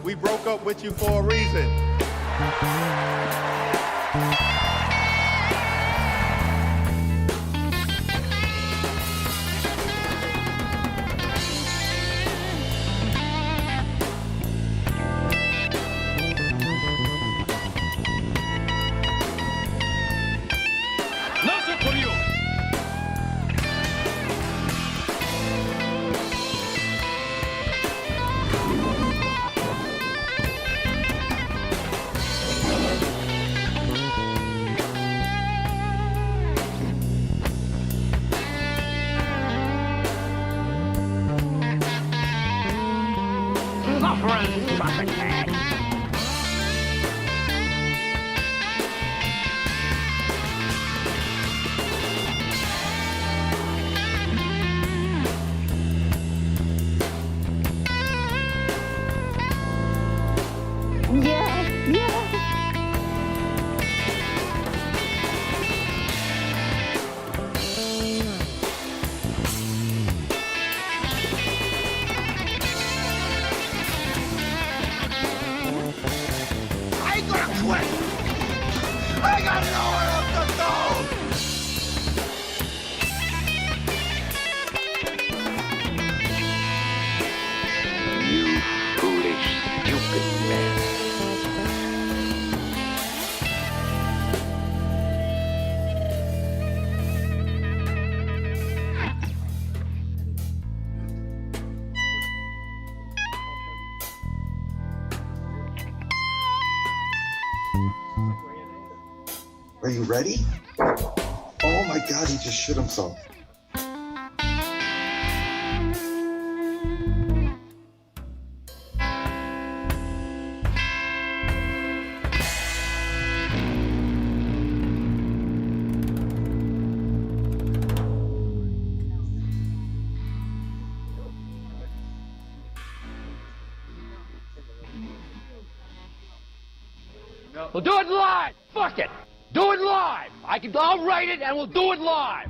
We broke up with you for a reason. Are you ready? Oh my God, he just shit himself. We'll do it live. Fuck it. Do it live. I'll write it and we'll do it live.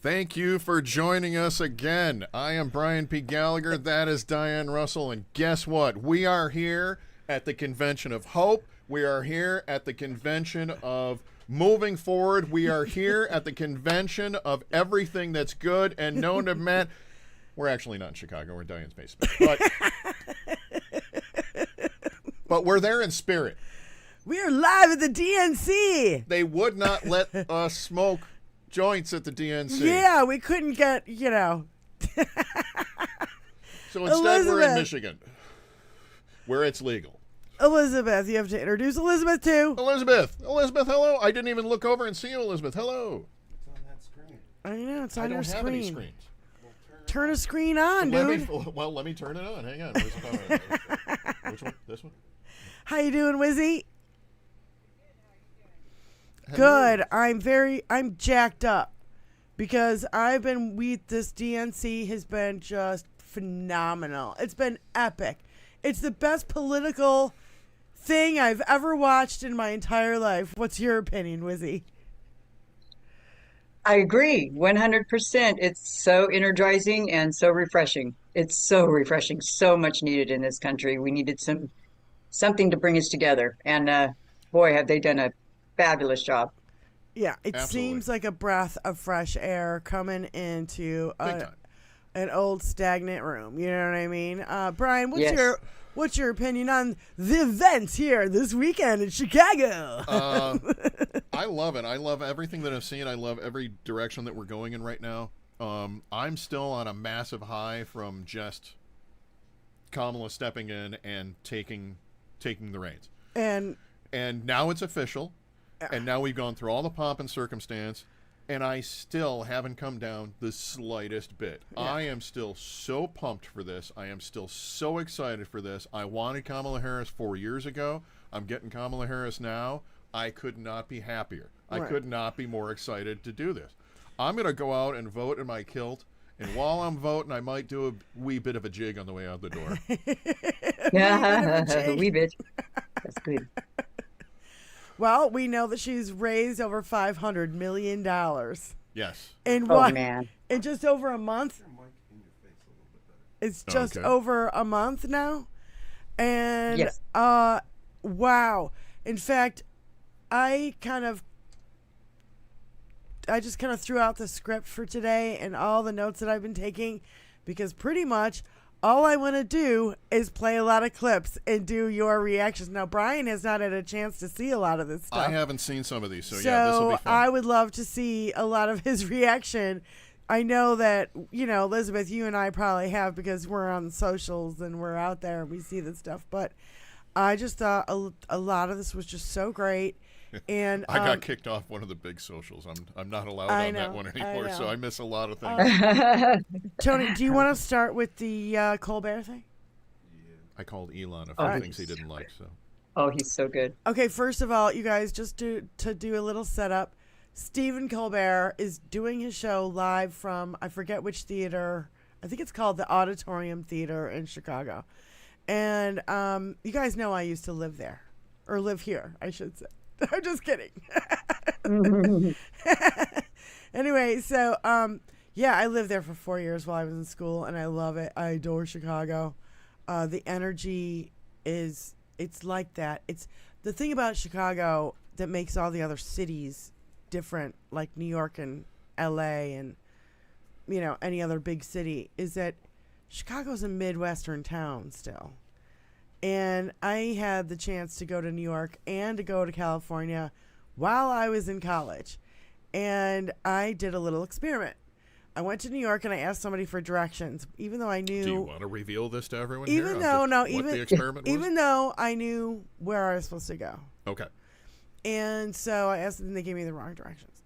Thank you for joining us again. I am Brian P. Gallagher. That is Diane Russell. And guess what? We are here at the Convention of Hope. We are here at the Convention of Moving Forward. We are here at the Convention of Everything That's Good and Known to Man. We're actually not in Chicago. We're in Diane's basement. But we're there in spirit. We are live at the DNC. They would not let us smoke joints at the DNC. Yeah, we couldn't get, So instead, we're in Michigan, where it's legal. Elizabeth, you have to introduce Elizabeth too. Elizabeth, hello. I didn't even look over and see you, Elizabeth. Hello. It's on that screen. I know, it's on your I don't have any screen. screens. Turn a screen on, dude. Let me turn it on. Hang on. Where's the power? Which one? This one? How you doing, Wizzy? Hello. Good. I'm jacked up because this DNC has been just phenomenal. It's been epic. It's the best political thing I've ever watched in my entire life. What's your opinion, Wizzy? I agree, 100%. It's so energizing and so refreshing. It's so refreshing, so much needed in this country. We needed something to bring us together. And boy, have they done a fabulous job. Yeah, it Absolutely. seems like a breath of fresh air coming into Big time. an old stagnant room. You know what I mean? Brian, Yes. what's your opinion on the events here this weekend in Chicago? I love it. I love everything that I've seen. I love every direction that we're going in right now. I'm still on a massive high from just Kamala stepping in and taking the reins. And now it's official. And now we've gone through all the pomp and circumstance, and I still haven't come down the slightest bit. Yeah. I am still so pumped for this. I am still so excited for this. I wanted Kamala Harris 4 years ago. I'm getting Kamala Harris now. I could not be happier. Right. I could not be more excited to do this. I'm going to go out and vote in my kilt, and while I'm voting, I might do a wee bit of a jig on the way out the door. Yeah, wee bit. That's good. Well, we know that she's raised over $500 million. Yes. In Oh, what? man. In just over a month? It's just over a month now? And, Yes. wow. In fact, I just kind of threw out the script for today and all the notes that I've been taking because pretty much all I want to do is play a lot of clips and do your reactions. Now, Brian has not had a chance to see a lot of this stuff. I haven't seen some of these, so yeah, this will be fun. I would love to see a lot of his reaction. I know that, Elizabeth, you and I probably have because we're on socials and we're out there and we see this stuff. But I just thought a lot of this was just so great. And I got kicked off one of the big socials. I'm not allowed on that one anymore, so I miss a lot of things. Tony, do you want to start with the Colbert thing? I called Elon a few things he didn't like. So. Oh, he's so good. Okay, first of all, you guys, just to do a little setup, Stephen Colbert is doing his show live from, I forget which theater. I think it's called the Auditorium Theater in Chicago. And you guys know I used to live there. Or live here, I should say. I'm just kidding. Anyway, so I lived there for 4 years while I was in school, and I love it. I adore Chicago. The energy it's like that. It's the thing about Chicago that makes all the other cities different, like New York and LA and any other big city, is that Chicago's a Midwestern town still. And I had the chance to go to New York and to go to California while I was in college. And I did a little experiment. I went to New York and I asked somebody for directions, even though I knew. Do you want to reveal this to everyone? Even here though, no, what even the experiment was? even though I knew where I was supposed to go. Okay. And so I asked them, and they gave me the wrong directions.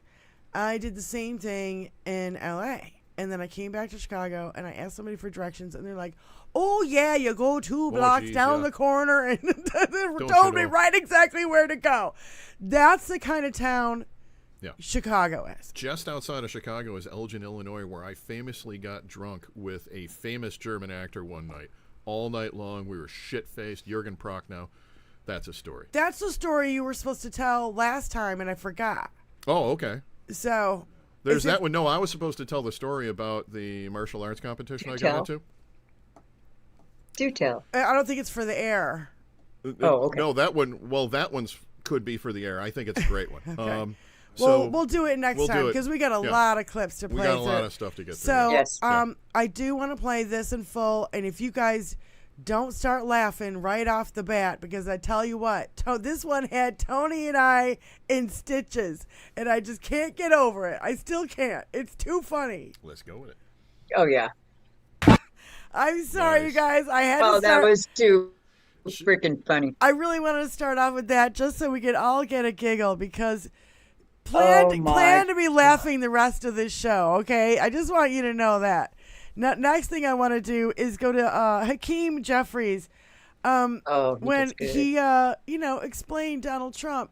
I did the same thing in LA. And then I came back to Chicago, and I asked somebody for directions, and they're like, oh, yeah, you go 2 blocks geez, down yeah. the corner, and they Don't told you me know? right exactly where to go. That's the kind of town Yeah. Chicago is. Just outside of Chicago is Elgin, Illinois, where I famously got drunk with a famous German actor one night. All night long, we were shit-faced. Jürgen Prochnow. That's a story. That's the story you were supposed to tell last time, and I forgot. Oh, okay. So... There's is that it- one. No, I was supposed to tell the story about the martial arts competition I got tell. into. Do tell. I don't think it's for the air. Oh, okay. No, that one. Well, that one's could be for the air. I think it's a great one. Okay. So We'll do it next we'll time do it. because we got a Yeah. lot of clips to play. we got a lot through. of stuff to get through. So, Yes. I do want to play this in full, and if you guys don't start laughing right off the bat, because I tell you what, this one had Tony and I in stitches, and I just can't get over it. I still can't. It's too funny. Let's go with it. Oh, yeah. I'm sorry, Nice. you guys. I had Oh, to start. that was too freaking funny. I really wanted to start off with that just so we could all get a giggle because plan to be laughing the rest of this show, okay? I just want you to know that. Now, next thing I want to do is go to Hakeem Jeffries. Oh, When that's good. he, explained Donald Trump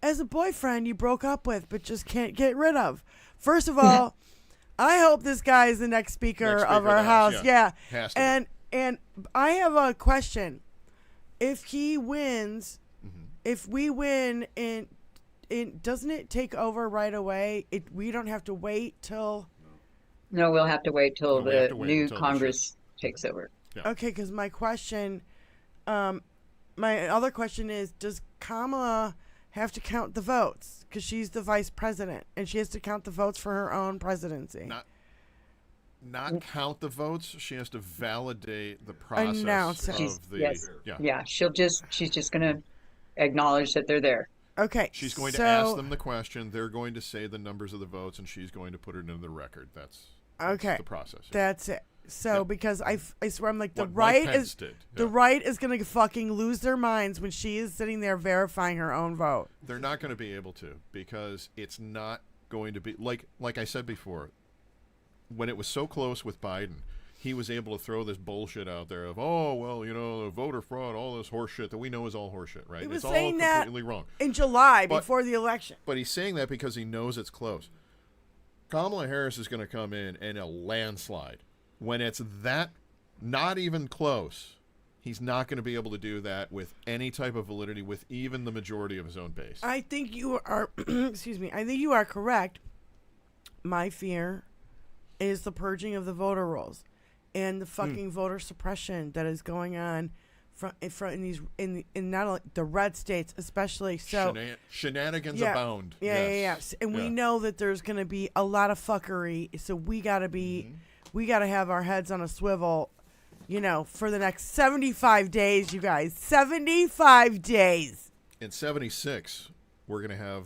as a boyfriend you broke up with but just can't get rid of. First of all, I hope this guy is the next speaker of our house. Yeah. Has to be. And I have a question. If he wins, if we win, doesn't it take over right away? We don't have to wait till. No, we'll have to wait till No, we have the to wait new until the Congress takes over. Okay, because my question, my other question is, does Kamala have to count the votes? Because she's the vice president, and she has to count the votes for her own presidency. Not count the votes. She has to validate the process Announce it. of the. Yes. Yeah. Yeah, she's just going to acknowledge that they're there. Okay. She's going to so- ask them the question. They're going to say the numbers of the votes, and she's going to put it into the record. That's Okay. the process. That's it. So Yeah. because I swear I'm like the What Mike right Pence is did. the Yeah. right is gonna fucking lose their minds when she is sitting there verifying her own vote. They're not going to be able to because it's not going to be like I said before. When it was so close with Biden, he was able to throw this bullshit out there of voter fraud, all this horse shit that we know is all horse shit, right? He was it's all saying that completely wrong. in July But- before the election. But he's saying that because he knows it's close. Kamala Harris is going to come in a landslide. When it's that not even close, he's not going to be able to do that with any type of validity with even the majority of his own base. I think you are excuse me. I think you are correct. My fear is the purging of the voter rolls and the fucking voter suppression that is going on in not only the red states especially. So Shenanigans yeah, abound. Yeah. And we Yeah. know that there's going to be a lot of fuckery. So we got to be, we got to have our heads on a swivel, for the next 75 days, you guys. 75 days. In 76, we're going to have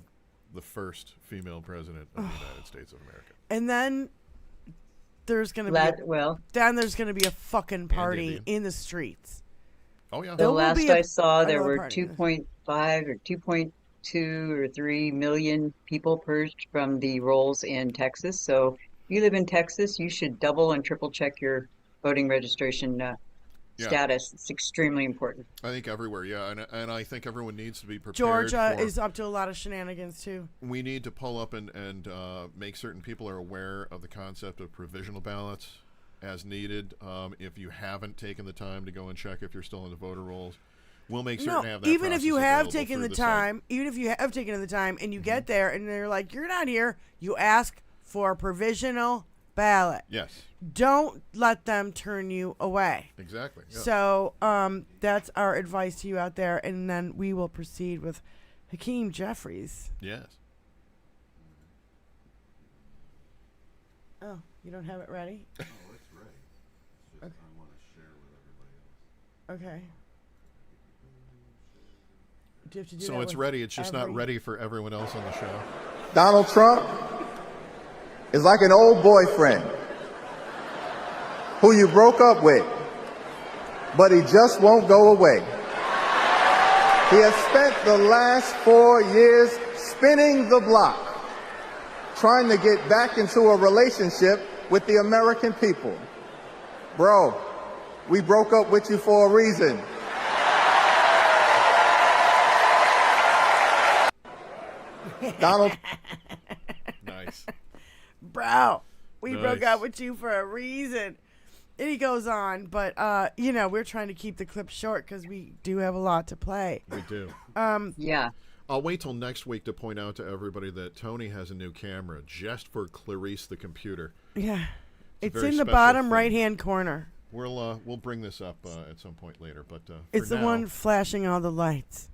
the first female president of the United States of America. And then there's going to there's going to be a fucking party Indian. in the streets. Oh, yeah. The There will last be I saw, there another were party. 2.5 or 2.2 or 3 million people purged from the rolls in Texas. So if you live in Texas, you should double and triple check your voting registration status. It's extremely important. I think everywhere, yeah. And I think everyone needs to be prepared. Georgia for, is up to a lot of shenanigans, too. We need to pull up and make certain people are aware of the concept of provisional ballots as needed. If you haven't taken the time to go and check if you're still in the voter rolls, we'll make certain to have that even if you process have available taken through the site. time, even if you have taken the time and you get there and they're like, you're not here, you ask for a provisional ballot. Yes, Don't let them turn you away. exactly. Yeah. So that's our advice to you out there, and then we will proceed with Hakeem Jeffries. Yes. Oh, you don't have it ready? Oh, it's ready. It's just I want to share with everybody else. Okay. Do you have to do So that it's with ready. It's just not every- ready for everyone else on the show. Donald Trump, is like an old boyfriend who you broke up with, but he just won't go away. He has spent the last 4 years spinning the block, trying to get back into a relationship with the American people. Bro, we broke up with you for a reason. Donald. Nice. Bro, we broke Nice. up with you for a reason. And he goes on, but, you know, we're trying to keep the clip short because we do have a lot to play. We do. Yeah. I'll wait till next week to point out to everybody that Tony has a new camera just for Clarice the computer. Yeah. It's very in the special bottom thing. right-hand corner. We'll bring this up at some point later, but It's for the now, one flashing all the lights.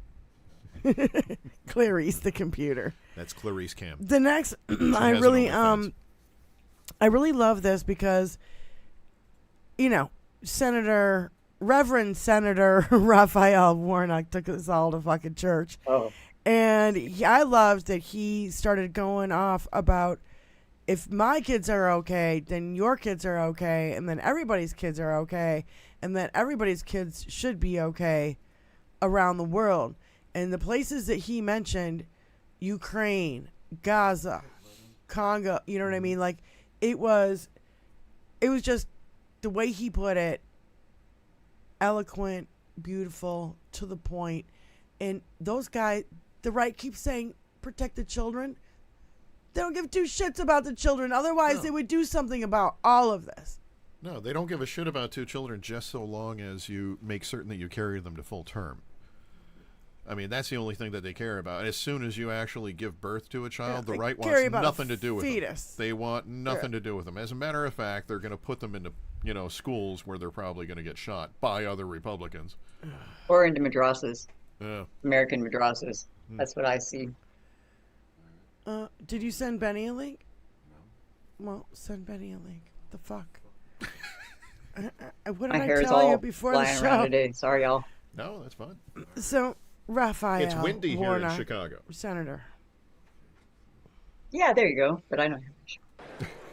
Clarice the computer. That's Clarice Cam. The next, She I has it really, on the fence. I really love this because, you know, Reverend Senator Raphael Warnock took us all to fucking church. Oh. And I loved that he started going off about if my kids are okay, then your kids are okay, and then everybody's kids are okay, and then everybody's kids should be okay around the world. And the places that he mentioned, Ukraine, Gaza, Congo, you know what I mean? Like, it was just the way he put it, eloquent, beautiful, to the point. And those guys, the right keeps saying, protect the children. They don't give two shits about the children. Otherwise, No. they would do something about all of this. No, they don't give a shit about two children just so long as you make certain that you carry them to full term. I mean, that's the only thing that they care about. And as soon as you actually give birth to a child, the they right care wants about a nothing to do with fetus. them. They want nothing to do with them. As a matter of fact, they're going to put them into, schools where they're probably going to get shot by other Republicans. Or into madrasas, Yeah. American madrasas. That's what I see. Did you send Benny a link? No. Well, send Benny a link. The fuck? What My did I hair is tell you all before the flying around show? today. Sorry, y'all. No, that's fine. So, Raphael It's windy here in Warnock, Chicago. Senator. Yeah, there you go. But I know.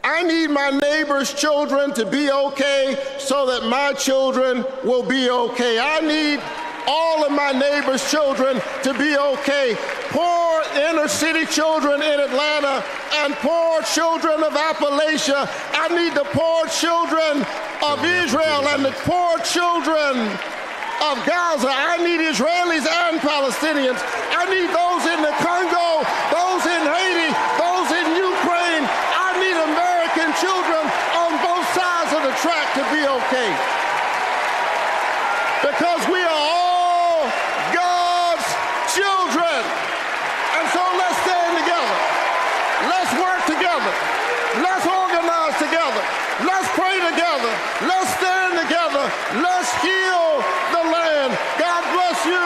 I need my neighbor's children to be okay so that my children will be okay. I need all of my neighbor's children to be okay. Poor inner city children in Atlanta and poor children of Appalachia. I need the poor children of Israel and the poor children of Gaza. I need Israelis and Palestinians. I need those in the Congo, those in Haiti, those in Ukraine. I need American children on both sides of the track to be okay. Because we are all God's children. And so let's stand together. Let's work together. Let's organize together. Let's pray together. Let's stand together. Let's heal the land. God bless you.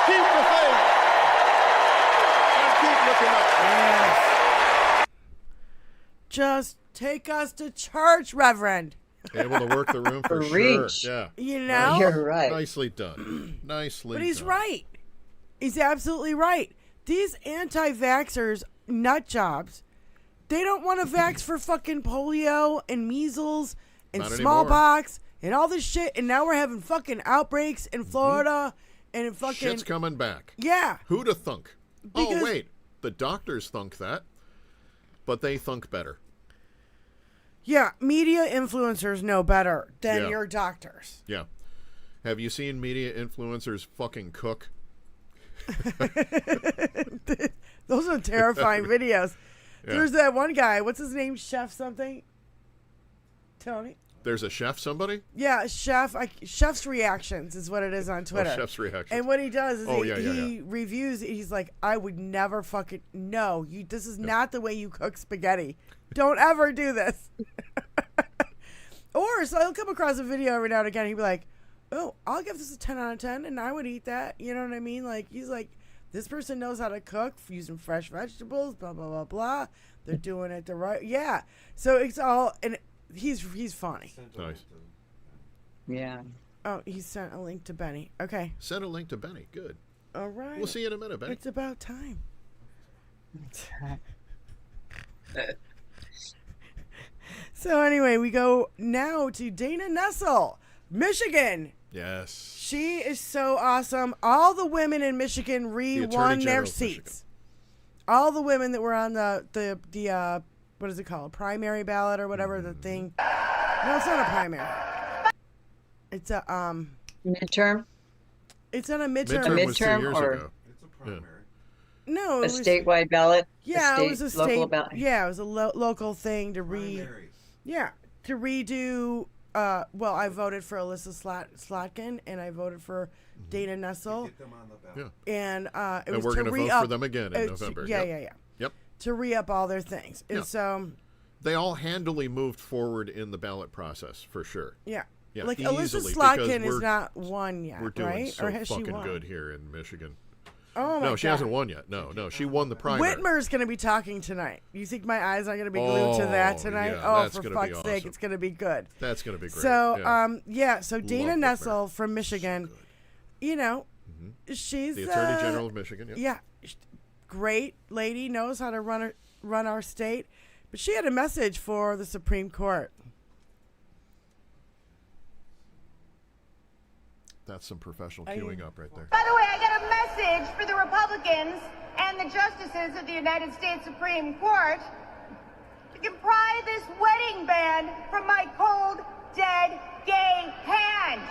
Keep the faith. And keep looking up. Just take us to church, Reverend. Able to work the room for Reach. sure. Yeah. You know? You're right. Nicely done. Nicely But he's done. right. He's absolutely right. These anti-vaxxers, nut jobs, they don't want to vax for fucking polio and measles and Not smallpox and all this shit. And now we're having fucking outbreaks in Florida and in fucking... Shit's coming back. Yeah. Who'd have thunk? Because- Oh, wait. The doctors thunk that, but they thunk better. Yeah, media influencers know better than Yeah. your doctors. Yeah. Have you seen media influencers fucking cook? Those are terrifying videos. Yeah. There's that one guy. What's his name? Chef something? Tony? There's a chef, somebody? Yeah, Chef's Reactions is what it is on Twitter. Oh, chef's reaction. And what he does is Oh, he reviews. He's like, I would never fucking no. This is not the way you cook spaghetti. Don't ever do this. Or so he'll come across a video every now and again. He'll be like, oh, I'll give this a 10 out of 10, and I would eat that. You know what I mean? Like he's like, this person knows how to cook using fresh vegetables. Blah blah blah blah. They're doing it the right. Yeah. So it's all and he's funny. Nice. Yeah. Oh, he sent a link to Benny. Okay. Send a link to Benny. Good. All right. We'll see you in a minute, Benny. It's about time. So anyway, we go now to Dana Nessel, Michigan. Yes. She is so awesome. All the women in Michigan re-won their seats. All the women that were on the what is it called? Primary ballot or whatever the thing. No, it's not a primary. It's a Midterm? It's not a midterm. Midterm was 2 midterm years or- ago. It's a primary. No, A it was statewide ballot? Yeah, it was a local state. ballot. Yeah, it was a local thing to Primary. to redo. Well, I voted for Alyssa Slotkin and I voted for Dana Nessel, Get them on the ballot. Yeah. and it And was we're to going to vote re-up. for them again in November. Yeah, Yep. yeah, yeah. Yep. To re-up all their things, and Yeah. so They all handily moved forward in the ballot process for sure. yeah. Yeah, Like Alyssa easily, Slotkin because is we're- not won yet, We're doing right? so Or has she fucking won? good here in Michigan. Oh my No, she God. hasn't won yet. No, she won the primary. Whitmer's going to be talking tonight. You think my eyes are going to be glued to that Oh, tonight? yeah, Oh, that's for gonna fuck's be sake, awesome. it's going to be good. That's going to be great. So, yeah. so Dana Love Whitmer. Nessel from Michigan, you know, she's The Attorney General of Michigan. Yep. Yeah, great lady, knows how to run our state, but she had a message for the Supreme Court. That's some professional queuing up right there. By the way, I got a message for the Republicans and the justices of the United States Supreme Court to can pry this wedding band from my cold, dead, gay hand.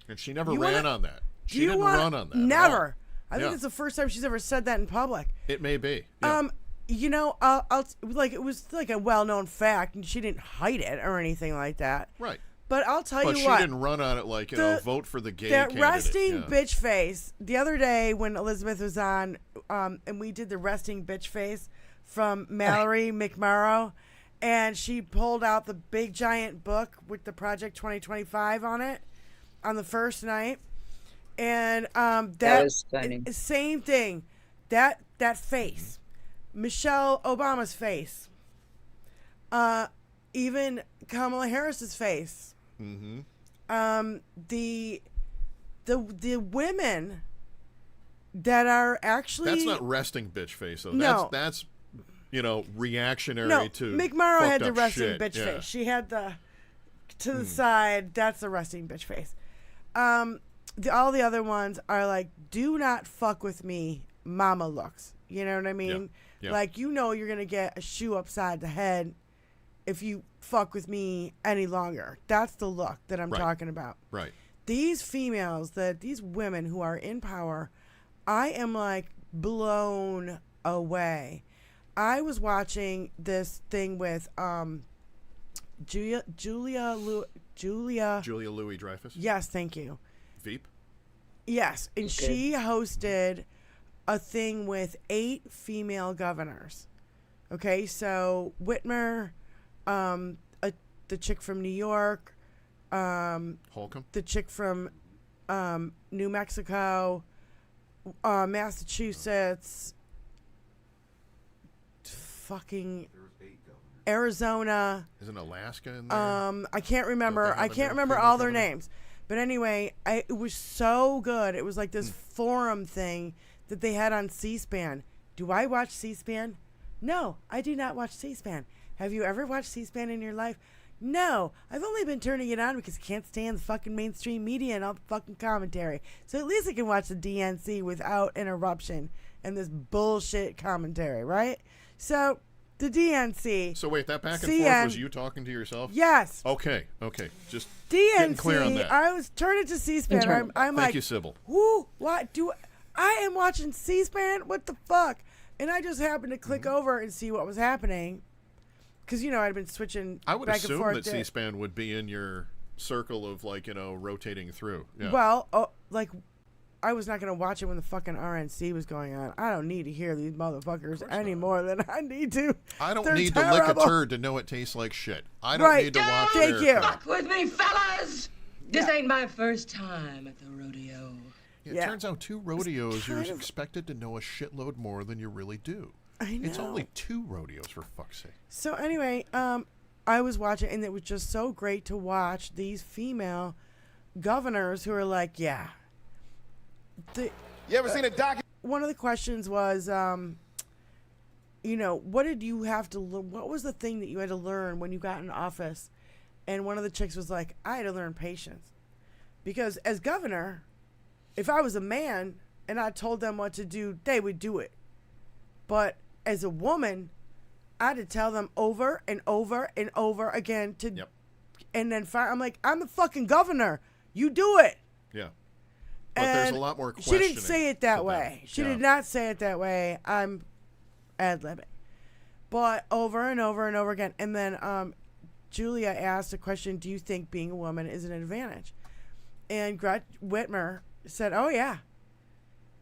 And she never You ran wanna- on that. Do She you didn't wanna- run on that. at all. Never. I think Yeah. it's the first time she's ever said that in public. It may be. Yeah. You know, I'll like it was like a well-known fact, and she didn't hide it or anything like that. Right. But I'll tell But you she what. didn't run on it like, vote for the gay That candidate. resting Yeah. bitch face. The other day when Elizabeth was on, and we did the resting bitch face from Mallory McMurrow, and she pulled out the big giant book with the Project 2025 on it on the first night, and that was stunning. Same thing. That face, Michelle Obama's face, even Kamala Harris's face. The women that are actually That's not resting bitch face, though. No. That's reactionary no. to McMurrow had fucked the up resting shit. bitch Yeah. face. She had the to the side. That's the resting bitch face. All the other ones are like, do not fuck with me, mama looks. You know what I mean? Yeah. Like, you know you're gonna get a shoe upside the head if you fuck with me any longer. That's the look that I'm Right. talking about. Right. These females, these women who are in power, I am like blown away. I was watching this thing with Julia Louis Dreyfus. Yes, thank you. Veep. Yes, and she hosted a thing with 8 female governors. Okay, so Whitmer, the chick from New York, Holcomb. the chick from New Mexico, Massachusetts, fucking There was 8 governors. Arizona. Isn't Alaska in there? I can't remember. Don't they I have a can't new remember female all their governor? names. But anyway, it was so good. It was like this forum thing that they had on C-SPAN. Do I watch C-SPAN? No, I do not watch C-SPAN. Have you ever watched C-SPAN in your life? No, I've only been turning it on because I can't stand the fucking mainstream media and all the fucking commentary. So at least I can watch the DNC without interruption and this bullshit commentary, right? So the DNC. So wait, that back and CN forth was you talking to yourself? Yes. Okay. Just DNC. getting clear on that. I was turning to C-SPAN. I'm Thank like, you, Sybil. whoo, what do I am watching C-SPAN? What the fuck? And I just happened to click Mm-hmm. over and see what was happening. Because, I'd been switching I would back and assume forth. that C-SPAN would be in your circle of rotating through. Yeah. Well, I was not going to watch it when the fucking RNC was going on. I don't need to hear these motherfuckers any more than I need to. I don't They're need to lick a terrible. turd to know it tastes like shit. I don't Right. need to watch Thank their- you. Fuck with me, fellas! This ain't my first time at the rodeo. It Yeah. turns out 2 rodeos, you're kind of- expected to know a shitload more than you really do. I know. It's only 2 rodeos, for fuck's sake. So anyway, I was watching, and it was just so great to watch these female governors who are like, yeah, You ever seen a document? One of the questions was, what did you have to learn? What was the thing that you had to learn when you got in office? And one of the chicks was like, I had to learn patience. Because as governor, if I was a man and I told them what to do, they would do it. But as a woman, I had to tell them over and over and over again to, and then I'm like, I'm the fucking governor. You do it. Yeah. But there's a lot more She questioning. didn't say it that way. She did not say it that way. I'm ad-libbing. But over and over and over again. And then Julia asked a question, do you think being a woman is an advantage? And Gretchen Whitmer said, oh, yeah.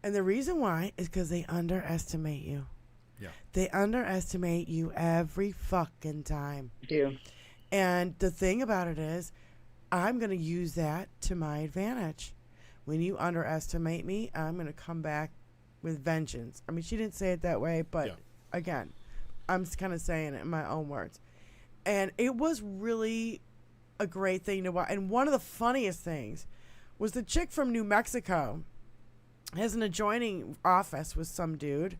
And the reason why is because they underestimate you. Yeah. They underestimate you every fucking time. Yeah. And the thing about it is, I'm going to use that to my advantage. When you underestimate me, I'm going to come back with vengeance. I mean, she didn't say it that way, but again, I'm just kind of saying it in my own words. And it was really a great thing to watch. And one of the funniest things was the chick from New Mexico has an adjoining office with some dude.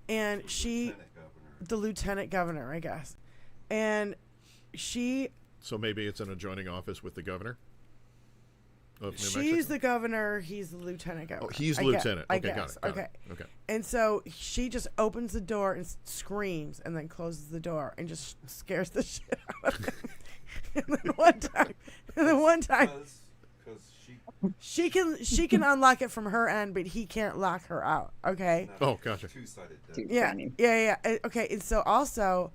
And the lieutenant governor, I guess. And she... So maybe it's an adjoining office with the governor of New She's Mexico? the governor. He's the lieutenant governor. Oh, he's lieutenant. I Okay, guess. got it. Okay. And so she just opens the door and screams and then closes the door and just scares the shit out of him. And then one time, she can unlock it from her end, but he can't lock her out. Okay. Oh, gotcha. Two-sided Yeah. Okay. And so also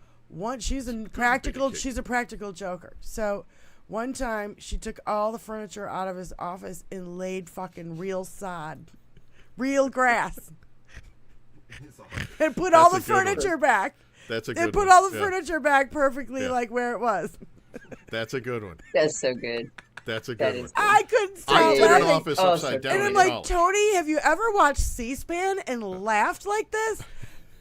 she's a practical joker. So one time she took all the furniture out of his office and laid fucking real sod, real grass, and put all the furniture back. That's a good one. And put all the furniture back perfectly like where it was. That's a good one. That's so good. That's a good one. I couldn't stop I put an laughing. office upside down. And I'm in like, college. Tony, have you ever watched C-SPAN and laughed like this?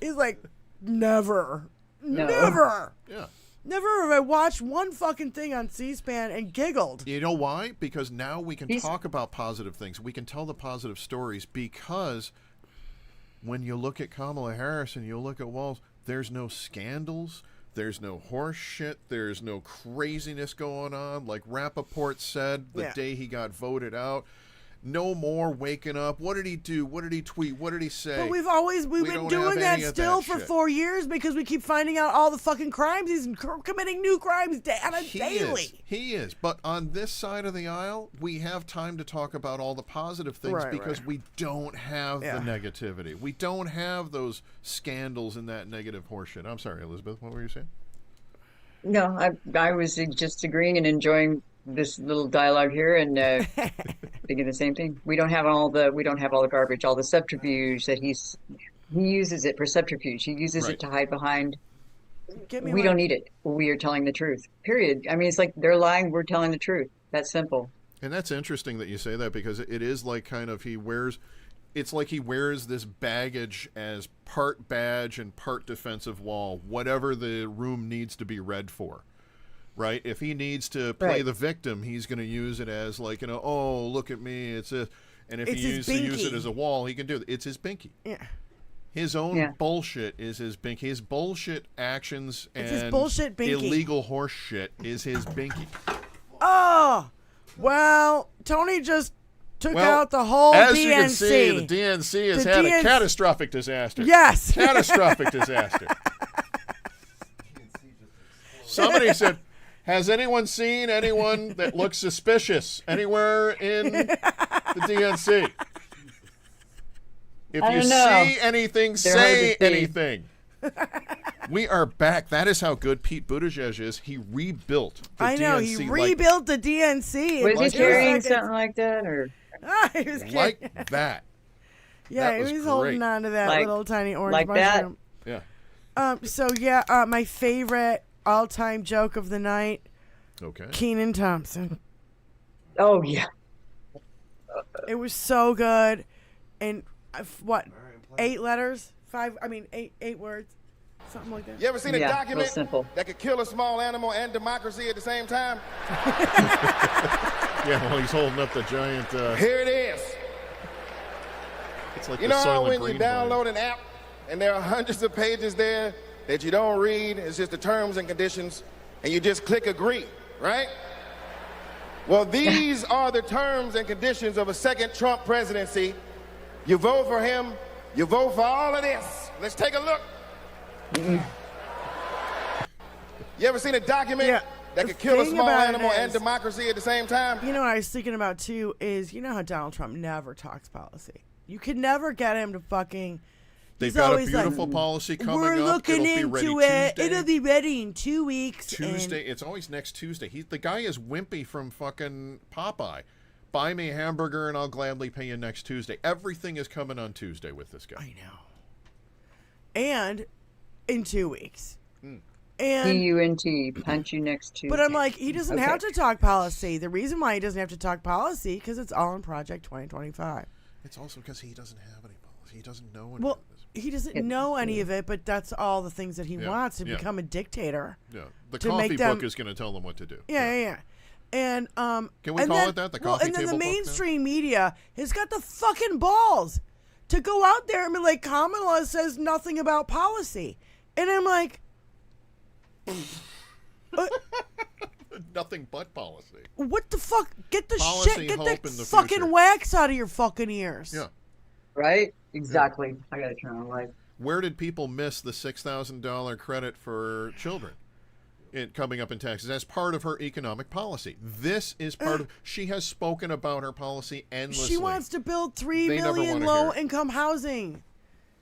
He's like, never. No. Never. Yeah. Never have I watched one fucking thing on C-SPAN and giggled. You know why? Because now we can talk about positive things. We can tell the positive stories because when you look at Kamala Harris and you look at Walz, there's no scandals. There's no horse shit. There's no craziness going on. Like Rappaport said the day he got voted out. No more waking up. What did he do? What did he tweet? What did he say? But we've been doing that still for 4 years because we keep finding out all the fucking crimes. He's committing new crimes daily. He is. But on this side of the aisle, we have time to talk about all the positive things because we don't have the negativity. We don't have those scandals and that negative horseshit. I'm sorry, Elizabeth. What were you saying? No, I was just agreeing and enjoying this little dialogue here and thinking the same thing. We don't have all the garbage, all the subterfuge that he uses it for subterfuge. He uses it to hide behind. We don't need it. We are telling the truth. Period. I mean, it's like they're lying. We're telling the truth. That's simple. And that's interesting that you say that because it is like kind of it's like he wears this baggage as part badge and part defensive wall, whatever the room needs to be read for. Right? If he needs to play the victim, he's going to use it as like, oh, look at me. And if he needs to use it as a wall, he can do it. It's his binky. Yeah. His own bullshit is his binky. His bullshit actions and his bullshit binky. Illegal horse shit is his binky. Oh, well, Tony just took out the whole DNC. As you can see, the DNC has had a catastrophic disaster. Yes. Catastrophic disaster. Somebody said, has anyone seen anyone that looks suspicious anywhere in the DNC? If you see anything, say anything. We are back. That is how good Pete Buttigieg is. He rebuilt the DNC. He rebuilt the DNC. Was he carrying something like that? Or he was like that. Yeah, that he was holding on to that little tiny orange mushroom. That? Yeah. My favorite all-time joke of the night. Okay. Kenan Thompson. Oh yeah. It was so good, and what? 8 letters? 5? I mean, 8 words, something like that. You ever seen a document that could kill a small animal and democracy at the same time? Yeah, well, he's holding up the giant. Here it is. It's like You the know how Soylent when you Green vine. download an app and there are hundreds of pages there that you don't read, it's just the terms and conditions, and you just click agree, right? Well, these are the terms and conditions of a second Trump presidency. You vote for him, you vote for all of this. Let's take a look. You ever seen a document that could kill a small animal and democracy at the same time? You know what I was thinking about too is, you know how Donald Trump never talks policy. You could never get him to fucking. They've he's got a always beautiful like, policy coming we're up. looking It'll be into ready it. Tuesday. It'll be ready in 2 weeks. Tuesday. It's always next Tuesday. The guy is wimpy from fucking Popeye. Buy me a hamburger and I'll gladly pay you next Tuesday. Everything is coming on Tuesday with this guy. I know. And in 2 weeks. And P-U-N-T, punch you next Tuesday. But I'm like, he doesn't have to talk policy. The reason why he doesn't have to talk policy because it's all in Project 2025. It's also because he doesn't have any policy. He doesn't know any Well, of this. he doesn't know any of it, but that's all the things that he wants to become a dictator. Yeah, the to coffee make them- book is going to tell them what to do. Yeah. And Can we and call then, it that? The well, coffee and then table the book now? mainstream media has got the fucking balls to go out there and be like, Kamala says nothing about policy, and I'm like, Nothing but policy. what the fuck? Get the Policy, shit, get hope the in the fucking future. wax out of your fucking ears. Yeah. Right? Exactly. I gotta turn on light. Where did people miss the $6,000 credit for children coming up in taxes as part of her economic policy? This is part of. She has spoken about her policy endlessly. She wants to build 3 They never million wanna hear it. low-income housing.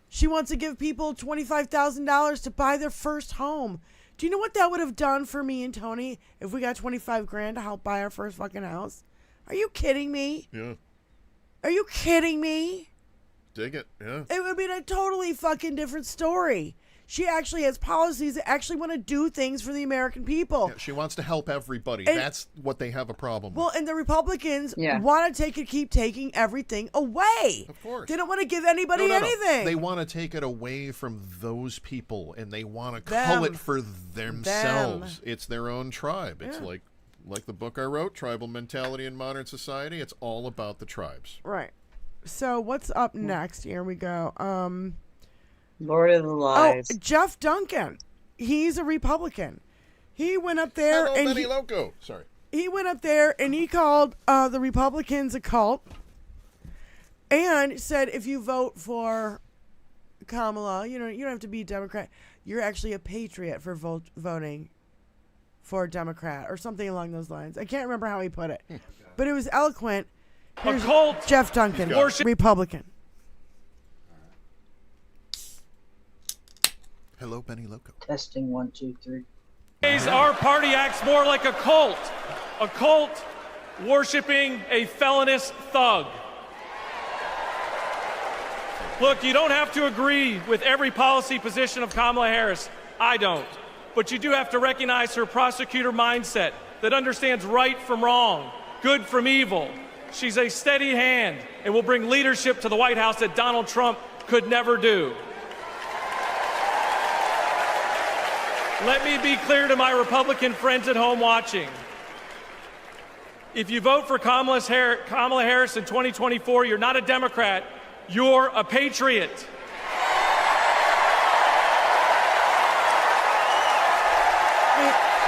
She wants to give people $25,000 to buy their first home. Do you know what that would have done for me and Tony if we got 25 grand to help buy our first fucking house? Are you kidding me? Yeah. Are you kidding me? Dig it. Yeah. It would be a totally fucking different story. She actually has policies that actually want to do things for the American people. Yeah, she wants to help everybody. And- That's what they have a problem with. Well, and the Republicans Yeah. want to keep taking everything away. Of course. They don't want to give anybody No. anything. They want to take it away from those people, and they want to Them. cull it for themselves. It's their own tribe. It's Yeah. like the book I wrote, Tribal Mentality in Modern Society. It's all about the tribes. Right. So what's up next? Here we go. Lord of the Lies. Oh, Jeff Duncan. He's a Republican. He went up there Hello, and Benny Loco. Sorry. he went up there and he called the Republicans a cult and said if you vote for Kamala, you don't have to be a Democrat. You're actually a patriot for voting for a Democrat or something along those lines. I can't remember how he put it, but it was eloquent. Here's cult Jeff Duncan, worship- Republican. Hello, Benny Loco. Testing 1, 2, 3. Our party acts more like a cult worshiping a felonious thug. Look, you don't have to agree with every policy position of Kamala Harris. I don't. But you do have to recognize her prosecutor mindset that understands right from wrong, good from evil. She's a steady hand and will bring leadership to the White House that Donald Trump could never do. Let me be clear to my Republican friends at home watching. If you vote for Kamala Harris in 2024, you're not a Democrat, you're a patriot.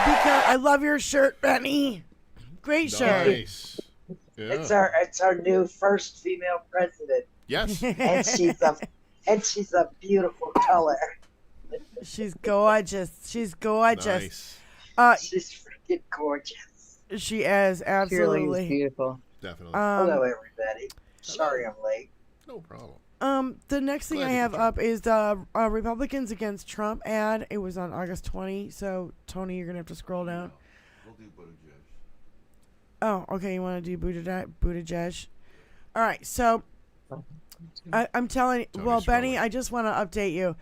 Because I love your shirt, Benny. Great shirt. Nice. Yeah. It's our new first female president, Yes. and she's a beautiful color. She's gorgeous. She's gorgeous. Uh, Nice. She's freaking gorgeous. She is Purely absolutely. beautiful. Definitely. Hello, everybody. Sorry I'm late. No problem. The next thing Glad I you have could up is the Republicans Against Trump ad. It was on August 20. So Tony, you're gonna have to scroll down. We'll do Buttigieg. Oh, okay. You want to do Buttigieg? All right. So I'm telling you. Tony's Well, Benny, scrolling. I just want to update you.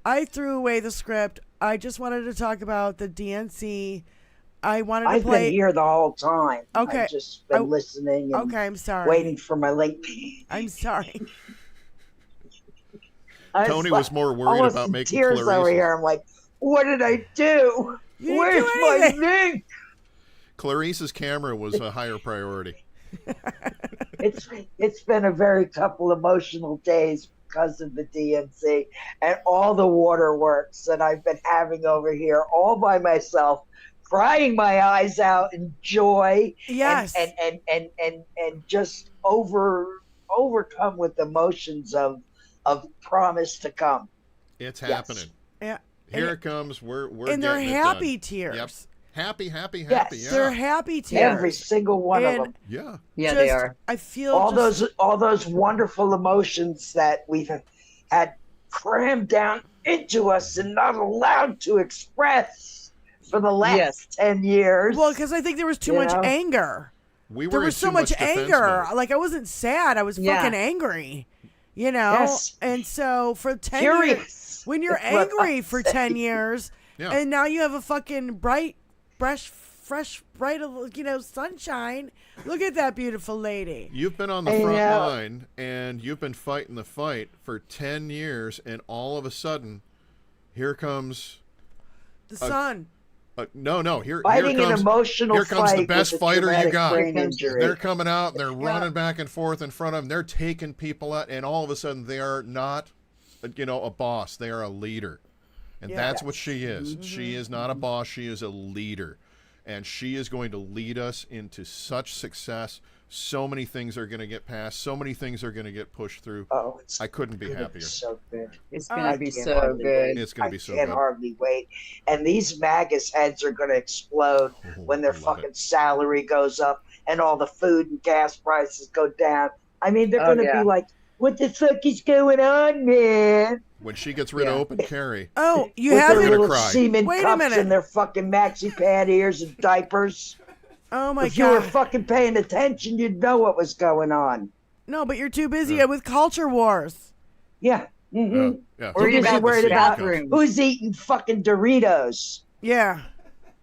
I threw away the script. I just wanted to talk about the DNC. I wanted to I've play. been here the whole time. Okay. I've just been listening and Okay, I'm sorry. waiting for my late pee. I'm sorry. I Tony like- was more worried almost about in making tears over Clarice. here. I'm like, what did I do? You didn't Where's do my anything. link? Clarice's camera was a higher priority. it's been a very couple emotional days because of the DNC and all the waterworks that I've been having over here all by myself, crying my eyes out in joy. Yes. And just overcome with emotions of promise to come. It's happening. Yeah. Here it comes. We're and they're getting it happy done. tears. Yep. Happy. Yes. Yeah. They're happy tears. Every single one of them. Yeah. Yeah, they are. I feel all those wonderful emotions that we've had crammed down into us and not allowed to express for the last 10 years. Well, because I think there was too much anger. There was so much anger. Like, I wasn't sad. I was fucking angry. You know? Yes. And so for 10 Furious. years, when you're angry for 10 years, and now you have a fucking bright, fresh, bright, sunshine. Look at that beautiful lady. You've been on the front line, and you've been fighting the fight for 10 years, and all of a sudden, here comes the sun. No. Here Fighting comes an emotional here comes the fight best with a fighter you traumatic got. brain injury. They're coming out, and they're running back and forth in front of them. They're taking people out, and all of a sudden, they are not, a boss. They are a leader, and that's what she is. Mm-hmm. She is not a boss. She is a leader, and she is going to lead us into such success. So many things are going to get passed. So many things are going to get pushed through. Oh, I couldn't be happier. So good. It's going to be so good. It's going to be so good. I can't hardly wait. And these MAGA's heads are going to explode when their fucking salary goes up and all the food and gas prices go down. I mean, they're going to be like, what the fuck is going on, man? When she gets rid of open carry. Oh, you with haven't their little cry. semen Wait a cups minute. and their fucking maxi pad ears and diapers. Oh my If you were God. fucking paying attention, you'd know what was going on. No, but you're too busy with culture wars. Yeah. Mm-hmm. Yeah. Worried You're busy about worried the about bathroom. who's eating fucking Doritos. Yeah.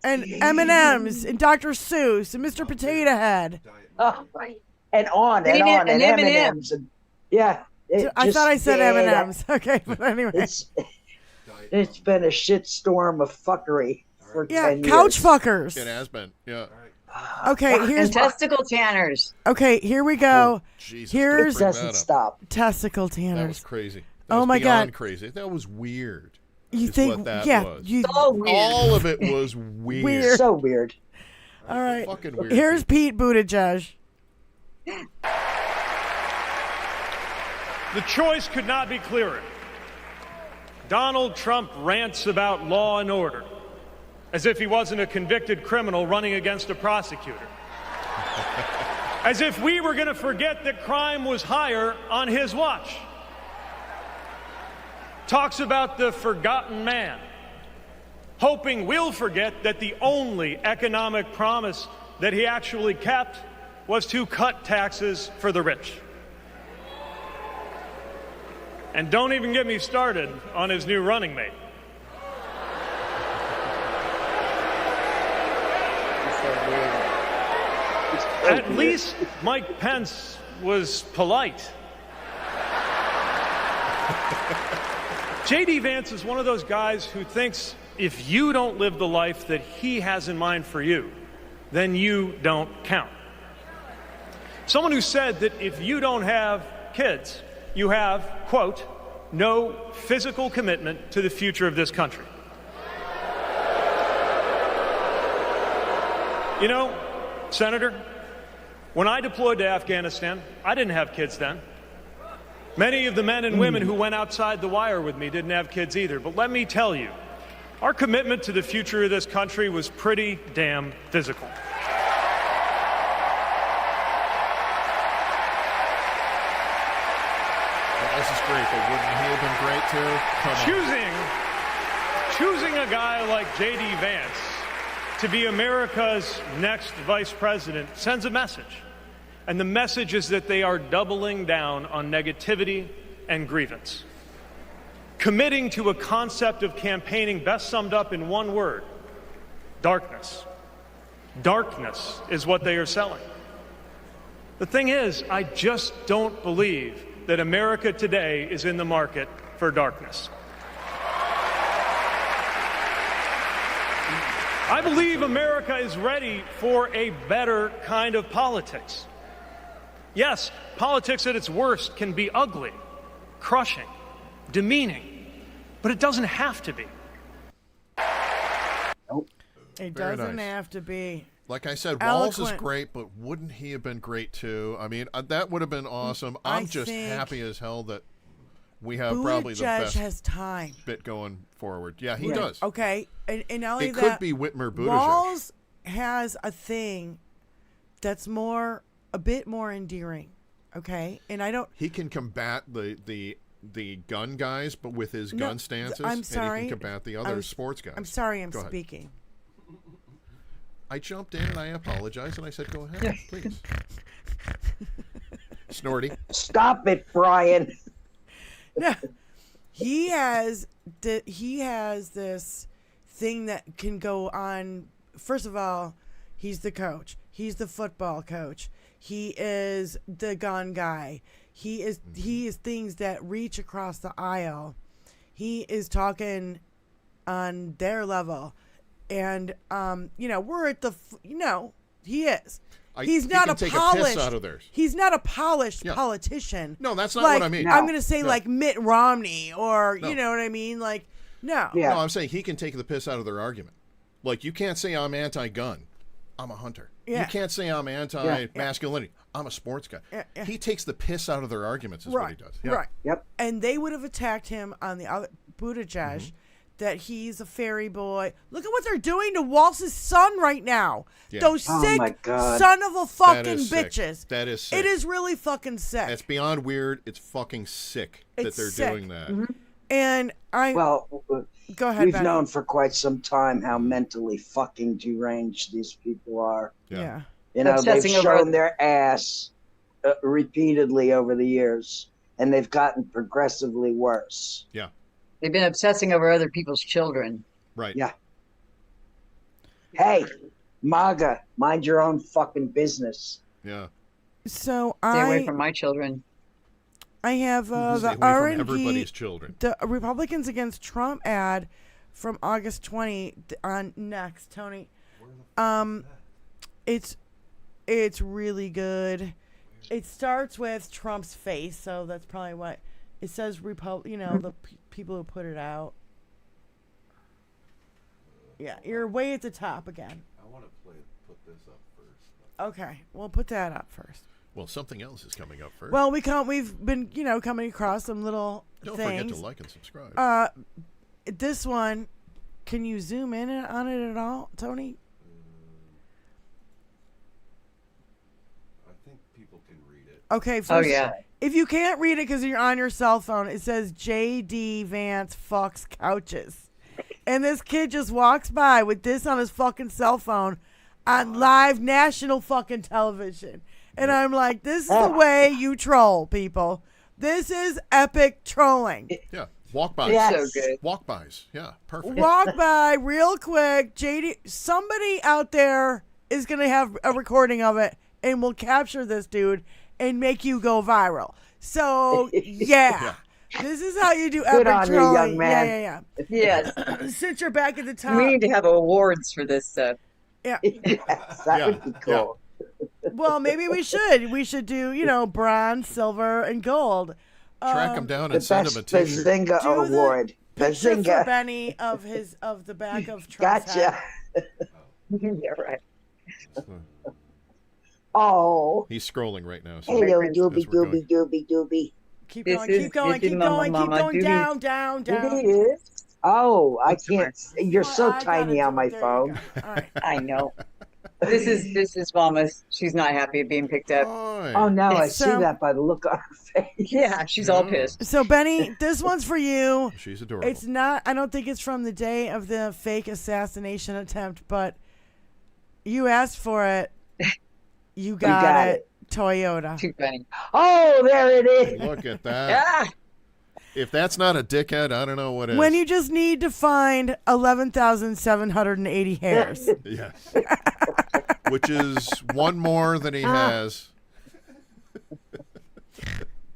And M&M's and Dr. Seuss and Mr. Potato Head. Oh, and on and on and M&M's. And, yeah. I thought I said M&M's. Okay, but anyway. It's been a shitstorm of fuckery for 10 years. Couch fuckers. It has been. Yeah. Okay, here's And testicle tanners. Okay, here we go. Jesus, Here's It doesn't stop. testicle That tanners. was crazy. Oh was my beyond God. crazy. That was weird. You is think? what that Yeah. was. So weird. All of it was weird. So weird. All right. Fucking weird. Here's Pete Buttigieg. The choice could not be clearer. Donald Trump rants about law and order, as if he wasn't a convicted criminal running against a prosecutor. As if we were going to forget that crime was higher on his watch. Talks about the forgotten man, hoping we'll forget that the only economic promise that he actually kept was to cut taxes for the rich. And don't even get me started on his new running mate. At least Mike Pence was polite. J.D. Vance is one of those guys who thinks if you don't live the life that he has in mind for you, then you don't count. Someone who said that if you don't have kids, you have, quote, no physical commitment to the future of this country. You know, Senator, when I deployed to Afghanistan, I didn't have kids then. Many of the men and women who went outside the wire with me didn't have kids either. But let me tell you, our commitment to the future of this country was pretty damn physical. This is great, but wouldn't he have been great too? Come on. Choosing a guy like J.D. Vance to be America's next vice president sends a message. And the message is that they are doubling down on negativity and grievance. Committing to a concept of campaigning best summed up in one word: darkness. Darkness is what they are selling. The thing is, I just don't believe that America today is in the market for darkness. I believe America is ready for a better kind of politics. Yes, politics at its worst can be ugly, crushing, demeaning, but it doesn't have to be. It Very doesn't nice. have to be. Like I said, Walls is Eloquent. great, but wouldn't he have been great too? I mean, that would have been awesome. I I'm just think happy as hell that we have probably the Buttigieg best has time. bit going forward. Yeah, he does. Okay, and not only It that, could be Whitmer Buttigieg. Walls has a thing that's a bit more endearing. Okay, and I don't. He can combat the gun guys, but with his No, gun stances, I'm sorry. and he can combat the other sports guys. I'm sorry, I'm Go ahead. speaking. I jumped in and I apologized and I said, "Go ahead, please." Snorty. Stop it, Brian. No, he has this thing that can go on. First of all, he's the coach. He's the football coach. He is the gun guy. He is things that reach across the aisle. He is talking on their level, and we're at the he is. He's not he a can take polished. a piss out of theirs. He's not a polished Yeah. politician. No, that's not like, what I mean. I'm going to say No. like Mitt Romney or No. you know what I mean. Like no. Yeah. No, I'm saying he can take the piss out of their argument. Like, you can't say I'm anti-gun. I'm a hunter. Yeah. You can't say I'm anti-masculinity. I'm a sports guy. Yeah. He takes the piss out of their arguments is what he does. Yeah. Right. Yep. And they would have attacked him on the other Buttigieg that he's a fairy boy. Look at what they're doing to Waltz's son right now. Yeah. Those Oh sick my God. son of a fucking is sick. bitches. That is sick. It is really fucking sick. It's beyond weird. It's fucking sick that It's they're sick. doing that. And Well, go ahead, we've Benny. known for quite some time how mentally fucking deranged these people are. Yeah. You know, they've Obsessing over shown other- their ass repeatedly over the years, and they've gotten progressively worse. Yeah. They've been obsessing over other people's children. Right. Yeah. Hey, MAGA, mind your own fucking business. Yeah. So Stay away from my children. I have Stay the away from R&D, everybody's children. the Republicans Against Trump ad from August 20 on Next, Tony. It's really good. It starts with Trump's face, so that's probably what it says. The people who put it out. Yeah, you're way at the top again. I want to put this up first. Okay, we'll put that up first. Well, something else is coming up first. Well, we've been coming across some little Don't things. forget to like and subscribe. This one, can you zoom in on it at all, Tony? I think people can read it. Okay. First, Oh, yeah. If you can't read it because you're on your cell phone, it says J.D. Vance fucks couches. And this kid just walks by with this on his fucking cell phone on live national fucking television. And I'm like, this is the way you troll people. This is epic trolling. Yeah. Walk-bys. Yes. So good. Walk-bys. Yeah. Perfect. Walk by real quick. JD, somebody out there is going to have a recording of it and will capture this dude and make you go viral. So, yeah. This is how you do Good epic on you, trolling. young man. Yeah. Yes. Since you're back at the top. We need to have awards for this stuff. Yeah. Yes, that would be cool. Well, maybe we should. We should do, bronze, silver, and gold. Track him down The and send best him a t-shirt. Bazinga Do the award. Picture for Bazinga. Benny of the back of Trump's Gotcha. head. Yeah, right. Oh. He's scrolling right now. So Hello, Right, doobie, as we're going. doobie, doobie, doobie. Keep This going, is- keep going, this is keep Mama, going, keep Mama, going, doobie. down. It is. Oh, I What's can't. You're so I got tiny it. on my There you phone. go. All right. I know. This is Mama's. She's not happy at being picked up. Hi. Oh, no, I So- see that by the look on her face. Yeah, she's all pissed. So Benny, this one's for you. She's adorable. It's not. I don't think it's from the day of the fake assassination attempt, but you asked for it. You got, got it. Toyota. Too funny. Oh, there it is. Look at that. Ah! If that's not a dickhead, I don't know what is. When you just need to find 11,780 hairs. Yes. Which is one more than he has.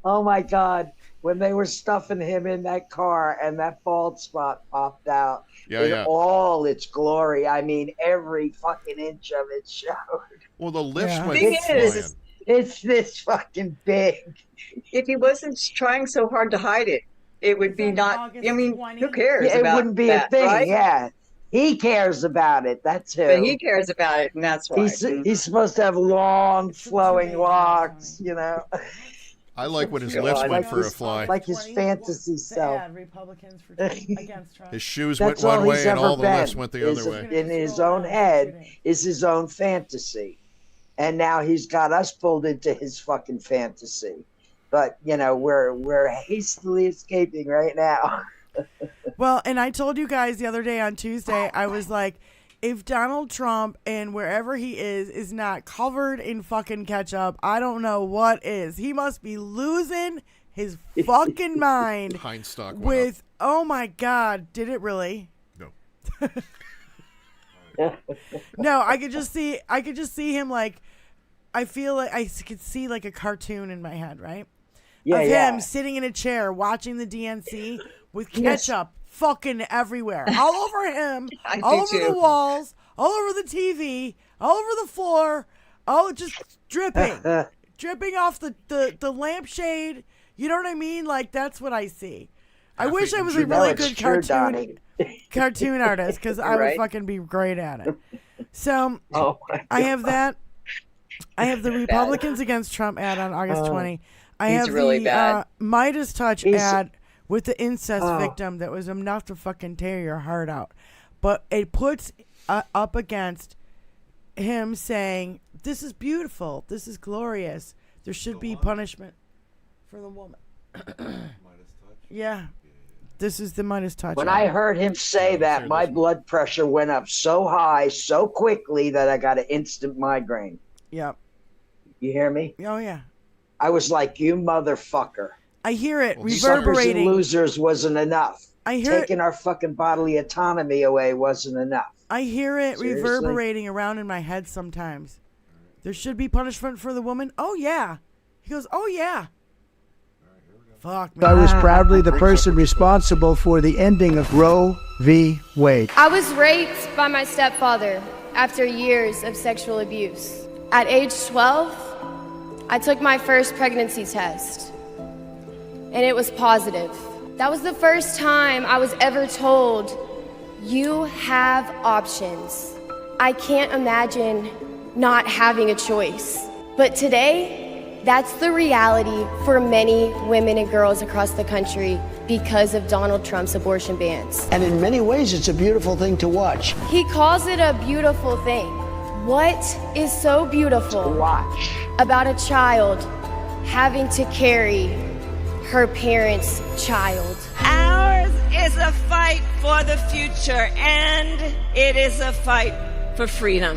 Oh, my God. When they were stuffing him in that car and that bald spot popped out Yeah, in yeah. all its glory. I mean, every fucking inch of it showed. Well, the lifts Yeah. went Thing flying. is, It's this fucking big. If he wasn't trying so hard to hide it, it would be not. I mean, who cares? Yeah, it about wouldn't be that, a thing. right? Yeah, he cares about it. That's who. But he cares about it, and that's why. He's supposed to have long, flowing locks. You know. I like when his lips went for a fly. Like his fantasy self. Republicans for against Trump. His shoes That's went one all way he's and all ever the been, lips went the other way. In his own head is his own fantasy. And now he's got us pulled into his fucking fantasy. But, you know, we're hastily escaping right now. Well, and I told you guys the other day on Tuesday, I was like, if Donald Trump and wherever he is not covered in fucking ketchup, I don't know what is. He must be losing his fucking mind. Hindstock with, oh my God, did it really? No. No, I could just see him like, I feel like I could see like a cartoon in my head, right? Yeah, of yeah. him sitting in a chair watching the DNC with ketchup fucking everywhere, all over him, all over the walls, all over the TV, all over the floor, just dripping, dripping off the lampshade. You know what I mean? Like, that's what I see. I wish I was a really good cartoon artist, because I would fucking be great at it. So I have that. I have the Republicans against Trump ad on August 20. I have really the Midas Touch ad with the incest victim that was enough to fucking tear your heart out. But it puts up against him saying, this is beautiful, this is glorious, there should be punishment for the woman. Yeah. This is the Midas Touch. When I heard him say that, my blood pressure went up so high, so quickly, that I got an instant migraine. Yep. You hear me? Oh, yeah. I was like, you motherfucker. I hear it Suckers reverberating. and losers wasn't enough. I hear Taking our fucking bodily autonomy away wasn't enough. I hear it Seriously? reverberating around in my head sometimes. There should be punishment for the woman. Oh, yeah. He goes, oh, yeah. Fuck, man. I was proudly the person responsible for the ending of Roe v. Wade. I was raped by my stepfather after years of sexual abuse. At age 12, I took my first pregnancy test, and it was positive. That was the first time I was ever told, you have options. I can't imagine not having a choice. But today, that's the reality for many women and girls across the country because of Donald Trump's abortion bans. And in many ways, it's a beautiful thing to watch. He calls it a beautiful thing. What is so beautiful about a child having to carry her parents' child? Ours is a fight for the future, and it is a fight for freedom.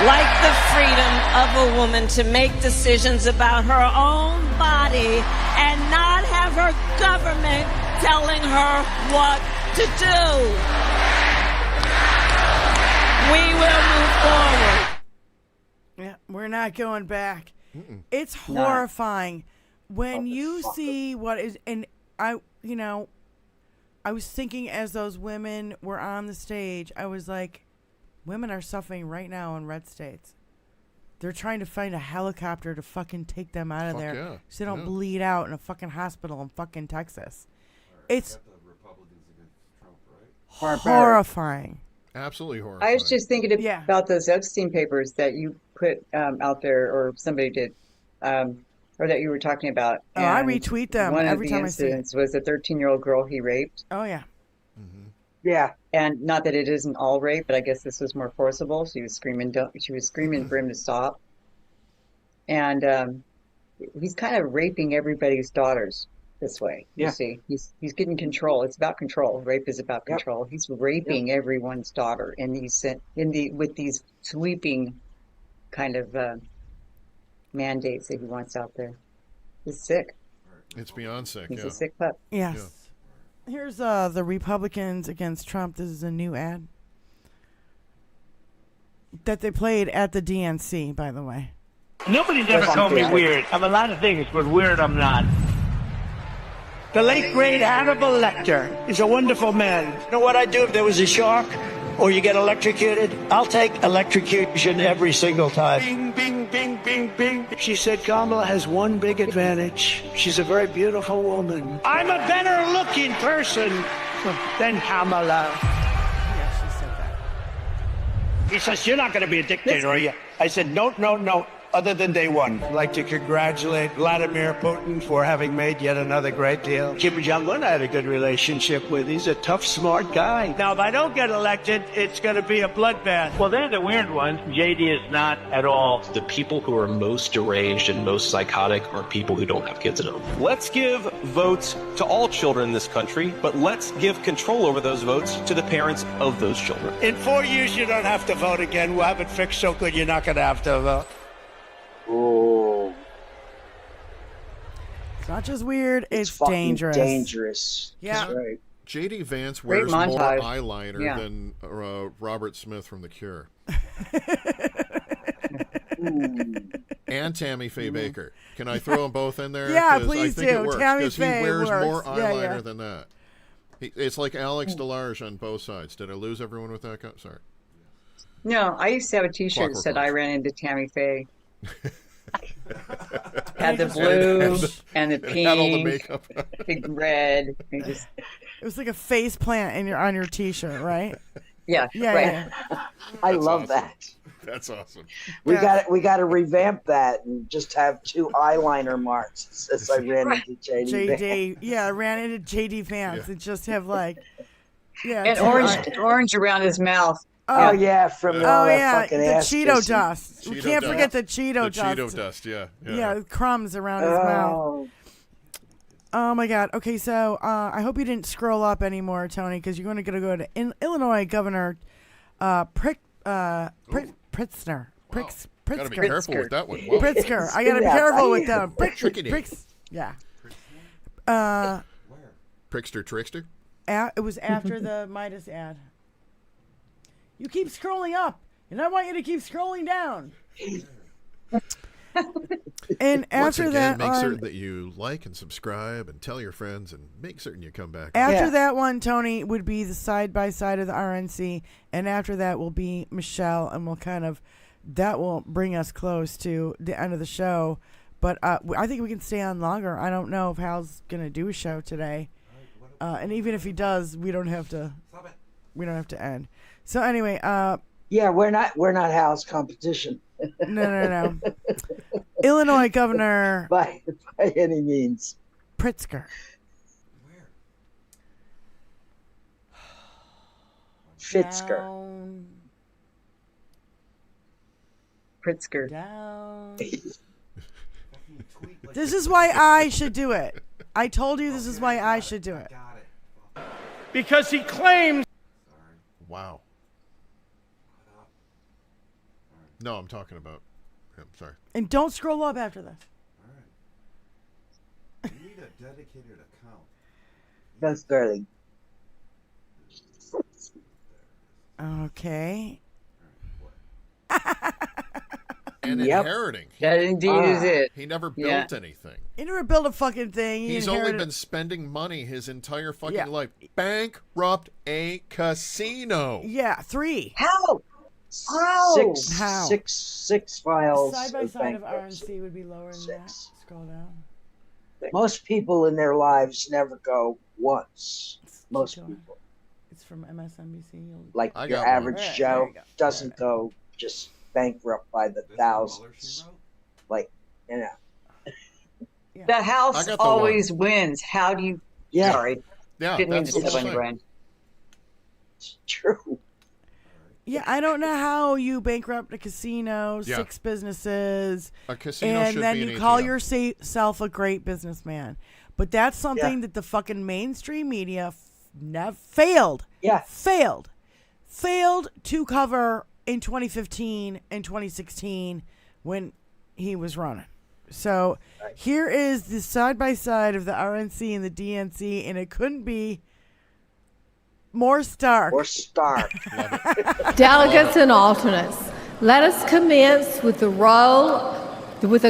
Like the freedom of a woman to make decisions about her own body and not have her government telling her what to do. We will move forward. Yeah, we're not going back. It's horrifying when you see what is, and I was thinking as those women were on the stage, I was like, women are suffering right now in red states. They're trying to find a helicopter to fucking take them out of there so they don't bleed out in a fucking hospital in fucking Texas. It's horrifying. Absolutely horrifying. I was just thinking about those Epstein papers that you put out there, or somebody did, or that you were talking about. Oh, I retweet them every time I see it. One of the incidents was a 13-year-old girl he raped. Oh, yeah. Yeah. And not that it isn't all rape, but I guess this was more forcible. She was screaming for him to stop. And he's kind of raping everybody's daughters this way. You see, he's getting control. It's about control. Rape is about control. He's raping everyone's daughter, and with these sweeping kind of mandates that he wants out there. It's sick. It's beyond sick. He's a sick pup. Yes. Yeah. Here's the Republicans against Trump. This is a new ad that they played at the DNC, by the way. Nobody's ever called me weird. I'm a lot of things, but weird I'm not. The late, great Hannibal Lecter is a wonderful man. You know what I'd do if there was a shark or you get electrocuted? I'll take electrocution every single time. Bing, bing, bing, bing, bing. She said Kamala has one big advantage. She's a very beautiful woman. I'm a better looking person than Kamala. Yeah, she said that. He says, you're not going to be a dictator, are you? I said, no. Other than day one, I'd like to congratulate Vladimir Putin for having made yet another great deal. Kim Jong-un I had a good relationship with. He's a tough, smart guy. Now, if I don't get elected, it's going to be a bloodbath. Well, they're the weird ones. JD is not at all. The people who are most deranged and most psychotic are people who don't have kids at home. Let's give votes to all children in this country, but let's give control over those votes to the parents of those children. In 4 years, you don't have to vote again. We'll have it fixed so good you're not going to have to vote. Oh. It's not just weird, it's fucking dangerous. Dangerous. Yeah. That's right. J.D. Vance Great wears more montage. eyeliner than Robert Smith from The Cure. And Tammy Faye Baker. Can I throw them both in there? Yeah, 'Cause please I think do. It works, Tammy 'cause Faye he wears works. more eyeliner Yeah. than that. It's like Alex DeLarge on both sides. Did I lose everyone with that? Sorry. No, I used to have a T-shirt that said I ran into Tammy Faye. Had the blue and the pink, had all the makeup. big red. It was like a face plant on your T-shirt, right? Yeah, yeah, right. yeah. I That's love awesome. that. That's awesome. We got to revamp that and just have 2 eyeliner marks. It says I ran into JD. JD, yeah, I ran into JD Vance and just have like, yeah, And orange around his mouth. Oh yeah, from all that fucking the ass Cheeto kissing. dust. We can't forget the Cheeto dust. The Cheeto dust, yeah. Yeah, crumbs around his mouth. Oh my God. Okay, so I hope you didn't scroll up anymore, Tony, because you're going to go to Illinois Governor Pritzker. Wow. Pritzker. Gotta be careful with that one. Whoa. Pritzker. I gotta be careful with them. Yeah. Trickster. It was after the Midas ad. You keep scrolling up, and I want you to keep scrolling down. And Once after again, that, make certain that you like and subscribe and tell your friends and make certain you come back. After that one, Tony, would be the side-by-side of the RNC, and after that will be Michelle, and that will bring us close to the end of the show. But I think we can stay on longer. I don't know if Hal's going to do a show today. And even if he does, we don't have to end. So anyway, yeah, we're not Hal's competition. No. Illinois Governor by any means. Pritzker. Fitzker. Pritzker. Down. This is why I should do it. I told you this is why I should do it. Because he claims. Wow. No, I'm talking about him. Sorry. And don't scroll up after this. You need a dedicated account. That's darling. Okay. And inheriting. That indeed is it. He never built anything. He never built a fucking thing. He's only been spending money his entire fucking life. Bankrupt a casino. Yeah, 3. How? Six files. Side by side of RNC would be lower than that. Scroll down. Most people in their lives never go once. Most people. It's from MSNBC. Like your average Joe doesn't go just bankrupt by the thousands. Like, you know. The house always wins. How do you? Yeah. Sorry. Yeah. Didn't mean to step on your brain. It's true. Yeah, I don't know how you bankrupt a casino, 6 businesses, a casino and then be you an call ATM. yourself a great businessman. But that's something that the fucking mainstream media failed. Yeah. Failed to cover in 2015 and 2016 when he was running. So here is the side by side of the RNC and the DNC, and it couldn't be more stark. Delegates and alternates, let us commence with the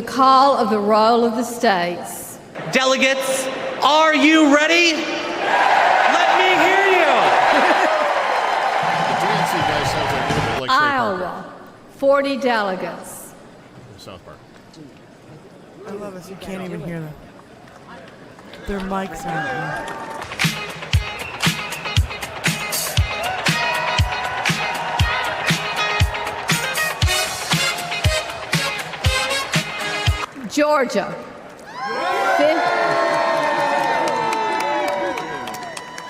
call of the roll of the states. Delegates, are you ready? Let me hear you. The DNC guy sounds like a little bit like Trey Parker. Iowa, 40 delegates. South Park. I love this. You can't even hear them. Their mics aren't on. Georgia.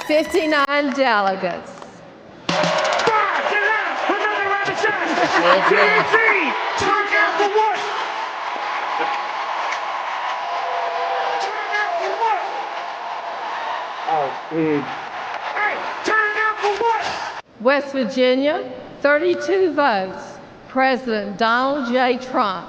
59 delegates. West Virginia, 32 votes. President Donald J. Trump.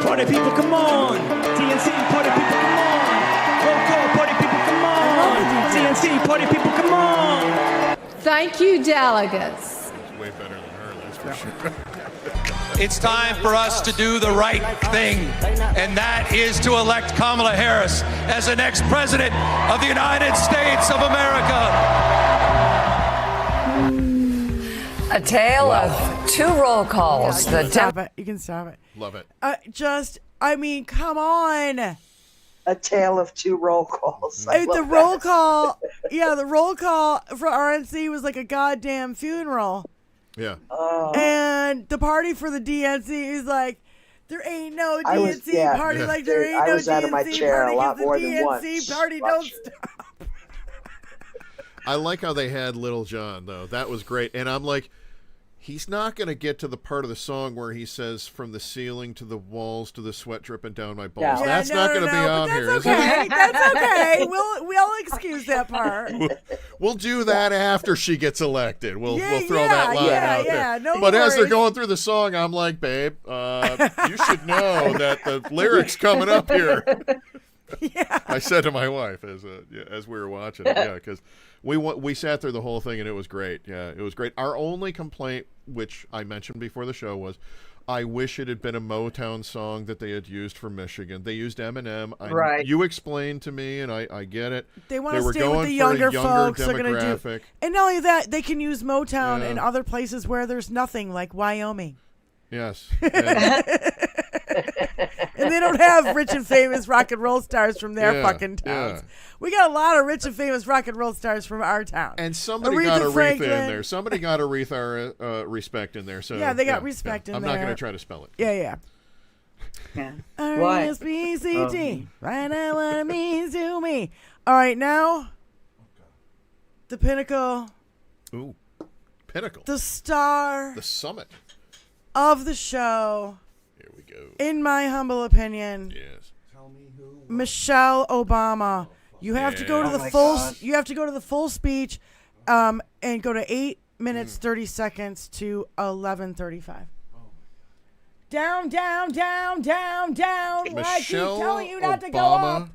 Party people, come on! TNC, party people, come on! Roll call, party people, come on! TNC, party people, come on! Thank you, delegates. It's way better than her, that's for sure. It's time for us to do the right thing, and that is to elect Kamala Harris as the next president of the United States of America. A tale of two roll calls. You can stop it. You can stop it. Love it. I mean, come on. A tale of two roll calls. The roll call, the roll call for RNC was like a goddamn funeral. Yeah. And the party for the DNC is like, there ain't no DNC party like there ain't no DNC party. I was out of my chair a lot more than once. The DNC party don't stop. I like how they had Little John, though. That was great. And I'm like, he's not going to get to the part of the song where he says, from the ceiling to the walls to the sweat dripping down my balls. Yeah. That's not going to be on here, is it? That's okay. We'll excuse that part. We'll do that after she gets elected. We'll throw that line out there. No but worries. as they're going through the song, I'm like, babe, you should know that the lyrics coming up here. Yeah. I said to my wife as we were watching it, because we sat through the whole thing and it was great. Yeah, it was great. Our only complaint, which I mentioned before the show, was I wish it had been a Motown song that they had used for Michigan. They used Eminem. Right. You explained to me, and I get it. They want to were stay going with the for younger a folks. younger They're going to demographic. do, and not only that, they can use Motown in other places where there's nothing, like Wyoming. Yes. And they don't have rich and famous rock and roll stars from their fucking towns. Yeah. We got a lot of rich and famous rock and roll stars from our town. And somebody got Aretha in there. Somebody got Aretha respect in there. So yeah, they got respect in there. I'm not going to try to spell it. Yeah. R-E-S-P-C-T. Right now what it means to me. All right, now the pinnacle. Ooh, pinnacle. The star. The summit. Of the show. Here we go. In my humble opinion. Yes. Tell me who. Michelle Obama. You have to go to the full. You have to go to the full speech, and go to 8 minutes 30 seconds to 11:35. Down, down, down, down, down. Michelle I keep telling you not Obama to go up.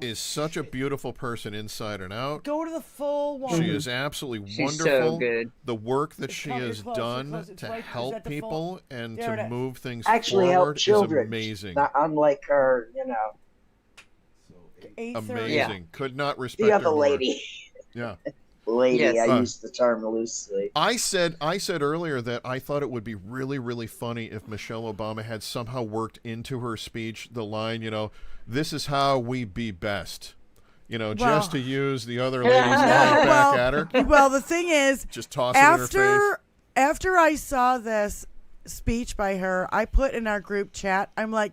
is such a beautiful person inside and out. Go to the full one. She is absolutely wonderful. So good. The work that she has done It's to right- help is that the people full? and There it to is. move things Actually help forward children. is amazing. Not unlike her, you know. 8:30. Amazing. Could not respect The her other more. lady. Yeah. Lady, Yes. I use the term loosely. I said earlier that I thought it would be really, really funny if Michelle Obama had somehow worked into her speech the line, this is how we be best. Just to use the other lady's line back at her. Well, the thing is, just toss it in her face. After I saw this speech by her, I put in our group chat, I'm like,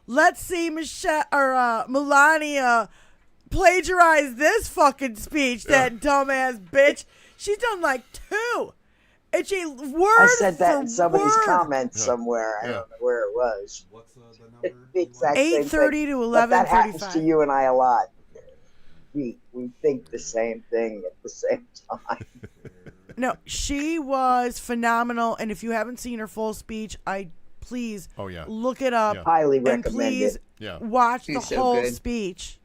let's see Michelle or Melania plagiarize this fucking speech. That dumbass bitch. She's done like 2. And she I said that in somebody's comments somewhere. I don't know where it was. What's the number? The exact same 8:30 thing. to But that happens 11:35. to you and I a lot. We think the same thing at the same time. No, she was phenomenal. And if you haven't seen her full speech, please look it up. Highly and recommend please it. watch She's the so whole good. speech.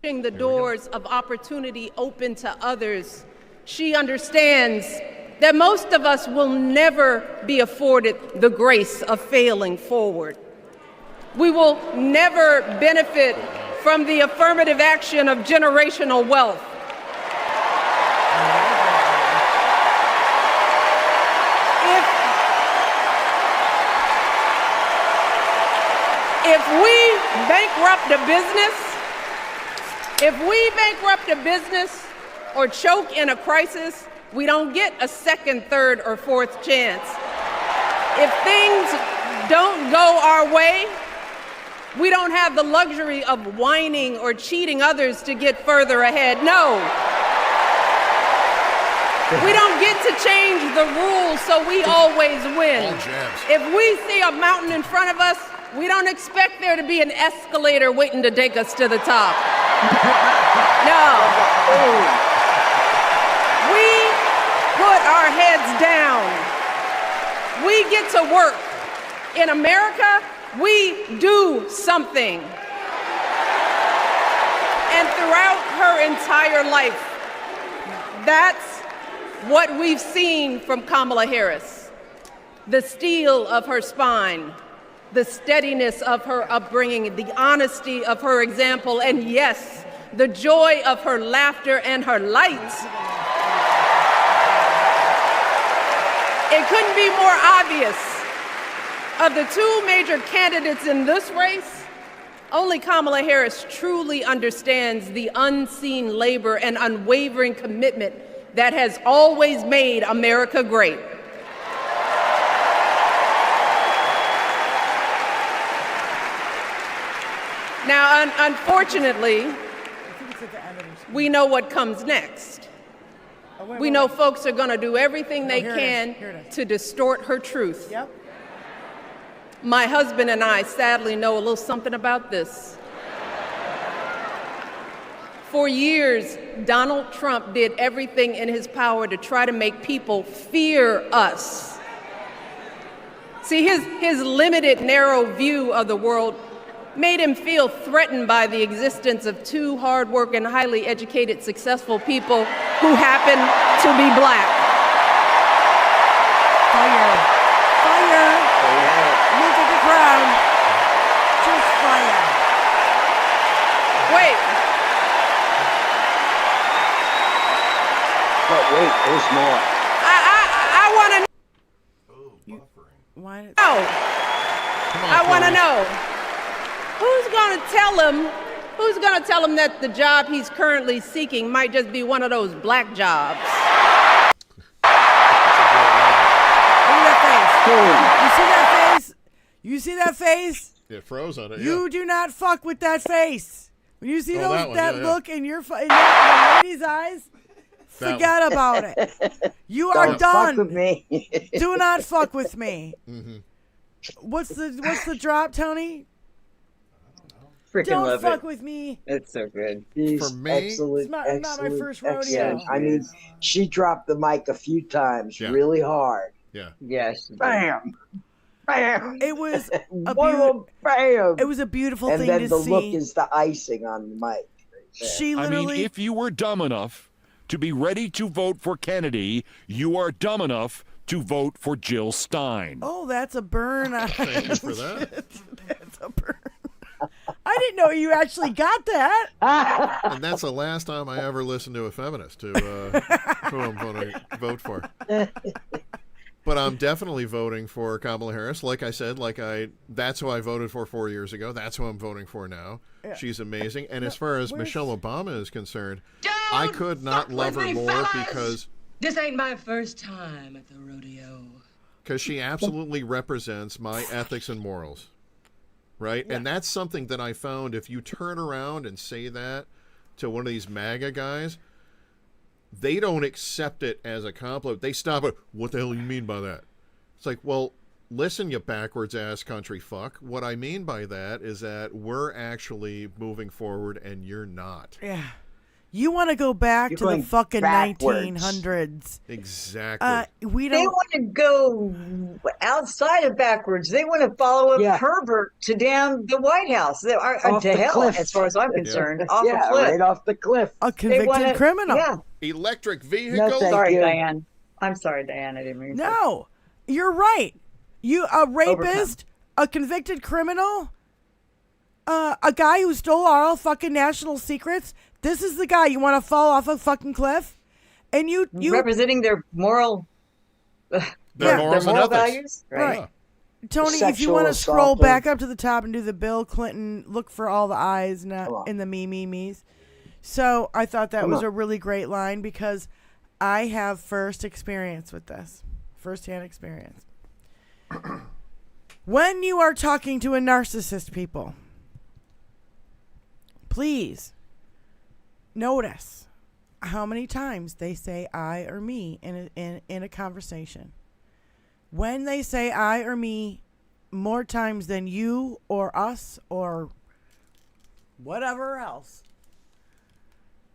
The doors of opportunity open to others. She understands that most of us will never be afforded the grace of failing forward. We will never benefit from the affirmative action of generational wealth. if we bankrupt a business or choke in a crisis, we don't get a second, third, or fourth chance. If things don't go our way, we don't have the luxury of whining or cheating others to get further ahead. No. We don't get to change the rules, so we always win. If we see a mountain in front of us, we don't expect there to be an escalator waiting to take us to the top. No. We put our heads down. We get to work. In America, we do something. And throughout her entire life, that's what we've seen from Kamala Harris. The steel of her spine, the steadiness of her upbringing, the honesty of her example, and yes, the joy of her laughter and her light. It couldn't be more obvious. Of the two major candidates in this race, only Kamala Harris truly understands the unseen labor and unwavering commitment that has always made America great. Now, unfortunately, we know what comes next. We know folks are going to do everything they can to distort her truth. Yep. My husband and I sadly know a little something about this. For years, Donald Trump did everything in his power to try to make people fear us. See, his limited, narrow view of the world made him feel threatened by the existence of two hard-working, highly educated, successful people who happen to be black. Fire. Look at the crowd. Just fire. Wait. But wait, there's more. I want to Why? know. I want to know. Who's going to tell him that the job he's currently seeking might just be one of those black jobs? You see that face? It froze on it. You do not fuck with that face. When you see that look in your lady's eyes, forget about it. You are Don't done. fuck with me. Do not fuck with me. Mm-hmm. What's the drop, Tony? Freaking Don't love fuck it. with me. It's so good. She's For me, excellent, It's not my excellent, first rodeo. excellent. I mean, she dropped the mic a few times, Yeah. really hard. Yeah. Yes. Bam, bam. It was a bam. It was a beautiful And thing then to the see. look is the icing on the mic. Right there. She I literally. mean, if you were dumb enough to be ready to vote for Kennedy, you are dumb enough to vote for Jill Stein. Oh, that's a burn. Thank you for that. That's a burn. I didn't know you actually got that. And that's the last time I ever listened to a feminist who I'm going to vote for. But I'm definitely voting for Kamala Harris. Like I said, that's who I voted for 4 years ago. That's who I'm voting for now. Yeah. She's amazing. And as far as Michelle Obama is concerned, I could not love her more because This ain't my first time at the rodeo. she absolutely represents my ethics and morals. Right? Yeah. And that's something that I found if you turn around and say that to one of these MAGA guys, they don't accept it as a compliment. They stop it. What the hell do you mean by that? It's like, well, listen, you backwards ass country fuck. What I mean by that is that we're actually moving forward and you're not. Yeah. You want to go back to the fucking backwards. 1900s. Exactly. We They don't. want to go outside of backwards. They want to follow Herbert to down the White House. They are Off to the hell, cliff. as far as I'm concerned. Off Yeah, a cliff. right off the cliff. A convicted criminal. Yeah. Electric No, vehicle. thank Sorry, you. Diane. I'm sorry, Diane. I didn't mean to. No, you're right. You a rapist, a convicted criminal, a guy who stole our fucking national secrets. This is the guy you want to fall off a fucking cliff, and you representing their moral, Their morals and ethics. values, right? Tony, if you want to scroll back up to the top and do the Bill Clinton, look for all the eyes, not in the me's. So I thought that was a really great line because I have first experience with this, firsthand experience. When you are talking to a narcissist, people, please notice how many times they say I or me in a conversation. When they say I or me more times than you or us or whatever else,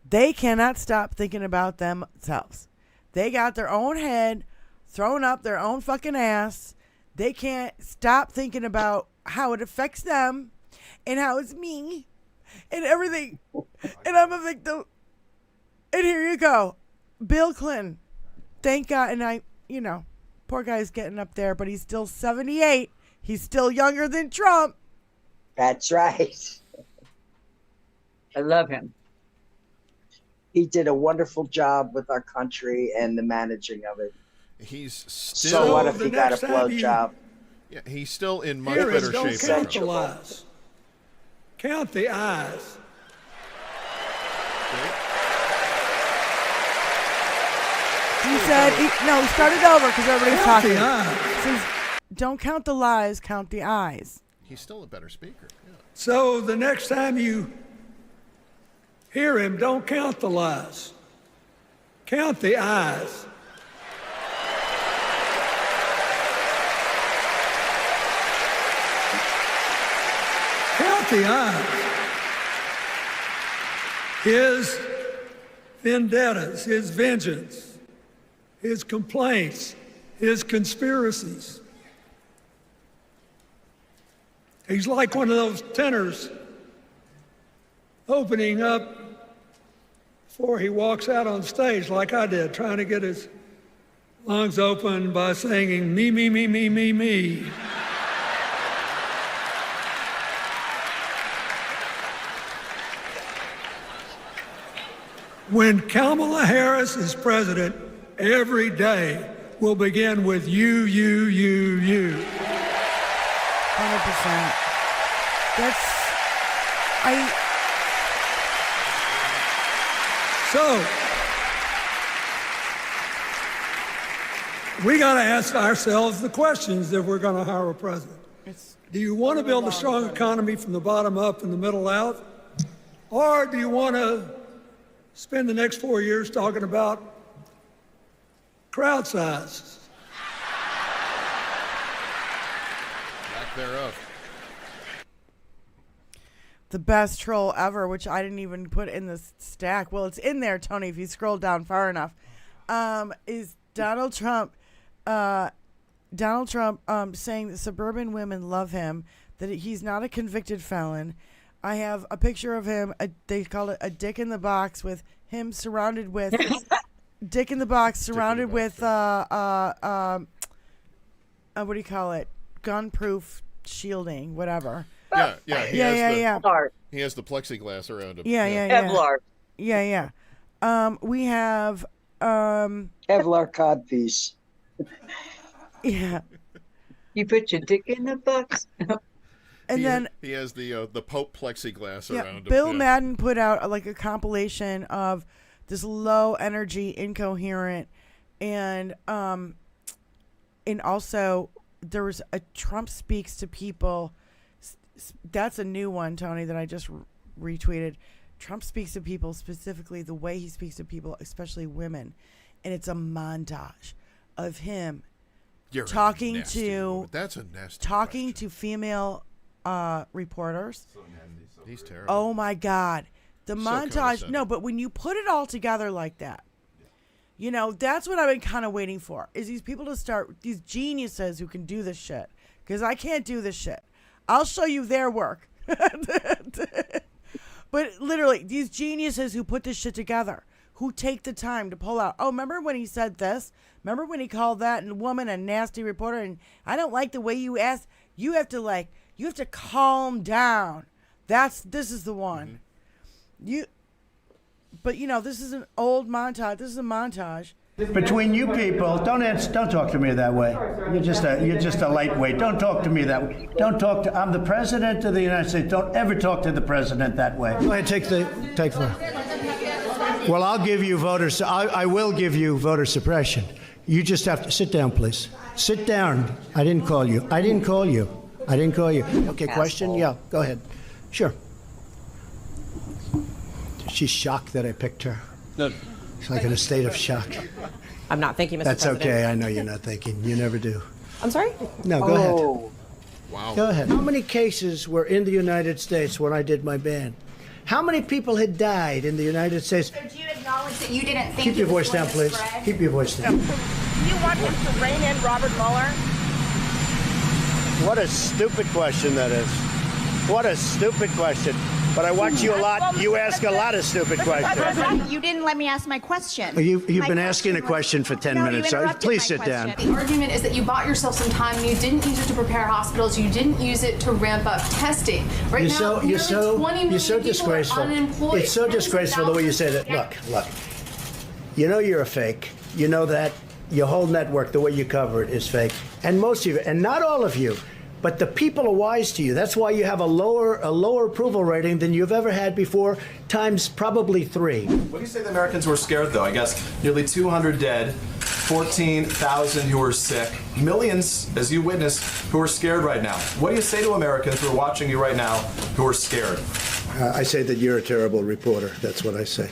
they cannot stop thinking about themselves. They got their own head thrown up their own fucking ass. They can't stop thinking about how it affects them and how it's me and everything. And I'm a victim. And here you go. Bill Clinton. Thank God. And poor guy's getting up there, but he's still 78. He's still younger than Trump. That's right. I love him. He did a wonderful job with our country and the managing of it. He's still. So what if he got a blowjob? Yeah, he's still in much better shape. Count the lies. Count the eyes. He said, he started over because everybody's talking. He says, don't count the lies, count the eyes. He's still a better speaker. Yeah. So the next time you hear him, don't count the lies. Count the eyes. Count the eyes. His vendettas, his vengeance, his complaints, his conspiracies. He's like one of those tenors opening up before he walks out on stage, like I did, trying to get his lungs open by singing me, me, me, me, me, me. When Kamala Harris is president, every day will begin with you, you, you, you. 100%. So, we got to ask ourselves the questions if we're going to hire a president. Do you want to build a strong economy from the bottom up and the middle out? Or do you want to spend the next 4 years talking about crowd size? Lack thereof. The best troll ever, which I didn't even put in the stack. Well, it's in there, Tony, if you scroll down far enough, is Donald Trump. Donald Trump saying that suburban women love him, that he's not a convicted felon. I have a picture of him. They call it a dick in the box with him surrounded with dick in the box surrounded with what do you call it? Gun-proof shielding, whatever. Yeah. He has the plexiglass around him. Kevlar. Yeah. We have Kevlar codpiece. Yeah. You put your dick in the box. And then he has the Pope plexiglass around him. Bill Madden put out a compilation of this low energy, incoherent, and also there was a Trump speaks to people. That's a new one, Tony, that I just retweeted. Trump speaks to people, specifically the way he speaks to people, especially women, and it's a montage of him talking to female reporters. He's terrible. Oh my God, the montage. No, but when you put it all together like that, that's what I've been kind of waiting for. Is these people to start, these geniuses who can do this shit, because I can't do this shit. I'll show you their work. But literally, these geniuses who put this shit together, who take the time to pull out, oh, remember when he said this? Remember when he called that woman a nasty reporter? And I don't like the way you asked. You have to calm down. This is the one. This is an old montage. This is a montage Between you people, don't talk to me that way. You're just a lightweight. Don't talk to me that way. I'm the president of the United States. Don't ever talk to the president that way. Go ahead, take the. Well, I'll give you voters. I will give you voter suppression. You just have to sit down, please. Sit down. I didn't call you. Okay, question? Yeah, go ahead. Sure. She's shocked that I picked her. No. She's like in a state of shock. I'm not thinking, Mr. That's President. okay. I know you're not thinking. You never do. I'm sorry? No, go ahead. Wow. Go ahead. How many cases were in the United States when I did my ban? How many people had died in the United States? So do you acknowledge that you didn't think Keep your it was voice down, going to please. spread? Keep your voice down. Do you want him to rein in Robert Mueller? What a stupid question that is. What a stupid question. But I watch you a lot. You ask a lot of stupid questions. You didn't let me ask my question. You've been asking a question for 10 minutes. So please sit down. The argument is that you bought yourself some time and you didn't use it to prepare hospitals. You didn't use it to ramp up testing. Right now, You're so people disgraceful. are unemployed. It's so disgraceful the way you say that. Look. You know you're a fake. You know that your whole network, the way you cover it, is fake. And most of you, and not all of you, but the people are wise to you. That's why you have a lower approval rating than you've ever had before, times probably 3. What do you say the Americans were scared, though? I guess nearly 200 dead, 14,000 who are sick, millions, as you witnessed, who are scared right now. What do you say to Americans who are watching you right now who are scared? I say that you're a terrible reporter. That's what I say.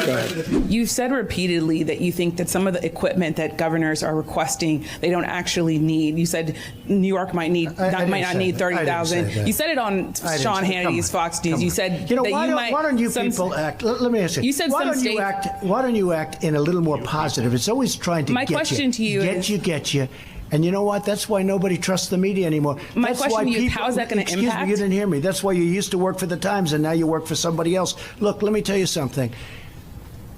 Go ahead. You've said repeatedly that you think that some of the equipment that governors are requesting they don't actually need. You said New York might not need 30,000. You said it on Sean Hannity's Fox News. You said that why don't you people act? Let me ask you. You said why don't you act in a little more positive? It's always trying to My question to you is get you. And you know what? That's why nobody trusts the media anymore. My question to you is, how is that going to impact? Excuse me, you didn't hear me. That's why you used to work for the Times and now you work for somebody else. Look, let me tell you something.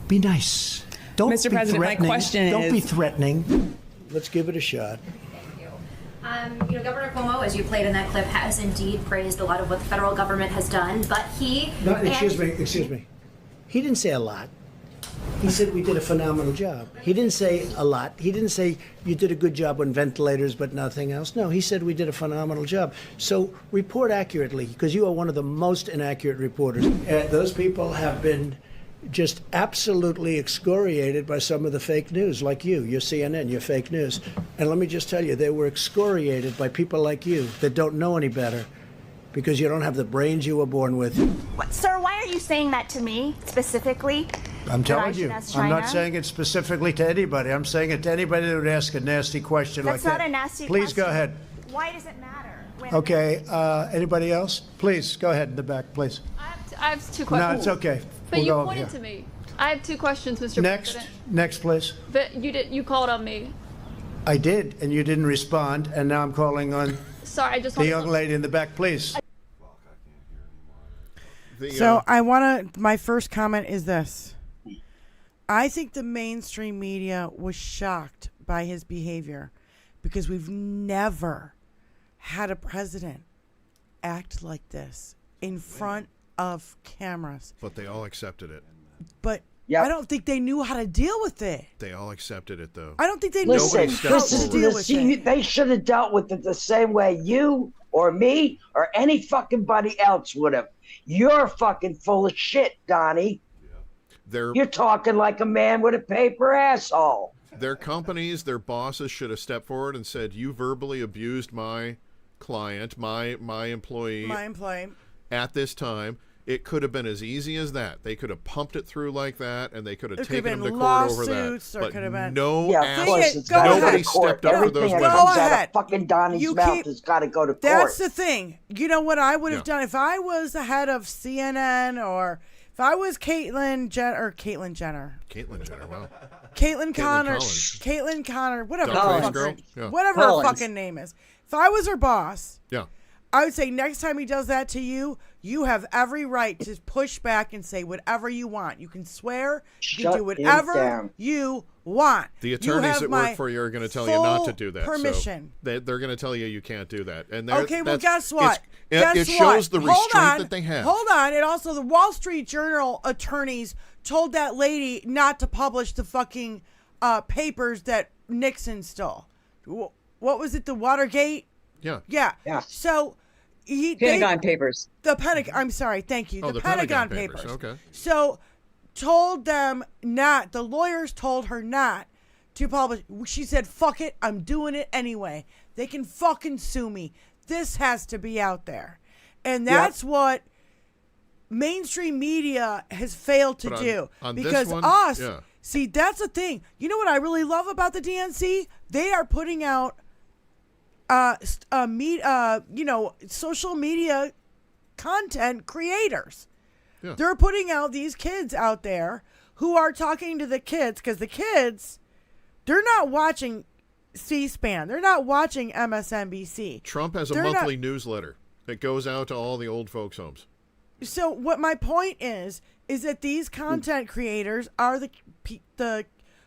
Be nice. Don't Mr. be President, threatening. my question Don't is... be threatening. Let's give it a shot. Governor Cuomo, as you played in that clip, has indeed praised a lot of what the federal government has done, but he... No, excuse me. He didn't say a lot. He said we did a phenomenal job. He didn't say a lot. He didn't say you did a good job on ventilators but nothing else. No, he said we did a phenomenal job. So report accurately, because you are one of the most inaccurate reporters. Those people have been just absolutely excoriated by some of the fake news, like you. You're CNN, you're fake news. And let me just tell you, they were excoriated by people like you that don't know any better because you don't have the brains you were born with. Sir, why are you saying that to me specifically? I'm telling you. I'm not saying it specifically to anybody. I'm saying it to anybody that would ask a nasty question like that. That's not a nasty question. Please go ahead. Why does it matter? Okay. Anybody else? Please, go ahead in the back, please. I have two questions. No, it's okay. But you pointed to me. I have two questions, Mr. President. Next, please. But you called on me. I did, and you didn't respond, and now I'm calling on Sorry, I just the young lady in the back, please. So my first comment is this. I think the mainstream media was shocked by his behavior because we've never had a president act like this in front of cameras. But they all accepted it. But I don't think they knew how to deal with it. They all accepted it, though. I don't think they knew how to deal with it. They should have dealt with it the same way you or me or any fucking body else would have. You're fucking full of shit, Donnie. You're talking like a man with a paper asshole. Their companies, their bosses should have stepped forward and said, you verbally abused my client, my employee. My employee. At this time. It could have been as easy as that. They could have pumped it through like that, and they could have taken him to court over that. But nobody stepped up for those women. Go ahead. Fucking Donnie's mouth has got to go to court. That's the thing. You know what I would have done if I was the head of CNN or if I was Caitlyn Jenner, wow. Caitlyn Connor, whatever her fucking name is. If I was her boss, I would say next time he does that to you, you have every right to push back and say whatever you want. You can swear, you can do whatever you want. The attorneys that work for you are going to tell you not to do that. Permission. So they're going to tell you can't do that. And okay, well, guess what? It shows the restraint that they have. Hold on. And also the Wall Street Journal attorneys told that lady not to publish the fucking papers that Nixon stole. What was it? The Watergate? Yeah. Yeah. So Pentagon Papers. The Pentagon. I'm sorry. Thank you. Oh, the Pentagon Papers. Okay. So told them not. The lawyers told her not to publish. She said, "Fuck it. I'm doing it anyway. They can fucking sue me. This has to be out there." And that's what mainstream media has failed to do. On because this one, see, that's the thing. You know what I really love about the DNC? They are putting out social media content creators. Yeah. They're putting out these kids out there who are talking to the kids, because the kids, they're not watching C-SPAN. They're not watching MSNBC. Trump has a monthly newsletter that goes out to all the old folks' homes. So what my point is that these content creators are the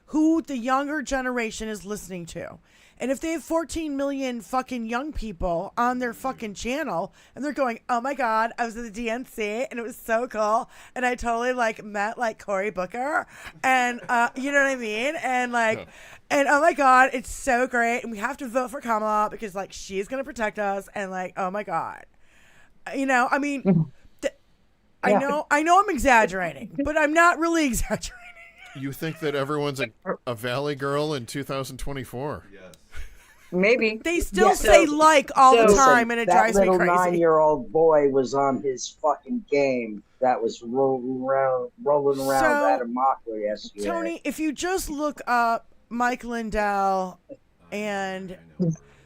who the younger generation is listening to. And if they have 14 million fucking young people on their fucking channel and they're going, "Oh my God, I was at the DNC and it was so cool. And I totally met Cory Booker." And, you know what I mean? And and oh my God, it's so great. And we have to vote for Kamala because she's going to protect us. And oh my God, I mean, I know I'm exaggerating, but I'm not really exaggerating. You think that everyone's a Valley girl in 2024? Yes. Maybe. They still say all the time, and it drives me crazy. That little 9-year-old boy was on his fucking game. That was rolling around that Immokalee yesterday. Tony, if you just look up Mike Lindell, and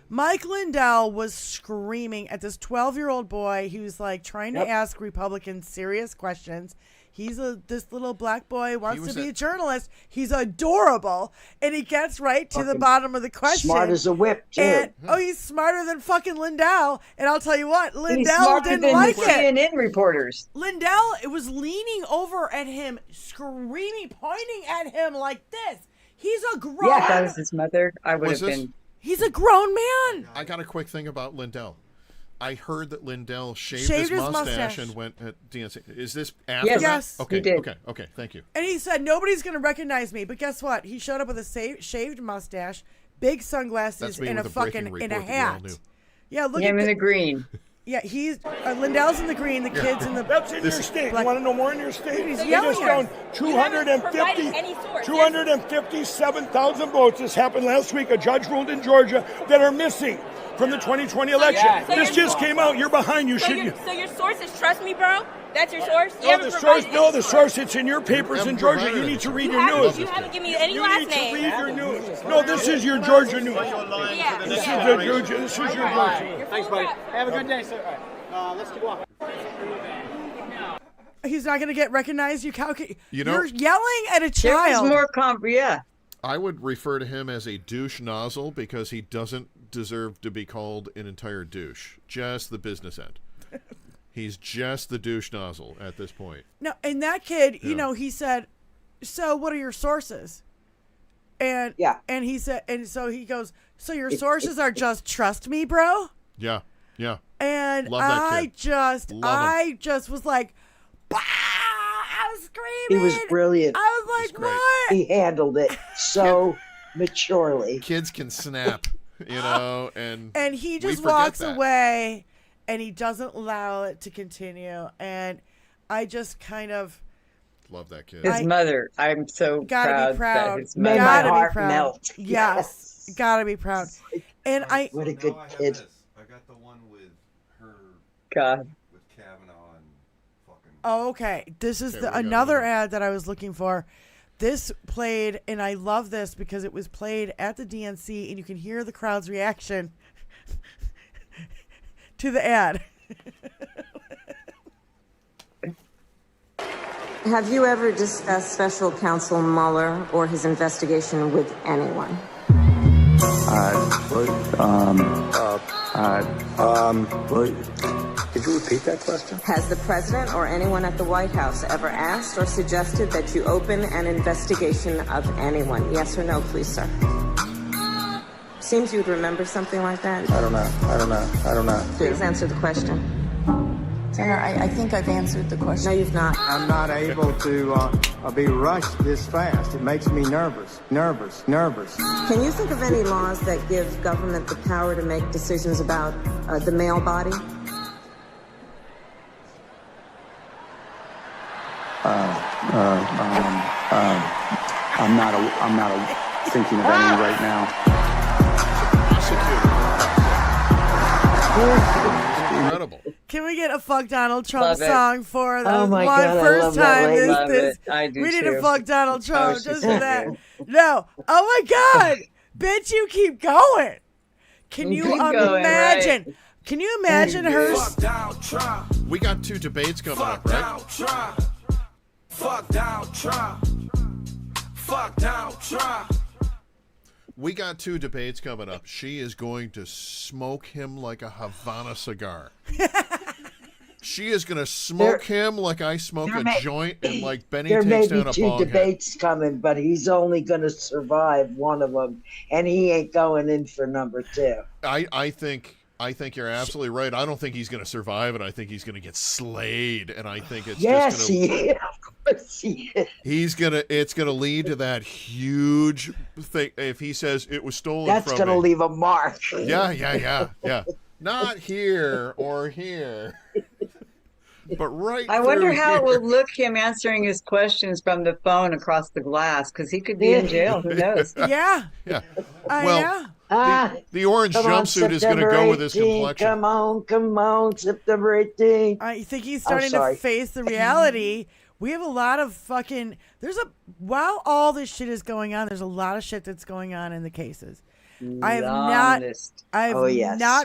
Mike Lindell was screaming at this 12-year-old boy who's trying to ask Republicans serious questions. He's this little black boy wants to be a journalist. He's adorable, and he gets right to the bottom of the question. Smart as a whip, too. And, he's smarter than fucking Lindell. And I'll tell you what, Lindell didn't like it. CNN reporters. Lindell was leaning over at him, screaming, pointing at him like this. He's a grown. Yeah, if that was his mother, I would have been. He's a grown man. I got a quick thing about Lindell. I heard that Lindell shaved his mustache and went at DNC. Is this after that? Yes, okay, he did. Okay, thank you. And he said, nobody's going to recognize me. But guess what? He showed up with a shaved mustache, big sunglasses, and in a hat. Yeah, look at him in the green. Yeah, he's Lindell's in the green, the kids in the... That's in your state. You want to know more in your state? He's We just found 257,000 votes. This happened last week. A judge ruled in Georgia that are missing from the 2020 election. So this just came out. You're behind. You should. So your source is trust me, bro? That's your source? The source. It's in your papers in Georgia. You need to read your news. You haven't given me any last name. You need to read your news. No, this is your Georgia news. Yeah. This is your Georgia. This is your Georgia. Thanks, buddy. Have a good day, sir. All right. Let's keep walking. He's not going to get recognized. You're yelling at a There child. was more I would refer to him as a douche nozzle because he doesn't deserve to be called an entire douche. Just the business end. He's just the douche nozzle at this point. No, and that kid, he said, "So what are your sources?" And and he said, and so he goes, "So your sources are just trust me, bro?" Yeah. And Love that I kid. just was like, bah! I was screaming. He was brilliant. I was like, what? He handled it so maturely. Kids can snap, and he just walks away, and he doesn't allow it to continue. And I just kind of love that kid. His mother. I'm so gotta proud. be That his proud. mother. Gotta My heart be proud. melt. Yes, gotta be proud. And what a good kid. I got the one with her. God. With Kavanaugh and fucking. Oh, okay. This is another ad that I was looking for. This played, and I love this because it was played at the DNC, and you can hear the crowd's reaction to the ad. Have you ever discussed Special Counsel Mueller or his investigation with anyone? Could you repeat that question? Has the president or anyone at the White House ever asked or suggested that you open an investigation of anyone? Yes or no, please, sir? Seems you'd remember something like that. I don't know. Please answer the question. Senator, I think I've answered the question. No, you've not. I'm not able to be rushed this fast. It makes me nervous. Can you think of any laws that give government the power to make decisions about the male body? I'm not thinking of any right now. Incredible. Can we get a fuck Donald Trump Love it. song for the Oh my God, I first love that time lady. Love this it. I do we need too. to fuck Donald Trump she's just so for that. good. No. Oh my God. Bitch, you keep going. Can you Keep going, imagine? right. Can you imagine her? We got 2 debates coming up, right? Fuck Donald Trump. Fuck Donald Trump. We got 2 debates coming up. She is going to smoke him like a Havana cigar. She is going to smoke him like I smoke a joint and like Benny There may takes be down a 2 bong head. debates coming, but he's only going to survive one of them, and he ain't going in for number 2. I think you're absolutely right. I don't think he's going to survive, and I think he's going to get slayed. And I think it's just going to. Of course he is. It's gonna lead to that huge thing. If he says it was stolen That's from going to me. leave a mark. Yeah. Not here or here, but right. I wonder through how it here. will look him answering his questions from the phone across the glass, because he could be in jail. Who knows? Yeah. Yeah. Yeah. The orange Come on, jumpsuit is going to go with his 18, complexion. Come on, September 18th. I think he's starting to face the reality. We have a lot of fucking. While all this shit is going on, there's a lot of shit that's going on in the cases. I've not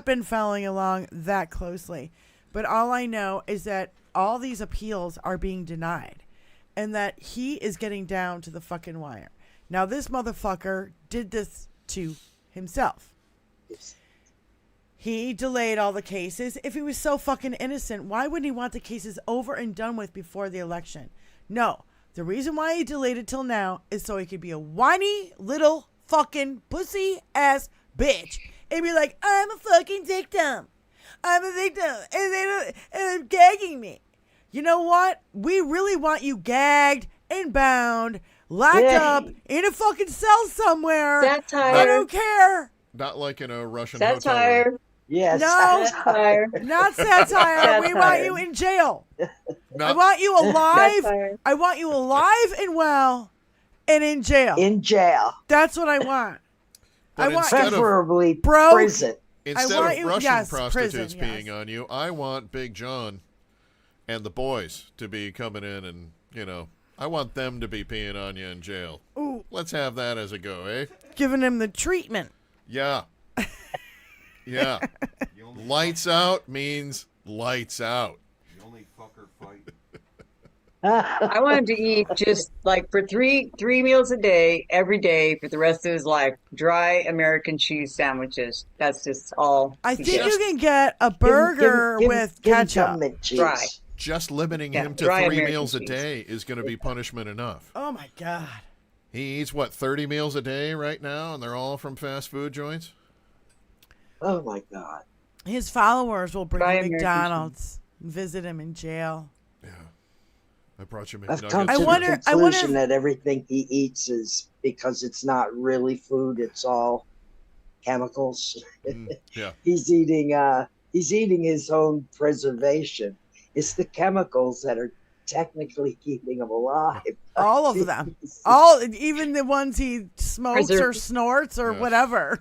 been following along that closely, but all I know is that all these appeals are being denied, and that he is getting down to the fucking wire. Now, this motherfucker did this to himself. He delayed all the cases. If he was so fucking innocent, why wouldn't he want the cases over and done with before the election? No. The reason why he delayed it till now is so he could be a whiny little fucking pussy ass bitch and be like, I'm a fucking victim. I'm a victim. And they're gagging me. You know what? We really want you gagged and bound, locked up in a fucking cell somewhere. Satire. I don't care. Not like in a Russian Satire. hotel room. Yes. No, Satire. not satire. We want you in jail. I want you alive. Satire. I want you alive and well and in jail. In jail. That's what I want. But I want Preferably broke. prison. Instead want of you- Russian yes, prostitutes prison, peeing on you, I want Big John and the boys to be coming in and, I want them to be peeing on you in jail. Ooh. Let's have that as a go, eh? Giving him the treatment. Yeah. Yeah. Lights out means lights out. The only fucker fight. I want him to eat just like for three meals a day, every day for the rest of his life. Dry American cheese sandwiches. That's just all. I he think gets. you can get a burger with ketchup. Dry. Just limiting him to dry 3 American meals a cheese. day is going to be punishment enough. Oh my God. He eats, 30 meals a day right now, and they're all from fast food joints? Oh my God. His followers will bring Dry him American McDonald's and visit him in jail. I brought you I've McNuggets. come to the conclusion that everything he eats is because it's not really food; it's all chemicals. Yeah. He's eating his own preservation. It's the chemicals that are technically keeping him alive. All of them. Even the ones he smokes or snorts or whatever.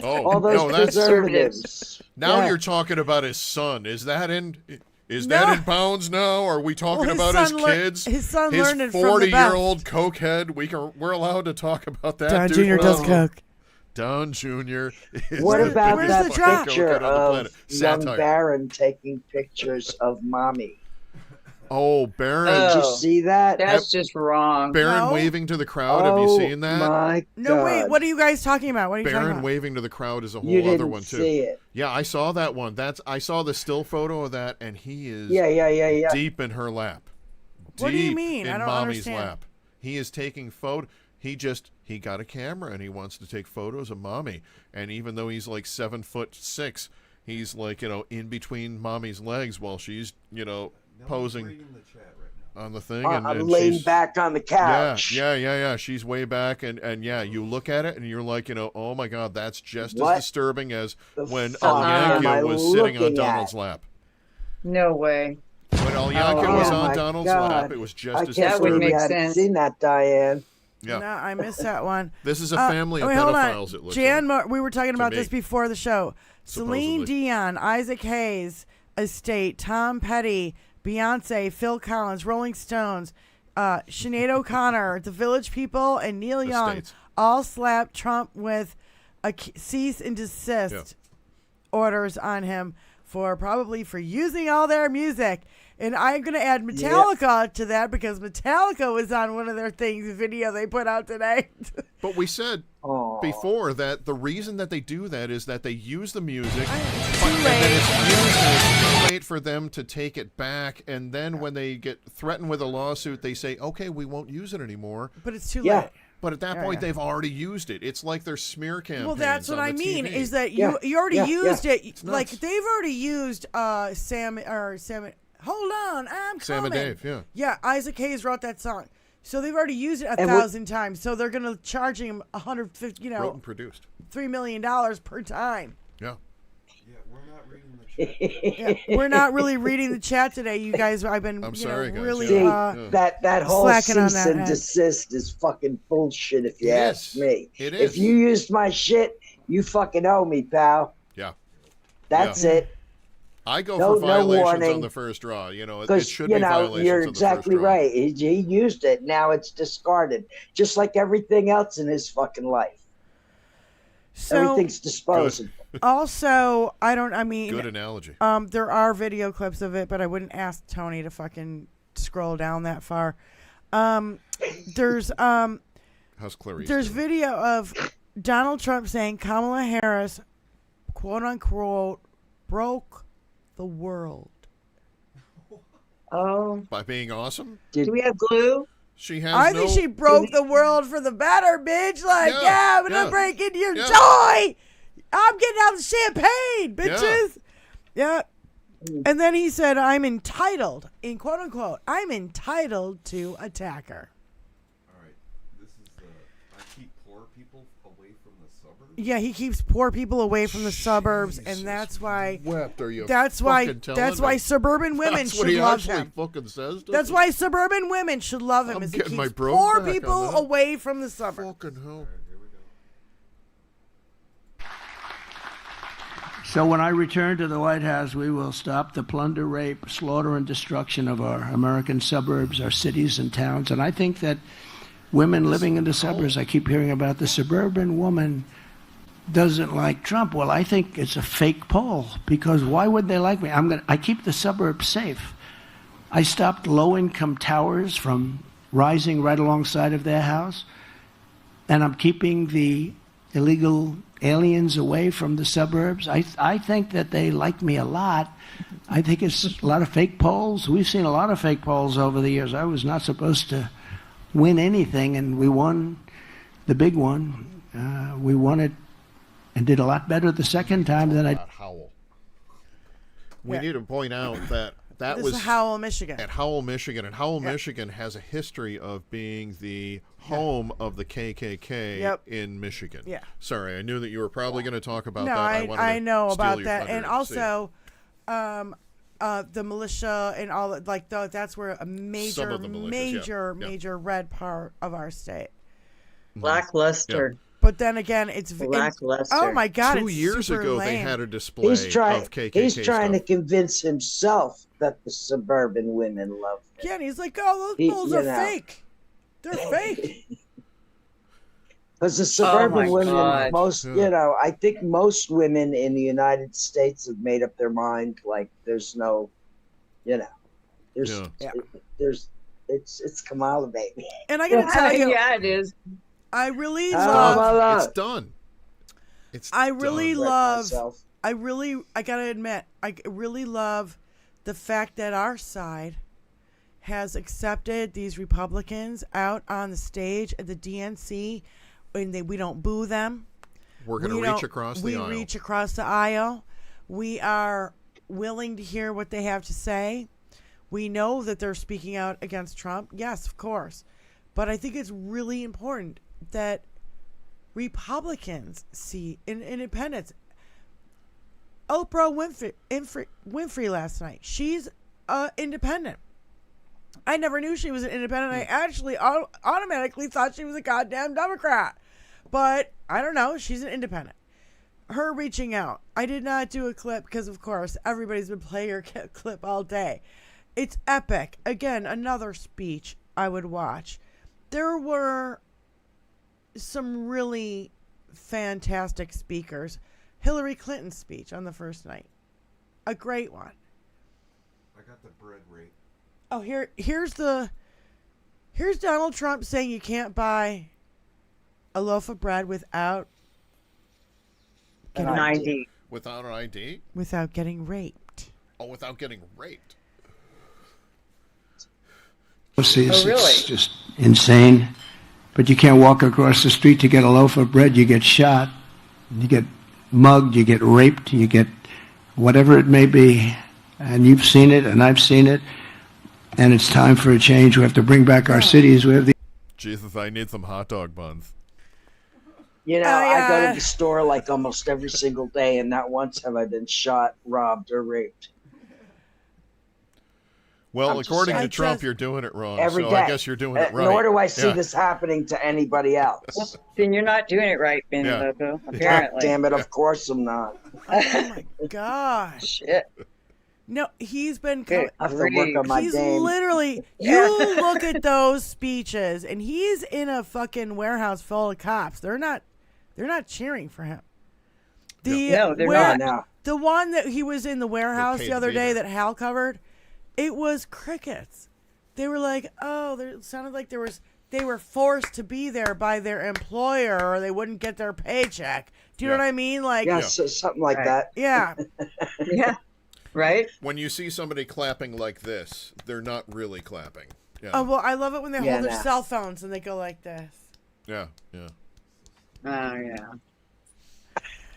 Oh, all those preservatives. Now Yeah. you're talking about his son. Is that in pounds now? Are we talking about his kids? His son his learned it from the best. 40-year-old cokehead. We're allowed to talk about that. Don dude. Jr. does coke. Don Jr. is What the about biggest that fucking picture cokehead on the of planet? young Satire. Baron taking pictures of mommy? Oh, Baron. Did you see that? That's just wrong. Baron No. waving to the crowd. Have you seen that? My No, God. wait. What are you guys talking about? What are you talking Baron about? waving to the crowd is a whole You other didn't one too. see it. Yeah, I saw that one. I saw the still photo of that, and he is Yeah. deep in her lap. What do you Deep mean? in I don't mommy's understand. lap. He is taking photo. He got a camera and he wants to take photos of mommy. And even though he's like 7'6", he's like, in between mommy's legs while she's, posing on the thing. I'm and laying she's, back on the couch. Yeah. She's way back. And you look at it and you're like, oh my God, that's just What as disturbing as when fuck am I Alyanka was sitting on looking Donald's at? lap. No way. When Alyanka was on my Donald's God. lap, it was just I as can't disturbing. believe you hadn't seen that, Diane. Yeah. No, I missed that one. This is a family of wait, hold on. pedophiles, it looks Jan, like. we were talking about this before the show. Celine Supposedly. Dion, Isaac Hayes estate, Tom Petty, Beyonce, Phil Collins, Rolling Stones, Sinead O'Connor, The Village People, and Neil Young Estates. all slapped Trump with a cease and desist orders on him probably for using all their music. And I'm going to add Metallica to that because Metallica was on one of their video they put out today. But we said before that the reason that they do that is that they use the music, and then it's used and it's too late for them to take it back. And then when they get threatened with a lawsuit, they say, okay, we won't use it anymore. But it's too late. But at that point, they've already used it. It's like their smear campaigns. Well, that's what on I the mean TV. is that you already used it. It's Like nuts. they've already used Sam. Hold on, I'm coming. Sam and Dave, yeah. Yeah, Isaac Hayes wrote that song, so they've already used it And 1,000 times. So they're gonna charge him 150. Wrote and produced. $3 million per time. Yeah. Yeah, we're not really reading the chat today, you guys. I've been sorry, guys. really See, that whole slacking on cease that and end. desist is fucking bullshit if you ask me. It is. If you used my shit, you fucking owe me, pal. Yeah. That's Yeah. it. I go No- for no violations warning. on the first draw. It Because, should be violations you're on the exactly first draw. right. He used it. Now it's discarded. Just like everything else in his fucking life. So, Everything's disposable. Also, I mean, Good analogy. There are video clips of it, but I wouldn't ask Tony to fucking scroll down that far. There's How's Clarice there's doing? video of Donald Trump saying Kamala Harris, quote unquote, broke the world. Oh. By being awesome? Do we have glue? She has I think she broke the world for the better, bitch. Like, I'm gonna break into your joy. I'm getting out the champagne, bitches. Yeah. And then he said, I'm entitled, in quote unquote, I'm entitled to attack her. All right. This is I keep poor people away from the suburbs. Yeah, he keeps poor people away from the suburbs, and that's why. Wept, are you That's why. fucking telling That's me? why suburban women That's what should he love actually him. fucking says. That's why suburban women should love him. I'm As he getting my keeps brogue poor back on people that. away from the suburbs. Fucking hell. So when I return to the White House, we will stop the plunder, rape, slaughter, and destruction of our American suburbs, our cities and towns. And I think that women living in the suburbs, I keep hearing about the suburban woman doesn't like Trump. Well, I think it's a fake poll, because why would they like me? I keep the suburbs safe. I stopped low-income towers from rising right alongside of their house, and I'm keeping the illegal aliens away from the suburbs. I think that they like me a lot. I think it's a lot of fake polls. We've seen a lot of fake polls over the years. I was not supposed to win anything, and we won the big one. We won it and did a lot better the second time than I. Howell. We need to point out that This was is Howell, Michigan. At Howell, Michigan, and Howell, Michigan has a history of being the home of the KKK in Michigan. Yeah. Sorry, I knew that you were probably going to talk about No, that. I know steal about your that, thunder and see. also, the militia and all that. Like that's where a major, of the militias, major red part of our state. Lackluster. Yeah. But then again, it's lackluster. Oh my God! 2 it's years super ago, lame. they had a display of KKK He's trying stuff. to convince himself that the suburban women love him. Yeah, and he's like, "Oh, those bulls you are know. fake. They're fake." Because the suburban women, God. I think most women in the United States have made up their mind. Like, there's no, it's Kamala, baby. And I gotta tell you, yeah, it is. I really Oh, love. my Lord. It's done. It's I really done. love. I gotta admit, I really love the fact that our side has accepted these Republicans out on the stage at the DNC, and we don't boo them. We're going to reach across the aisle. We reach across the aisle. We are willing to hear what they have to say. We know that they're speaking out against Trump. Yes, of course. But I think it's really important that Republicans see independence. Oprah Winfrey last night. She's independent. I never knew she was an independent. I actually automatically thought she was a goddamn Democrat. But I don't know. She's an independent. Her reaching out. I did not do a clip because, of course, everybody's been playing her clip all day. It's epic. Again, another speech I would watch. There were some really fantastic speakers. Hillary Clinton's speech on the first night. A great one. I got the bread rate. Oh, here's Donald Trump saying you can't buy a loaf of bread without an ID. Without an ID? Without getting raped. Oh, without getting raped. See, Oh, really? It's just insane. But you can't walk across the street to get a loaf of bread. You get shot. You get mugged. You get raped. You get whatever it may be. And you've seen it, and I've seen it. And it's time for a change. We have to bring back our cities. We have the. Jesus, I need some hot dog buns. You know, I go to the store like almost every single day, and not once have I been shot, robbed, or raped. Well, according to Trump, you're doing it wrong. Every so day. I guess you're doing it right. Nor do I see this happening to anybody else. Well, then you're not doing it right, Benny Loco, apparently. God damn it, of course I'm not. Oh, my gosh. Shit. No, he's been... I have to work on my he's game. literally... You look at those speeches, and he's in a fucking warehouse full of cops. They're not cheering for him. No, they're not. No. The one that he was in the warehouse the other day that Hal covered, it was crickets. They were like, it sounded like they were forced to be there by their employer, or they wouldn't get their paycheck. Do you know what I mean? Like, so something like that. Yeah. Yeah. Right? When you see somebody clapping like this, they're not really clapping. Yeah. Oh, well, I love it when they hold their cell phones and they go like this. Yeah, yeah. Oh, yeah.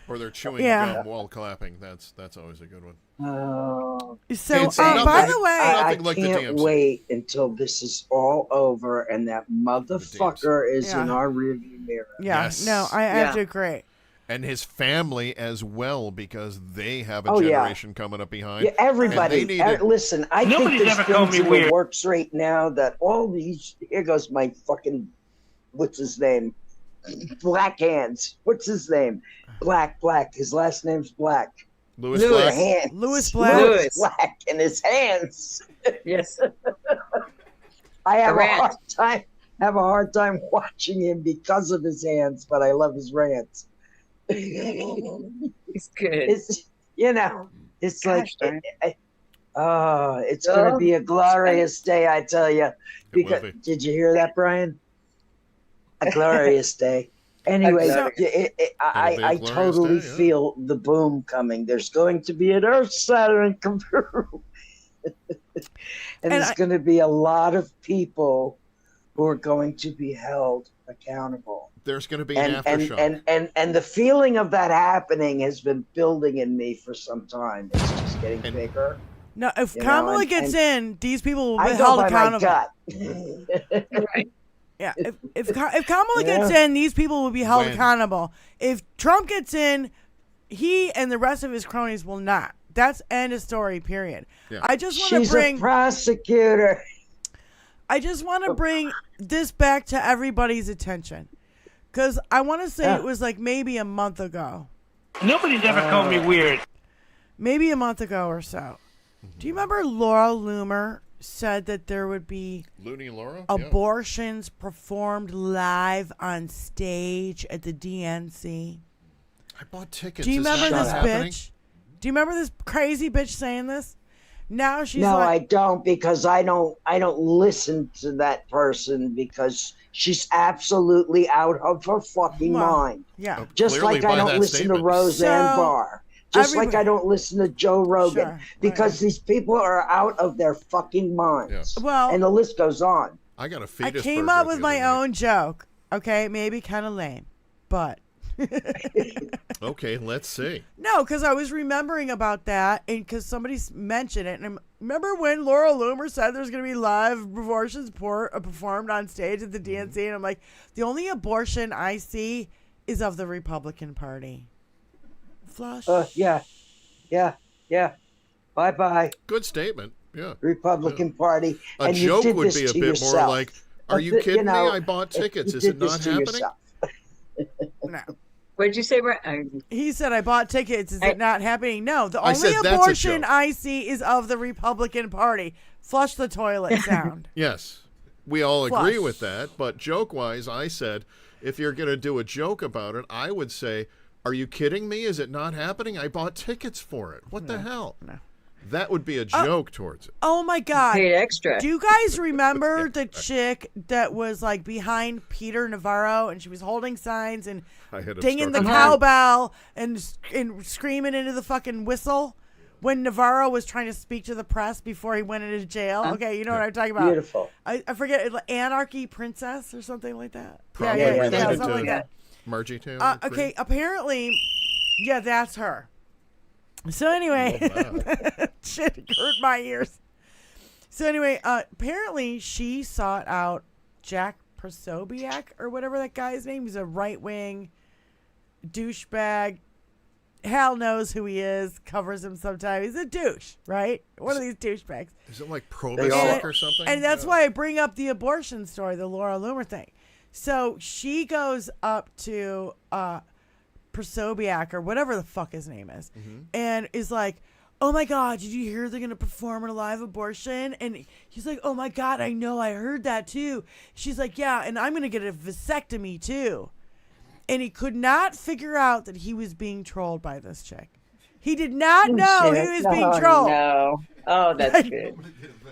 Or they're chewing gum while clapping. That's always a good one. Oh. So, by the way, I can't wait until this is all over and that motherfucker is in our rearview mirror. Yeah, Yes. no, I have to agree. And his family as well, because they have a generation coming up behind. Yeah, everybody. Listen, I think there's things in the works right now that all these... Here goes my fucking... What's his name? Black Hands. What's his name? Black. His last name's Black. Louis Black. Louis Black. Louis Black in his hands. Yes. I have a hard time watching him because of his hands, but I love his rants. He's good. It's it's like it's gonna be a glorious day, I tell you. Because did you hear that, Brian? A glorious day. Anyway, I totally feel the boom coming. There's going to be an earth-shattering kaboom. and there's going to be a lot of people who are going to be held accountable. There's going to be an aftershock. And the feeling of that happening has been building in me for some time. It's just getting bigger. No, if Kamala gets in, these people will be held accountable. Right. Yeah, if Kamala gets in, these people will be held accountable. If Trump gets in, he and the rest of his cronies will not. That's end of story, period. Yeah. I just want to bring... She's a prosecutor. I just want to bring this back to everybody's attention. Because I want to say it was like maybe a month ago. Nobody's ever called me weird. Maybe a month ago or so. Do you remember Laura Loomer said that there would be abortions performed live on stage at the DNC? I bought tickets. Do you remember this bitch? Do you remember this crazy bitch saying this? Now she's no, I don't, because I don't listen to that person because she's absolutely out of her fucking mind. Yeah, just like I don't listen to Roseanne Barr. Just like I don't listen to Joe Rogan, because these people are out of their fucking minds. Yes. Well, and the list goes on. I got a fetus. I came up with my own joke. Okay, maybe kind of lame, but Okay, let's see. No, because I was remembering about that, and because somebody mentioned it. And remember when Laura Loomer said there's going to be live abortions performed on stage at the DNC? And I'm like, the only abortion I see is of the Republican Party. Flush. Yeah. Bye-bye. Good statement. Yeah. Republican Party. A and joke you did would this be a to bit yourself. more like, are you kidding me? I bought tickets. You Is it did this not to happening? yourself. No. What did you say, Brian? He said, I bought tickets. Is it not happening? No. The I only said, that's a abortion joke. I see is of the Republican Party. Flush the toilet sound. Yes. We all agree Flush. with that. But joke-wise, I said, if you're going to do a joke about it, I would say, are you kidding me? Is it not happening? I bought tickets for it. What the hell? No. That would be a joke towards it. Oh my God. Paid extra. Do you guys remember the chick that was like behind Peter Navarro and she was holding signs and I had dinging the obstructed. cowbell and screaming into the fucking whistle when Navarro was trying to speak to the press before he went into jail? Okay, you know what I'm talking about. Beautiful. I forget, Anarchy Princess or something like that. Probably yeah, related something to like that. Margie Taylor. Okay, apparently, yeah, that's her. So anyway, shit, it hurt my ears. So anyway, apparently she sought out Jack Posobiec or whatever that guy's name. He's a right-wing douchebag. Hal knows who he is, covers him sometimes. He's a douche, right? One of these douchebags. Is it like Probosec or something? And that's why I bring up the abortion story, the Laura Loomer thing. So she goes up to Posobiec or whatever the fuck his name is, and is like, oh my God, did you hear they're going to perform a live abortion? And he's like, oh my God, I know, I heard that too. She's like, yeah, and I'm going to get a vasectomy too. And he could not figure out that he was being trolled by this chick. He did not know he was being trolled. No. Oh, that's good.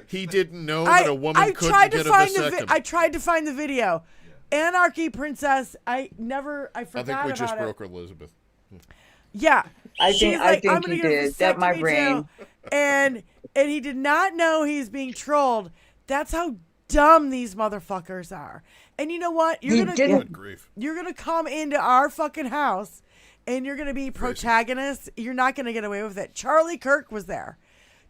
He didn't know that a woman couldn't get a vasectomy. I tried to find the video. Anarchy Princess. I forgot I think we about just it. broke Elizabeth. Yeah, I She's think like, I'm you gonna get a did. That my vasectomy brain. too. And he did not know he's being trolled. That's how dumb these motherfuckers are. And you know what? You're gonna come into our fucking house, and you're gonna be protagonists. You're not gonna get away with it. Charlie Kirk was there.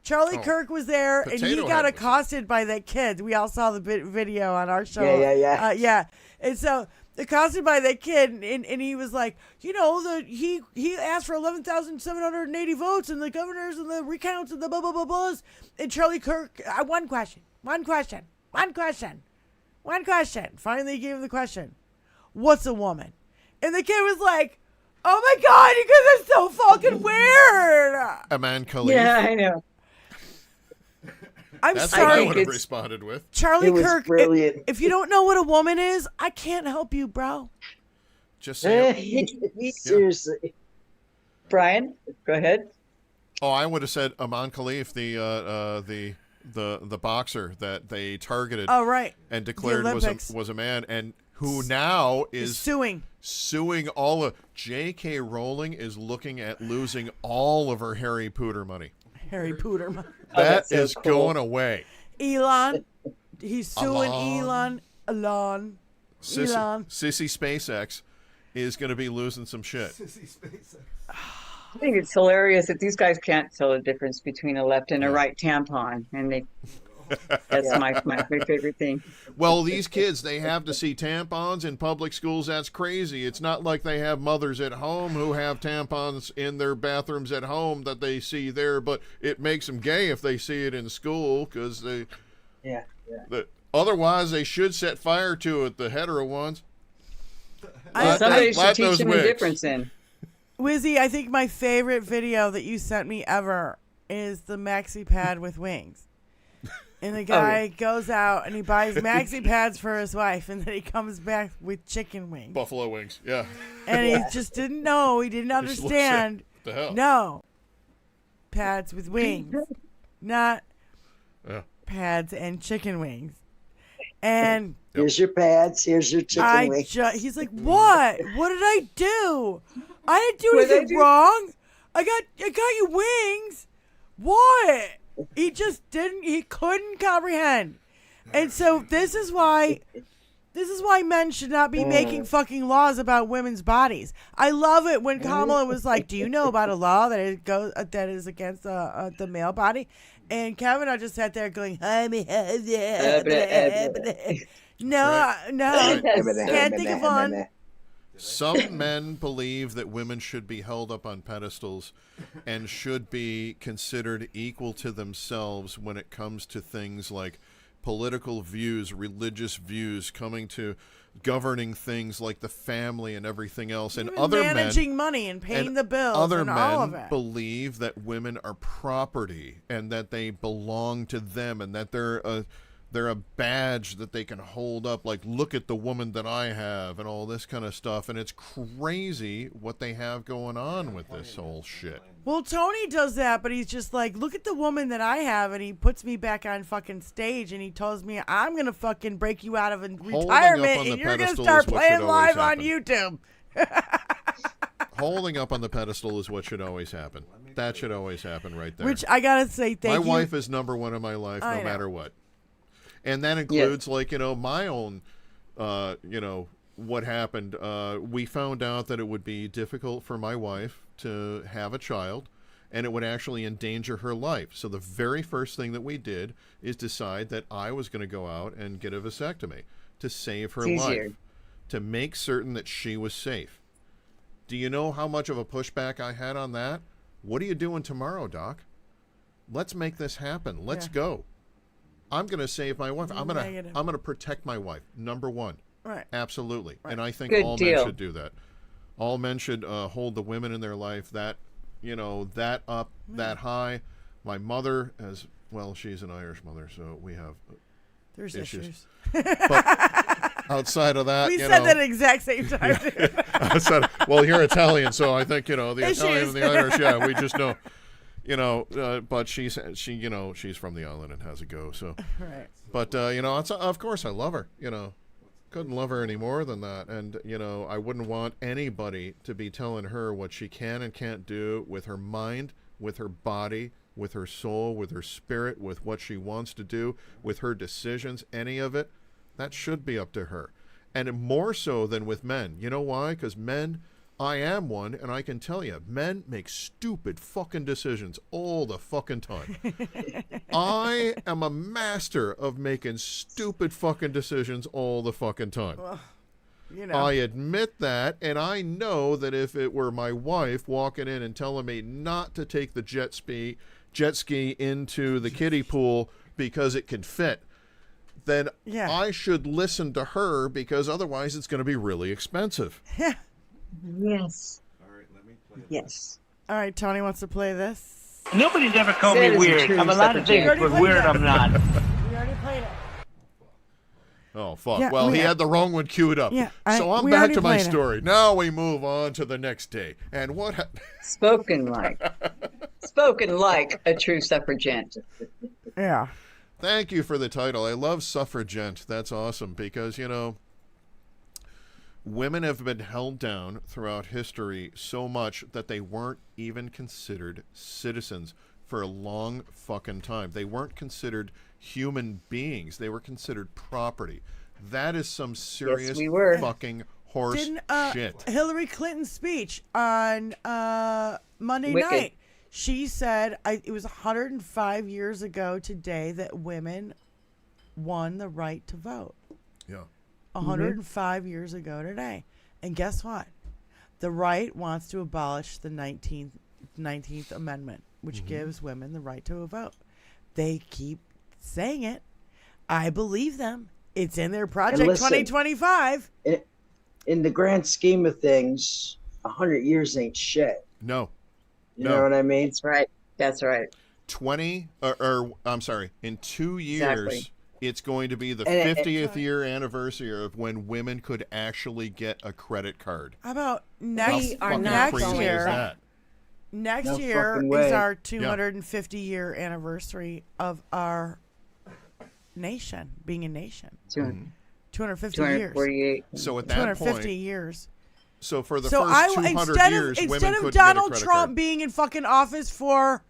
Kirk was there, and he got accosted by that kid. We all saw the video on our show. Yeah. And so accosted by that kid, and he was like, you know, he asked for 11,780 votes, and the governors and the recounts and the blah blah blah blahs. And Charlie Kirk, one question. Finally, he gave him the question. What's a woman? And the kid was like, oh my God, you guys are so fucking weird. Aman Khalif. Yeah, I know. I'm That's sorry. what I would have responded with. Charlie Kirk, brilliant. if you don't know what a woman is, I can't help you, bro. Just say Seriously. Brian, go ahead. Oh, I would have said Aman Khalif, the boxer that they targeted. Oh, right. And declared was a man, and who now is suing all of J.K. Rowling is looking at losing all of her Harry Potter money. Harry Potter money. That is going away. Elon, he's suing Elon. Sissy SpaceX is going to be losing some shit. I think it's hilarious that these guys can't tell the difference between a left and a right tampon, and that's my favorite thing. Well, these kids, they have to see tampons in public schools. That's crazy. It's not like they have mothers at home who have tampons in their bathrooms at home that they see there, but it makes them gay if they see it in school because they. Yeah. Otherwise, they should set fire to it, the hetero ones. Somebody should teach them the difference in. Wizzy, I think my favorite video that you sent me ever is the maxi pad with wings. And the guy goes out and he buys maxi pads for his wife, and then he comes back with chicken wings. Buffalo wings, yeah. And he just didn't know. He didn't understand. What the hell? No. Pads with wings. Not pads and chicken wings. And here's your pads, here's your chicken wings. He's like, what? What did I do? I didn't do anything wrong. I got you wings. What? He just didn't. He couldn't comprehend. And so this is why This is why men should not be making fucking laws about women's bodies. I love it when Kamala was like, "Do you know about a law that is against the male body?" And Kavanaugh just sat there going, no, can't think of one. Some men believe that women should be held up on pedestals and should be considered equal to themselves when it comes to things like political views, religious views, coming to governing things like the family and everything else. And even other managing men, money and paying the bills other and all of men it. believe that women are property and that they belong to them and that they're a badge that they can hold up, like, look at the woman that I have and all this kind of stuff. And it's crazy what they have going on with this whole shit. Well, Tony does that, but he's just like, look at the woman that I have, and he puts me back on fucking stage, and he tells me, I'm going to fucking break you out of retirement, and you're going to start playing live on YouTube. Holding up on the pedestal is what should always happen. That should always happen right there. Which I got to say thank you. My wife is number one in my life no matter what. And that includes, like, my own, what happened. We found out that it would be difficult for my wife to have a child, and it would actually endanger her life. So the very first thing that we did is decide that I was going to go out and get a vasectomy to save her life, to make certain that she was safe. Do you know how much of a pushback I had on that? What are you doing tomorrow, Doc? Let's make this happen. Let's go. I'm going to save my wife. I'm going to protect my wife. Number one. Right. Absolutely. Right. And I think Good all deal. men should do that. All men should hold the women in their life that up, that high. My mother, as well, she's an Irish mother, so we have There's issues. But outside of that, we said that at the exact same time. Well, you're Italian, so I think, the Issues. Italian and the Irish, we just know. But she's from the island and has a go. So, right. But of course I love her. Couldn't love her any more than that. And I wouldn't want anybody to be telling her what she can and can't do with her mind, with her body, with her soul, with her spirit, with what she wants to do, with her decisions. Any of it, that should be up to her, and more so than with men. You know why? Because men. I am one, and I can tell you, men make stupid fucking decisions all the fucking time. I am a master of making stupid fucking decisions all the fucking time. Well, I admit that, and I know that if it were my wife walking in and telling me not to take the jet ski into the kiddie pool because it can fit, then I should listen to her, because otherwise it's going to be really expensive. Yeah. Yes. All right, let me play Yes. All right, Tony wants to play this. Nobody's ever called me weird. I'm a lot of things, but weird I'm not. We already played it. Oh, fuck. Yeah, well, he had the wrong one queued up. Yeah, so I'm we back already to my played it. story. Now we move on to the next day. And what Spoken like a true suffragette. Yeah. Thank you for the title. I love suffragette. That's awesome, because, women have been held down throughout history so much that they weren't even considered citizens for a long fucking time. They weren't considered human beings. They were considered property. That is some serious fucking horse shit. Hillary Clinton's speech on Monday night, she said it was 105 years ago today that women won the right to vote. Yeah. 105 years ago today. And guess what? The right wants to abolish the 19th Amendment, which gives women the right to a vote. They keep saying it. I believe them. It's in their Project 2025. In the grand scheme of things, 100 years ain't shit. No. You know what I mean? That's right. That's right. In 2 years, it's going to be the 50th year anniversary of when women could actually get a credit card. How about next year? Next year is our 250-year anniversary of our nation being a nation. 250 years. So at that 250 point, years. So for the first 200 years, women instead couldn't of Donald get a credit Trump card. being in fucking office for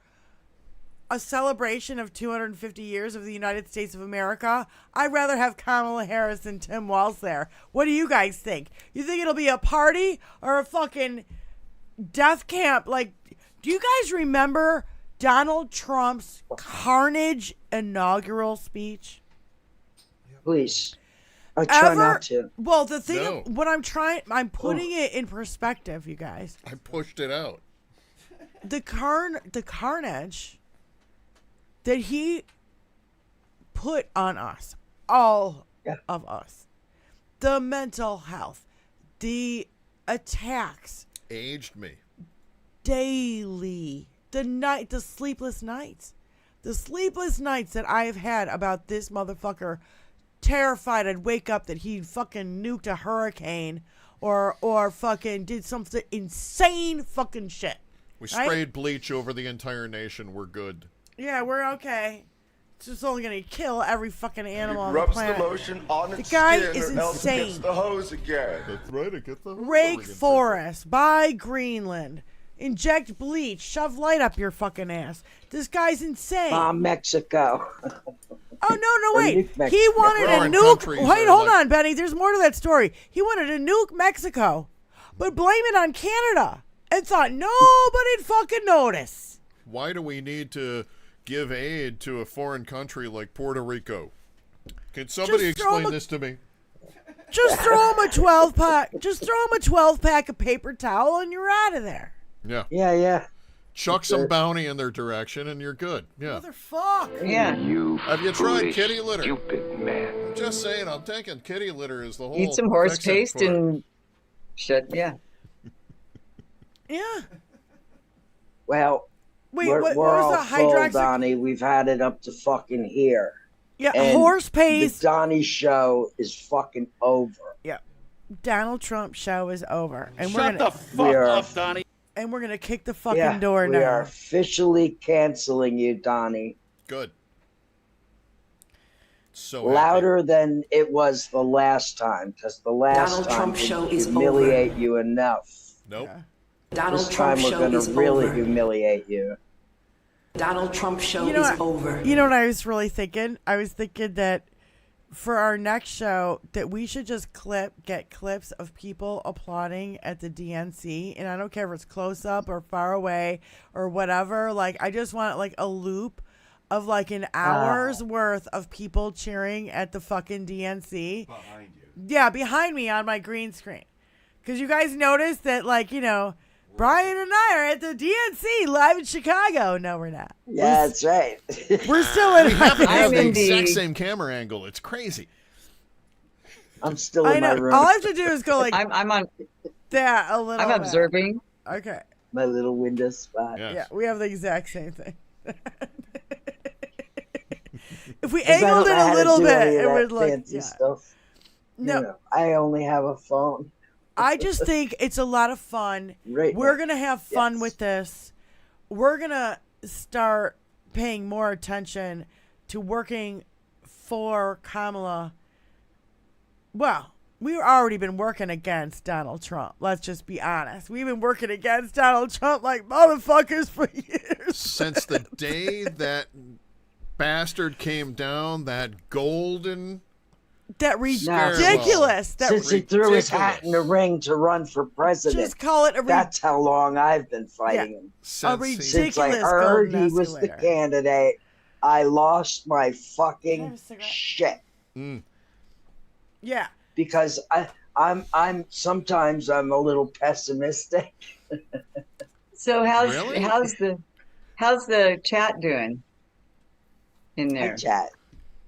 a celebration of 250 years of the United States of America, I'd rather have Kamala Harris and Tim Walz there. What do you guys think? You think it'll be a party or a fucking death camp? Like, do you guys remember Donald Trump's carnage inaugural speech? Please. I try not to. Well, the thing, what I'm putting it in perspective, you guys. I pushed it out. The carnage that he put on us, all of us, the mental health, the attacks, aged me daily, the sleepless nights that I have had about this motherfucker. Terrified I'd wake up that he fucking nuked a hurricane or fucking did something insane fucking shit. We sprayed bleach over the entire nation. We're good. Yeah, we're okay. It's just only gonna kill every fucking animal on the rubs planet. the lotion on its The guy skin is or else it insane. gets the hose again. That's right, it gets the hose Rake again. forest, buy Greenland, inject bleach, shove light up your fucking ass. This guy's insane. Mexico. Oh, no, wait. nuke He wanted a nuke. countries Wait, are hold like- on, Benny. There's more to that story. He wanted to nuke Mexico, but blame it on Canada and thought nobody'd fucking notice. Why do we need to give aid to a foreign country like Puerto Rico? Can somebody Just throw explain him this to me? Just throw him a 12 pack. Just throw him a 12 pack of paper towel, and you're out of there. Yeah. Yeah. Chuck some bounty in their direction, and you're good. Yeah. Motherfuck. Yeah. Have you tried foolish, kitty litter? Stupid man. I'm just saying. I'm thinking kitty litter is the whole. Eat some horse fix-it paste for it. and shit. Yeah. Yeah. Well, Wait, we're what all was the full, hydroxy? Donnie. We've had it up to fucking here. Yeah, And horse paste. The Donnie show is fucking over. Yeah. Donald Trump show is over. And Shut we're gonna, the fuck up, Donnie. And we're going to kick the fucking door we down. are officially canceling you, Donnie. Good. So Louder than it was the last time, because the last Donald time Trump we show is humiliate you enough. Nope. Donald This Trump time we're show going is to really over. humiliate you. Donald Trump show You know is what- over. You know what I was really thinking? I was thinking that for our next show that we should just get clips of people applauding at the DNC, and I don't care if it's close up or far away or whatever. Like, I just want like a loop of like an hour's worth of people cheering at the fucking DNC. Behind you. Yeah, behind me on my green screen. Because you guys noticed that, like, you know, Brian and I are at the DNC live in Chicago. No, we're not. Yeah, that's right. We're still in. We happen to have I'm the in the- exact same camera angle. It's crazy. I'm still I in my know. room. All I have to do is go like I'm on. that a little. I'm bit. observing. Okay. My little window spot. Yes. Yeah, we have the exact same thing. If we 'Cause I angled don't it know how a to little do bit, any of it that would look. fancy Yeah. stuff. No, You know, I only have a phone. I just think it's a lot of fun. Right We're now. gonna have fun Yes. with this. We're gonna start paying more attention to working for Kamala. Well, we've already been working against Donald Trump. Let's just be honest. We've been working against Donald Trump like motherfuckers for years. Since the day that bastard came down, that golden. That Stairwell. ridiculous. That Since he threw his hat in the ring to run for president. Just call it a That's how long I've been fighting him. ridiculous Since I heard he was the escalator. candidate, I lost my fucking shit. Yeah. Because I'm sometimes I'm a little pessimistic. So how's Really? how's the chat doing in there? Hi, chat.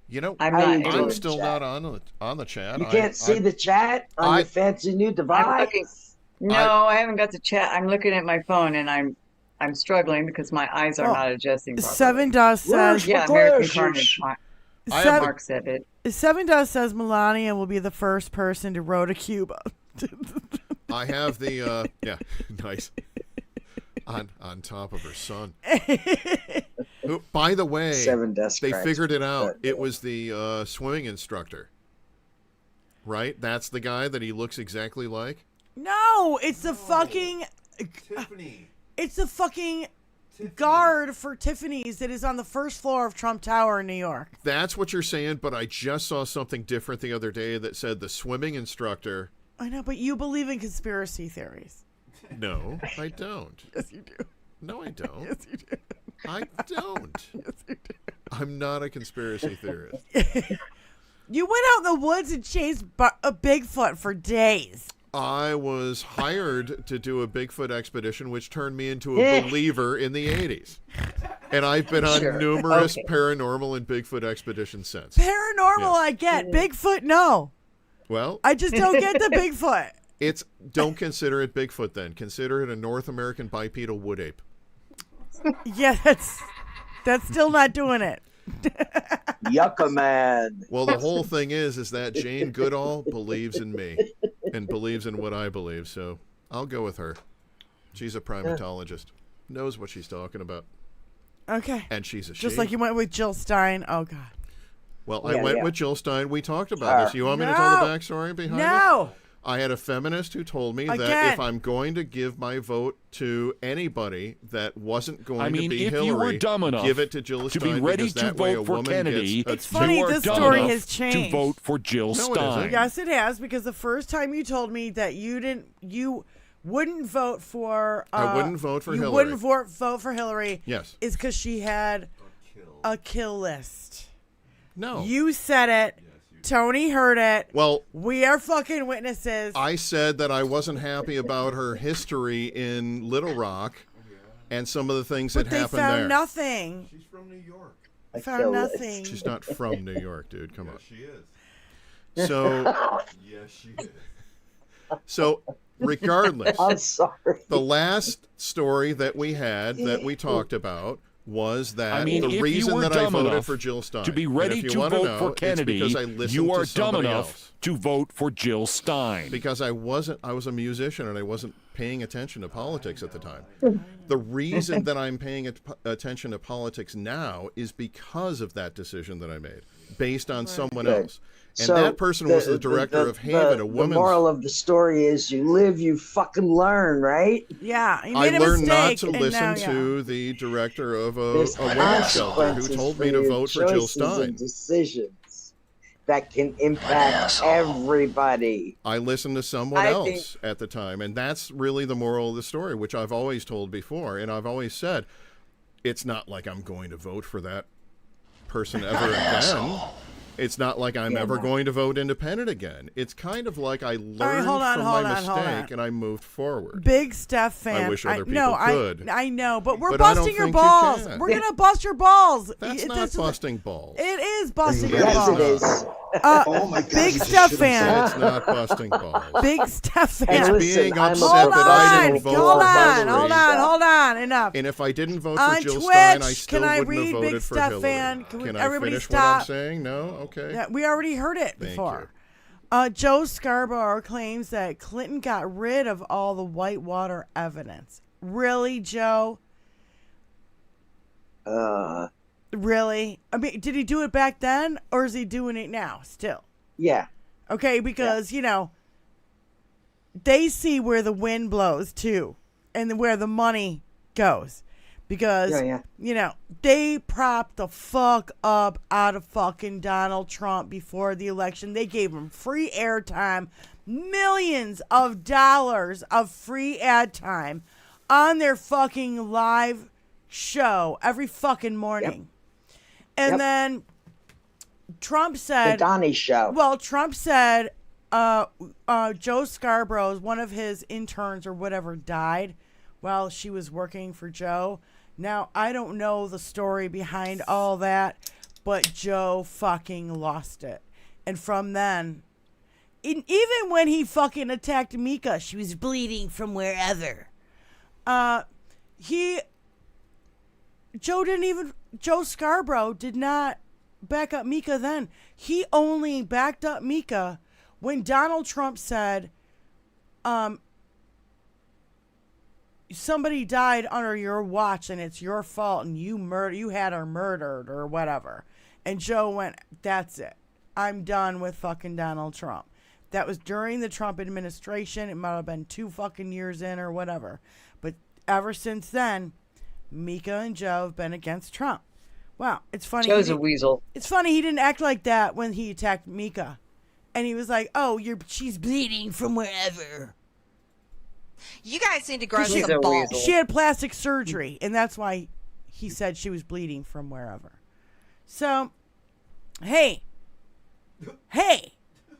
You know, I'm How not you able doing, I'm still chat? not on the chat. You can't see the chat on your fancy new I'm device. looking. No, I haven't got the chat. I'm looking at my phone and I'm struggling because my eyes are Oh, not adjusting properly. Seven Dust says. Yeah, American Carnage. Mark said it. Seven Dust says Melania will be the first person to row to Cuba. I have the yeah, nice. On top of her son. Who, by the way, Seven Dust they cracks figured it out. but, It was the swimming instructor. Right? That's the guy that he looks exactly like. No, it's the fucking. Tiffany. It's the fucking guard for Tiffany's that is on the first floor of Trump Tower in New York. That's what you're saying, but I just saw something different the other day that said the swimming instructor. I know, but you believe in conspiracy theories. No, I don't. Yes, you do. No, I don't. Yes, you do. I don't. Yes, you do. I'm not a conspiracy theorist. You went out in the woods and chased a Bigfoot for days. I was hired to do a Bigfoot expedition, which turned me into a believer in the 80s. And I've been on numerous paranormal and Bigfoot expeditions since. Paranormal, Yes. I get. Bigfoot, no. Well, I just don't get the Bigfoot. Don't consider it Bigfoot then. Consider it a North American bipedal wood ape. Yeah, that's still not doing it. Yucca man. Well, the whole thing is that Jane Goodall believes in me and believes in what I believe, so I'll go with her. She's a primatologist. Knows what she's talking about. Okay. And she's a she. Just like you went with Jill Stein. Oh, God. Well, I went with Jill Stein. We talked about this. You want me to tell the backstory behind it? No. I had a feminist who told me that if I'm going to give my vote to anybody that wasn't going to be if Hillary, you were dumb enough give it to Jill Stein. to be ready because to that way vote a for woman Kennedy, gets It's funny, you are this dumb story enough has changed. to vote for Jill No, it Stein. isn't. Yes, it has, because the first time you told me that you wouldn't vote for I wouldn't vote for you Hillary. wouldn't vote for Hillary. Yes. Is because she had a kill list. No. You said it. Tony heard it. Well, we are fucking witnesses. I said that I wasn't happy about her history in Little Rock and some of the things that happened there. They found nothing. She's from New York. They found nothing. She's not from New York, dude. Come on. She is. So, Yes, she is. so regardless, I'm sorry. the last story that we had that we talked about was that the if reason you were that I dumb voted enough for Jill Stein. to be And ready if you to wanna vote know, for it's Kennedy, because I listened you are to dumb somebody enough else. to vote for Jill Stein. Because I was a musician and I wasn't paying attention to politics at the time. The reason that I'm paying attention to politics now is because of that decision that I made, based on someone else. And So that person was the director of Haven, a woman's... The moral of the story is you live, you fucking learn, right? Yeah, you I made a learned not mistake, to and listen now, to the director of a There's women's shelter who consequences told me to your vote for Jill choices Stein. and decisions that can impact everybody. I listened to someone I else think- at the time, and that's really the moral of the story, which I've always told before, and I've always said, it's not like I'm going to vote for that person ever again. It's not like I'm ever going to vote independent again. It's kind of like I learned from my mistake and I moved forward. Big Steph fan. I wish other people could. I know, but we're But I don't busting your think you balls. can. We're gonna bust your balls. That's not busting balls. It is busting your Yes, balls. it is. Oh my God, Big you just Steph should've fan. It's not busting balls. Big Steph fan. And It's listen, being I'm upset Hold that I on, didn't vote hold for on, Hillary. hold on. Enough. And if I didn't vote On for Jill Twitch, Stein, I still can I wouldn't have read voted Big for Steph Hillary. fan? Can I everybody finish stop? what I'm saying? No? Okay. Yeah, we already heard it Thank before. Joe Scarborough claims that Clinton got rid of all the Whitewater evidence. Really, Joe? Really? I mean, did he do it back then, or is he doing it now still? Yeah. Okay, because, they see where the wind blows, too, and where the money goes. Because, they propped the fuck up out of fucking Donald Trump before the election. They gave him free airtime, millions of dollars of free ad time on their fucking live show every fucking morning. And then Trump said... The Donnie Show. Well, Trump said Joe Scarborough, one of his interns or whatever, died while she was working for Joe. Now, I don't know the story behind all that, but Joe fucking lost it. And from then, even when he fucking attacked Mika, she was bleeding from wherever. Joe Scarborough did not back up Mika then. He only backed up Mika when Donald Trump said, somebody died under your watch and it's your fault and you had her murdered or whatever. And Joe went, that's it. I'm done with fucking Donald Trump. That was during the Trump administration. It might have been 2 fucking years in or whatever. But ever since then, Mika and Joe have been against Trump. Wow, it's funny. Joe's a weasel. It's funny he didn't act like that when he attacked Mika. And he was like, "Oh, she's bleeding from wherever." You guys need to grow She- some balls. She had plastic surgery, and that's why he said she was bleeding from wherever. So, hey,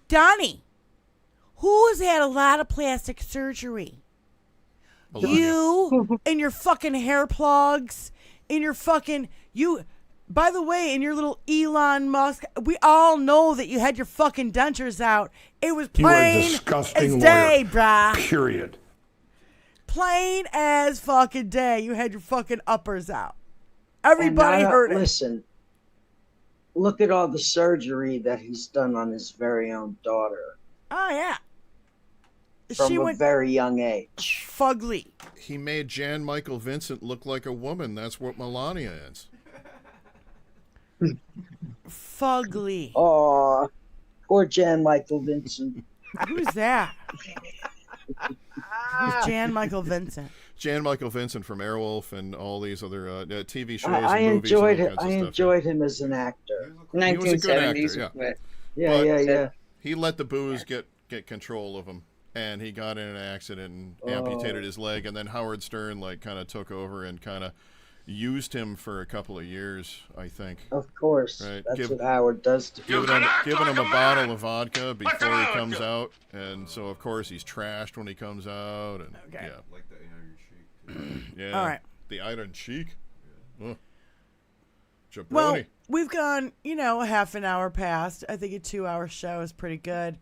Donnie, who has had a lot of plastic surgery? You and your fucking hair plugs, in your fucking By the way, in your little Elon Musk, we all know that you had your fucking dentures out. It was You are a plain disgusting as day, lawyer. brah. Period. Plain as fucking day. You had your fucking uppers out. Everybody heard it. Listen, look at all the surgery that he's done on his very own daughter Oh, yeah. from She a went very young age. fugly. He made Jan Michael Vincent look like a woman. That's what Melania is. Fugly. Oh, poor Jan Michael Vincent. Who's that? Who's Jan Michael Vincent? Jan Michael Vincent from Airwolf and all these other TV shows I and movies. enjoyed and all him. kinds I of stuff. enjoyed him as an actor. He was a good actor, 1970s. yeah. but- Yeah. He let the booze get control of him, and he got in an accident and amputated his leg, and then Howard Stern kind of took over and kind of used him for a couple of years, I think. Of course, Right. that's what Howard does to people. Giving him a bottle of vodka before he comes out, and so of course he's trashed when he comes out, and Okay. yeah, Like the Iron Sheik. yeah. All right. The Iron Sheik. Ugh. Jabroni. Well, we've gone, a half an hour past. I think a 2-hour show is pretty good.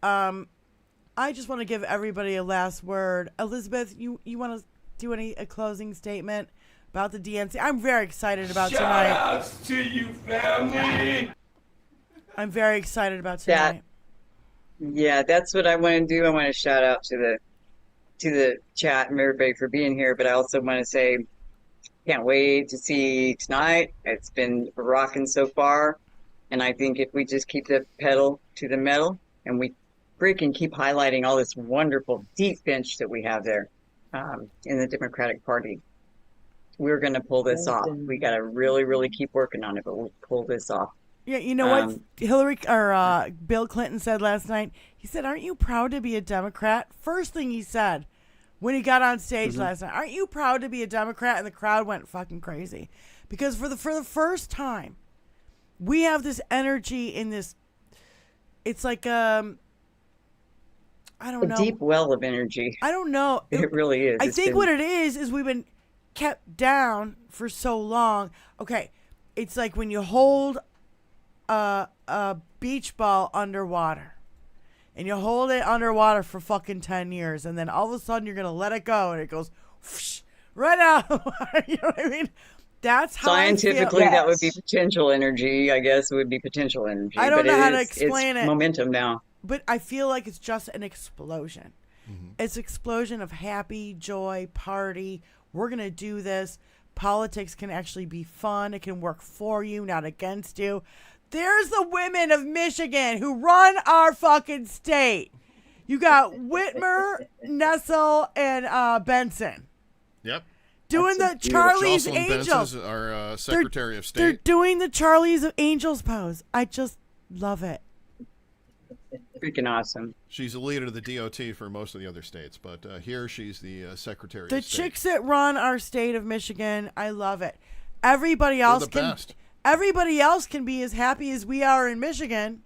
I just want to give everybody a last word. Elizabeth, you want to do a closing statement about the DNC? I'm very excited about tonight. Shout-outs to you, family. I'm very excited about tonight. Yeah, that's what I want to do. I want to shout out to the chat and everybody for being here, but I also want to say can't wait to see tonight. It's been rocking so far, and I think if we just keep the pedal to the metal and we freaking keep highlighting all this wonderful deep bench that we have there in the Democratic Party, we're going to pull this off. We got to really, really keep working on it, but we'll pull this off. Yeah, you know what Bill Clinton said last night? He said, "Aren't you proud to be a Democrat?" First thing he said when he got on stage last night, "Aren't you proud to be a Democrat?" And the crowd went fucking crazy because for the first time, we have this energy in this. It's like I don't know, A deep well of energy. I don't know. It really is. I It's think been- what it is we've been kept down for so long. Okay, it's like when you hold a beach ball underwater, and you hold it underwater for fucking 10 years, and then all of a sudden you're gonna let it go, and it goes whoosh, right out of the water. You know what I mean? That's how Scientifically, I feel. that would be potential energy. I guess it would be potential energy. I don't but know it how to is- explain it's it. Momentum now. But I feel like it's just an explosion. It's an explosion of happy, joy, party. We're going to do this. Politics can actually be fun. It can work for you, not against you. There's the women of Michigan who run our fucking state. You got Whitmer, Nessel, and Benson. Yep. Doing the Charlie's Jocelyn Angels. Benson's our Secretary of State. They're doing the Charlie's Angels pose. I just love it. Freaking awesome. She's the leader of the DOT for most of the other states, but here she's the Secretary The of State. chicks that run our state of Michigan, I love it. Everybody else the can best. Everybody else can be as happy as we are in Michigan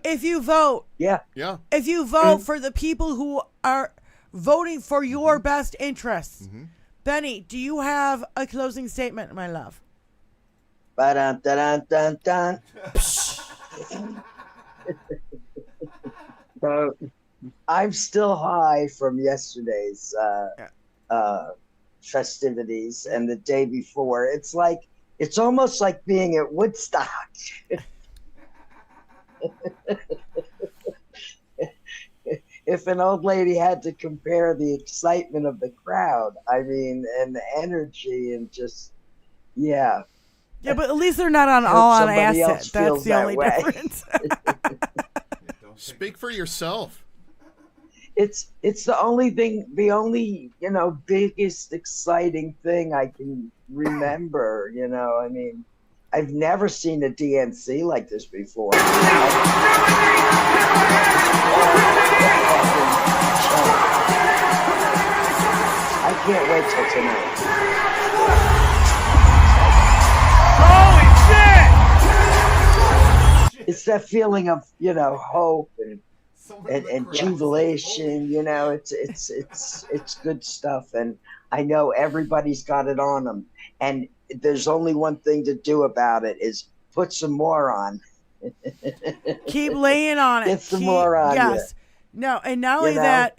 if you vote. Yeah. Yeah. If you vote for the people who are voting for your best interests. Benny, do you have a closing statement, my love? Ba-dun-dun-dun-dun. I'm still high from yesterday's festivities and the day before. It's almost like being at Woodstock. If an old lady had to compare the excitement of the crowd, and the energy and just, yeah. Yeah, but at least they're not on Hope all on somebody acid. else That's feels the that only way. difference. Speak for yourself. It's the only thing, biggest exciting thing I can remember, I mean, I've never seen a DNC like this before. I can't wait till tonight. Holy shit! It's that feeling of, hope and jubilation. It's good stuff, and I know everybody's got it on them. And there's only one thing to do about it is put some more on. Keep laying on it. Get some more on. Yes. No, and not only that,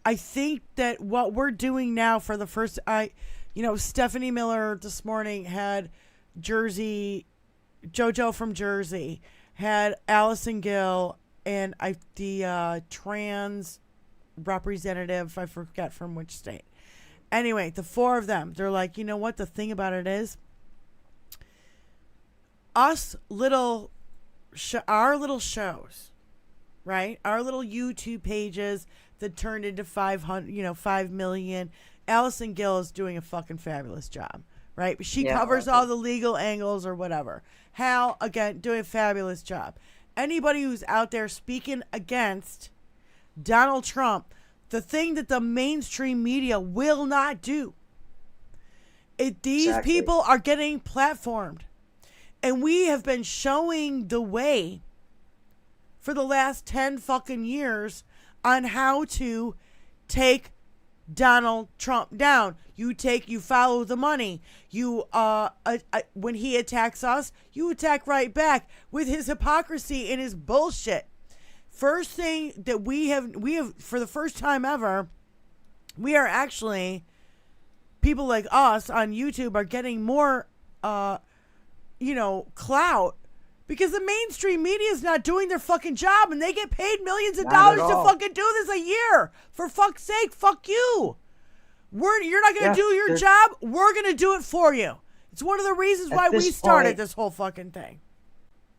I think that what we're doing now for the first, Stephanie Miller this morning had JoJo from Jersey, had Allison Gill, and the trans representative, I forget from which state. Anyway, the four of them, they're like, you know what? The thing about it is, our little shows, right? Our little YouTube pages that turned into 5 million. Allison Gill is doing a fucking fabulous job, right? She covers all the legal angles or whatever. Hal, again, doing a fabulous job. Anybody who's out there speaking against Donald Trump, the thing that the mainstream media will not do. These people are getting platformed. And we have been showing the way for the last 10 fucking years on how to take Donald Trump down. You follow the money. When he attacks us, you attack right back with his hypocrisy and his bullshit. First thing that we have for the first time ever, we are actually, people like us on YouTube are getting more, clout because the mainstream media is not doing their fucking job and they get paid millions of dollars to fucking do this a year. For fuck's sake, fuck you. You're not going to do your job. We're going to do it for you. It's one of the reasons why we started this whole fucking thing.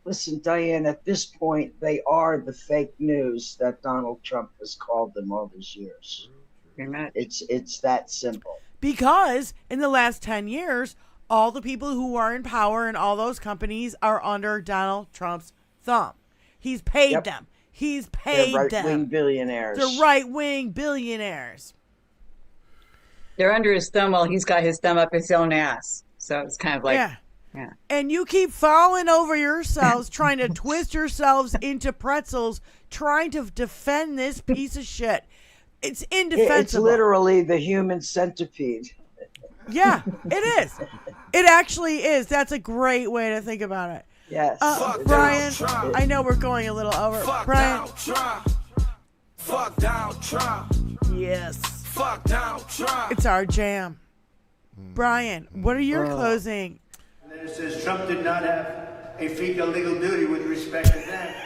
Listen, Diane, at this point, they are the fake news that Donald Trump has called them all these years. It's that simple. Because in the last 10 years, all the people who are in power in all those companies are under Donald Trump's thumb. He's paid them. He's paid them. They're right-wing billionaires. They're right-wing billionaires. They're under his thumb while he's got his thumb up his own ass. So it's kind of like... Yeah. And you keep falling over yourselves, trying to twist yourselves into pretzels, trying to defend this piece of shit. It's indefensible. It's literally the human centipede. Yeah, it is. It actually is. That's a great way to think about it. Yes. Brian, I know we're going a little over. Brian. Fuck Donald Trump. Yes. Fuck Donald Trump. It's our jam. Brian, what are your closing? And then it says Trump did not have a fecal legal duty with respect to that.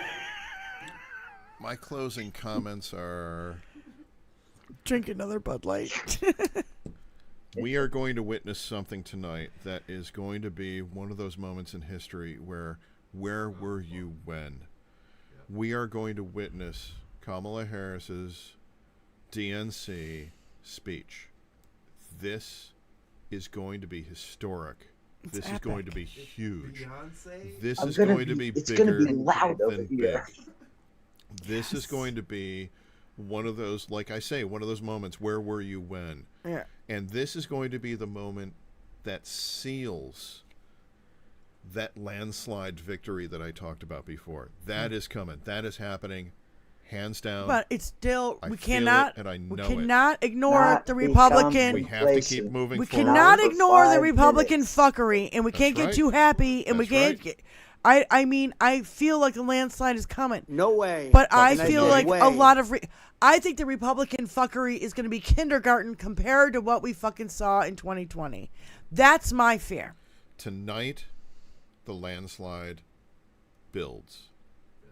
My closing comments are... Drink another Bud Light. We are going to witness something tonight that is going to be one of those moments in history where were you when? We are going to witness Kamala Harris's DNC speech. This is going to be historic. This is going to be huge. This is going to be bigger than big. This is going to be one of those, like I say, one of those moments, where were you when? Yeah. And this is going to be the moment that seals that landslide victory that I talked about before. That is coming. That is happening, hands down. But it's still, we cannot ignore Not the Republican. We have to keep moving We forward. cannot ignore the 5 Republican minutes. fuckery, and we can't get too happy, and we can't get... I mean, I feel like a landslide is coming. No way. But I feel like way. a lot of... I think the Republican fuckery is going to be kindergarten compared to what we fucking saw in 2020. That's my fear. Tonight, the landslide builds.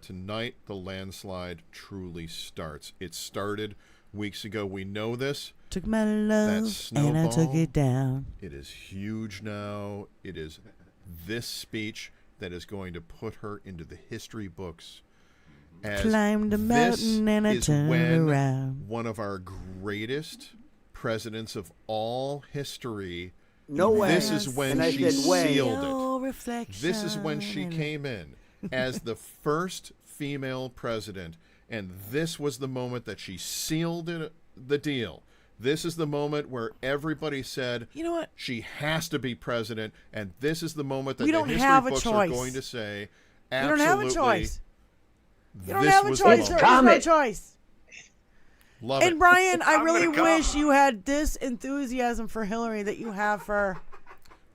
Tonight, the landslide truly starts. It started weeks ago. We know this. Took my love and I took it down. It is huge now. It is this speech that is going to put her into the history books. As climbed a mountain and I turned around. One of our greatest presidents of all history. No way. This is when And I she said, way. sealed No it. reflection. This is when she came in as the first female president, and this was the moment that she sealed the deal. This is the moment where everybody said, you know what? She has to be president, and this is the moment that We the don't history have a books are choice. going to say, You absolutely. don't have a choice. You don't this have a was choice. the There moment. is no choice. Love And it. Brian, I I'm really gonna wish you had this enthusiasm for Hillary that you have for.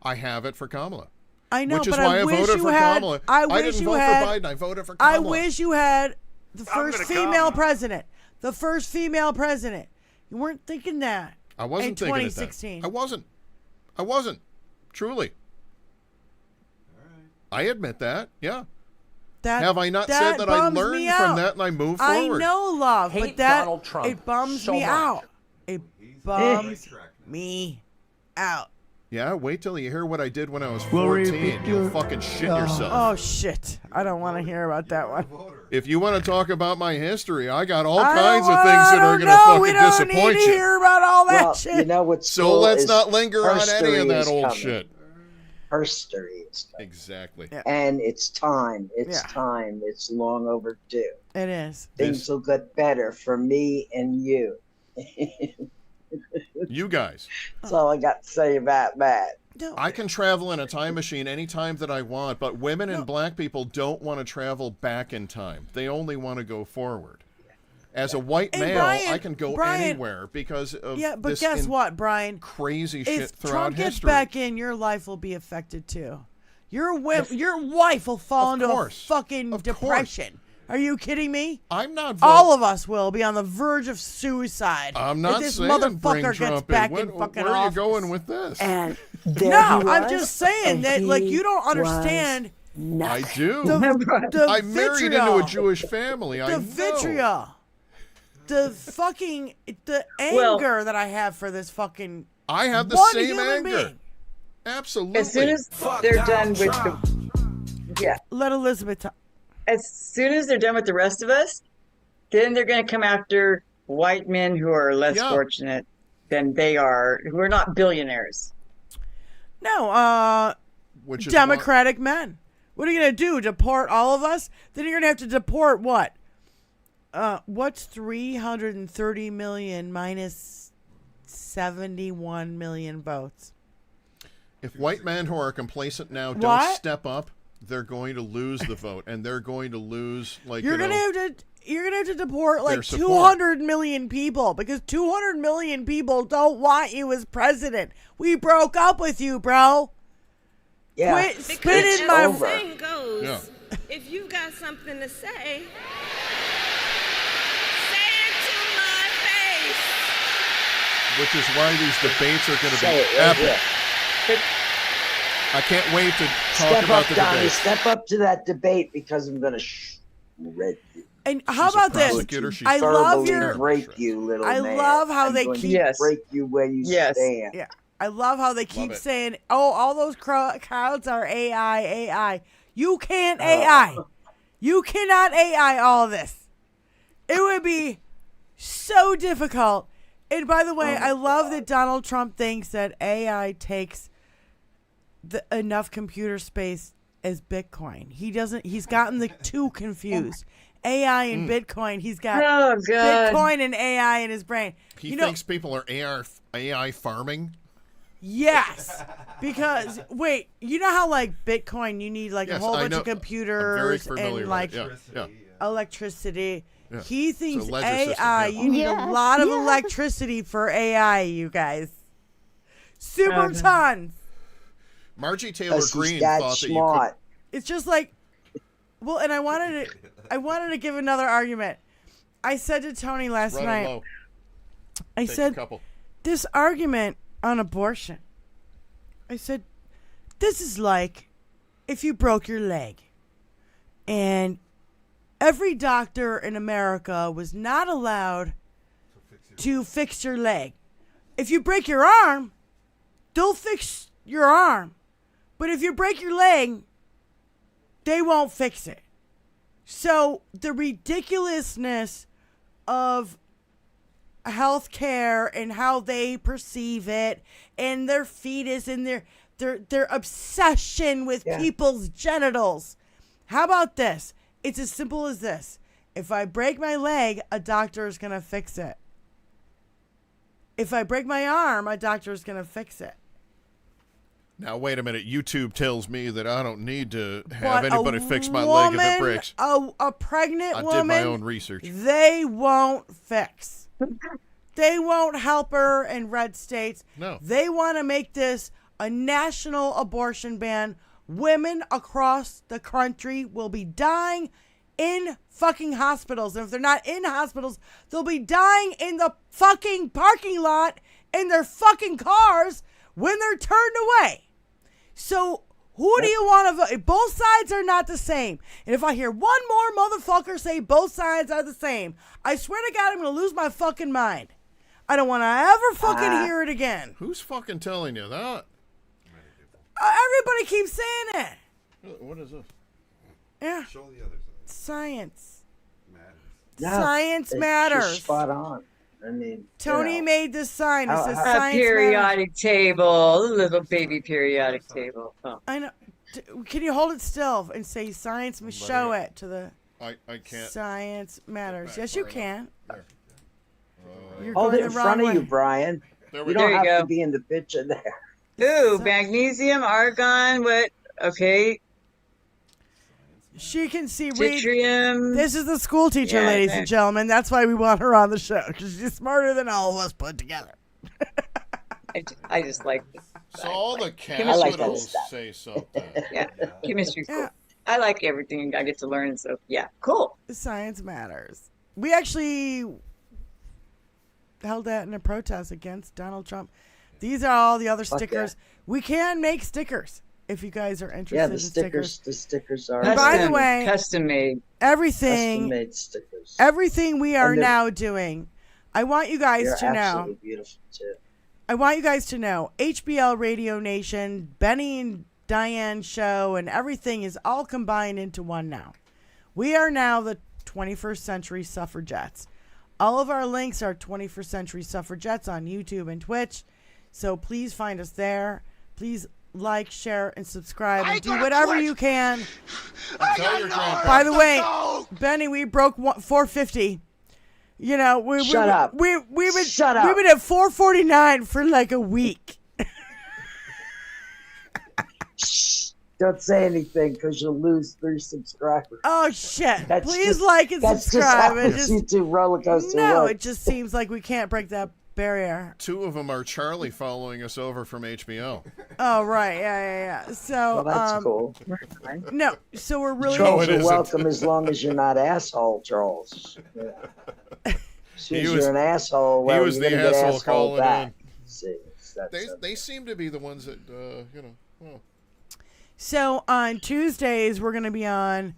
I have it for Kamala. I know, Which is but why I I wish voted you for had. Kamala. I I wish didn't you vote had. for Biden. I voted for I Kamala. wish you had the first gonna female come. president. The first female president. You weren't thinking that. I wasn't in thinking 2016. of that. I wasn't. Truly. I admit that. Yeah. That, Have I not that said that I bums learned me from out. that and I moved I forward? know, love, but that Donald Trump it bums so me much. out. It bums me out. Yeah, wait till you hear what I did when I was Will 14. repeat You'll your- fucking shit Oh. yourself. Oh shit! I don't want to hear about that one. If you want to talk about my history, I got all I kinds don't of things that are wanna- going to we fucking don't disappoint need to you. hear about all that Well, shit. you know what's So cool let's is not linger on any herstory of that is old coming. shit. Herstory is coming. Exactly. And it's time. It's Yeah. time. It's long overdue. It is. Things will get better for me and you. You guys. That's all I got to say about that. I can travel in a time machine anytime that I want, but women and black people don't want to travel back in time. They only want to go forward. As a white And male, Brian- I can go Brian- anywhere because of Yeah, but this guess what, Brian? crazy shit If throughout Trump gets history. back in, your life will be affected too. Your wife will fall into a fucking depression. Are you kidding me? I'm not. All of us will be on the verge of suicide. I'm if not this saying motherfucker bring gets Trump back in. in fucking Where are you office. going with this? And No, I'm just saying that like you don't understand. I do. The I married into vitriol. a Jewish family. I The know. vitriol. The fucking anger that I have for this fucking I have the one same human anger. being. Absolutely. As soon as they're done with the Let Elizabeth talk. as soon as they're done with the rest of us, then they're going to come after white men who are less fortunate than they are, who are not billionaires. No, Which is Democratic men. What are you gonna do? Deport all of us? Then you're gonna have to deport what? What's 330 million minus 71 million votes? If white men who are complacent now don't What? step up, they're going to lose the vote, and they're going to lose You're gonna have to deport like their support. 200 million people because 200 million people don't want you as president. We broke up with you, bro. Yeah. Quit Because spitting my. over. Saying goes, Yeah. if you've got something to say, say it to my face. Which is why these debates are going to Say be it right epic. here. I can't wait to talk Step about up, the Donnie. debate. Step up to that debate because I'm going to shred you. And how She's a about this? prosecutor, she's I love Verbally your. break you, little I man. love how I'm they going to keep- break you where you stand. Yeah, I love how they keep it. saying, "Oh, all those crowds are AI, AI." You can't AI. You cannot AI all of this. It would be so difficult. And by the way, I love that Donald Trump thinks that AI takes enough computer space as Bitcoin. He doesn't. He's gotten the two confused. AI and Bitcoin. He's got Oh, God. Bitcoin and AI in his brain. He thinks people are AI farming. Yes, because wait, you know how like Bitcoin, you need like Yes, a whole I bunch know. of I'm very computers familiar and with like it. Yeah. electricity. Yeah. He thinks It's a ledger system, AI, yeah. you need a lot of electricity for AI, you guys. Super tons. Margie Taylor Because Greene he's that thought that you smart. It's just like, well, and I wanted to give another argument. I said to Tony last could run night. it low. I Take a said couple. this argument on abortion. I said, this is like if you broke your leg and every doctor in America was not allowed to fix your leg. If you break your arm, they'll fix your arm. But if you break your leg, they won't fix it. So the ridiculousness of health care and how they perceive it and their fetus and their obsession with people's genitals. How about this? It's as simple as this. If I break my leg, a doctor is going to fix it. If I break my arm, a doctor is going to fix it. Now, wait a minute. YouTube tells me that I don't need to have anybody fix my leg if it breaks. A pregnant woman. I did my own research. They won't fix. They won't help her in red states. No. They want to make this a national abortion ban. Women across the country will be dying in fucking hospitals. And if they're not in hospitals, they'll be dying in the fucking parking lot in their fucking cars when they're turned away. So who do you want to vote? Both sides are not the same. And if I hear one more motherfucker say both sides are the same, I swear to God, I'm going to lose my fucking mind. I don't want to ever fucking hear it again. Who's fucking telling you that? Everybody keeps saying it. What is this? Yeah. Show the other side. Science. Matters. Science it's matters. just spot on. I mean, Tony made this sign. It says A science periodic matters. table, a little baby periodic table. Oh. I know. Can you hold it still and say science? Show it to the. I can't. Science matters. Yes, you can. You're hold going it in the wrong front way. of you, Brian. You don't There you have go. to be in the picture there. Ooh, magnesium, argon, what? Okay. She can see. Deuterium. This is the school teacher, Yeah, ladies okay. and gentlemen. That's why we want her on the show, because she's smarter than all of us put together. I just like this. So all the Chemistry capitals say something. Yeah, chemistry's cool. I like everything I get to learn, so yeah, cool. Science matters. We actually held that in a protest against Donald Trump. These are all the other Fuck stickers. We can make stickers if you guys are interested Yeah, the in stickers. The stickers are. And by the way, custom made. Everything, custom-made stickers. everything we are And they're- now doing, I want you guys They're to know. absolutely beautiful too. I want you guys to know, HBL Radio Nation, Benny and Diane show, and everything is all combined into one now. We are now the 21st Century Suffragettes. All of our links are 21st Century Suffragettes on YouTube and Twitch. So please find us there. Please like, share, and subscribe, and do whatever you can. Tell your grandpa. By the way, Benny, we broke 450. You know, we Shut up. We've been Shut up. We've been at 449 for like a week. Don't say anything because you'll lose 3 subscribers. Oh shit! That's Please just- like and that's subscribe. Just It happens YouTube roller coaster. no, works. it just seems like we can't break that barrier. 2 of them are Charlie following us over from HBO. Oh right, yeah. So Well, that's cool. No, so we're really Trolls are welcome as long as you're not asshole trolls. Yeah. As soon as you're an asshole, well, he was you're the gonna get asshole asshole calling back. in. See, it's that simple. They seem to be the ones that well. So on Tuesdays we're gonna be on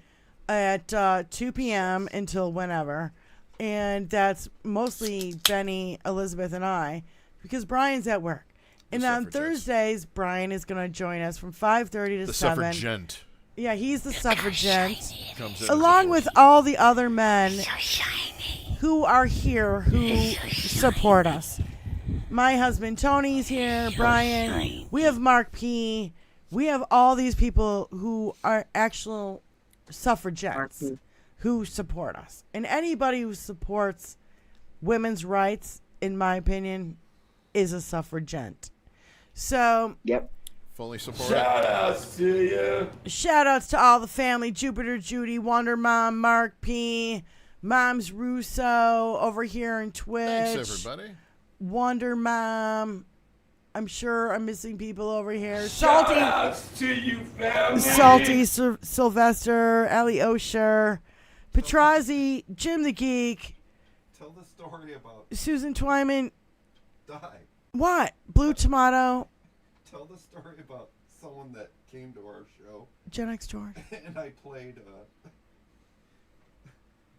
at 2 p.m. until whenever, and that's mostly Benny, Elizabeth, and I, because Brian's at work. And on Thursdays, Brian is gonna join us from 5:30 to The 7. suffragette. Yeah, he's the suffragette, Comes in along with all the other men who are here who support us. My husband Tony's here, Brian. We have Mark P. We have all these people who are actual suffragettes who support us. And anybody who supports women's rights, in my opinion, is a suffragette. So, yep. Fully supported. Shout outs to you. Shout outs to all the family: Jupiter, Judy, Wonder Mom, Mark P, Moms Russo over here in Twitch. Thanks, everybody. Wonder Mom. I'm sure I'm missing people over here. Shout Salty. outs to you, family. Salty Sylvester, Ellie Osher, Petrazi, Jim the Geek, Tell the story about Susan Twyman. Die. What? Blue Tomato. Tell the story about someone that came to our show. Gen X George. And I played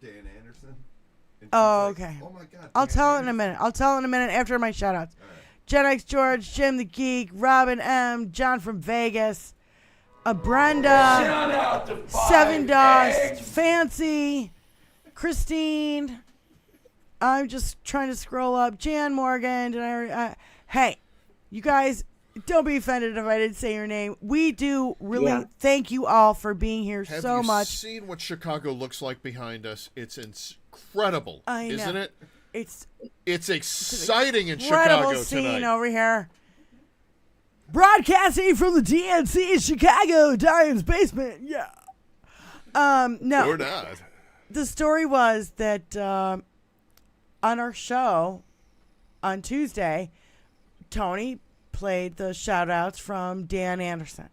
Dan Anderson. And Oh, she's like, okay. oh my God. I'll Dan tell it in a Anderson." minute. I'll tell it in a minute after my shout outs. Gen X George, Jim the Geek, Robin M, John from Vegas, Brenda, Shout out to Seven Five Dust, Eggs. Fancy, Christine, I'm just trying to scroll up. Jan Morgan. Hey, you guys, don't be offended if I didn't say your name. We do really thank you all for being here so much. Have you seen what Chicago looks like behind us? It's incredible, isn't it? It's exciting in Chicago incredible scene tonight. Over here. Broadcasting from the DNC in Chicago, Diane's basement. Yeah. No. Or not. The story was that on our show on Tuesday, Tony played the shout outs from Dan Anderson.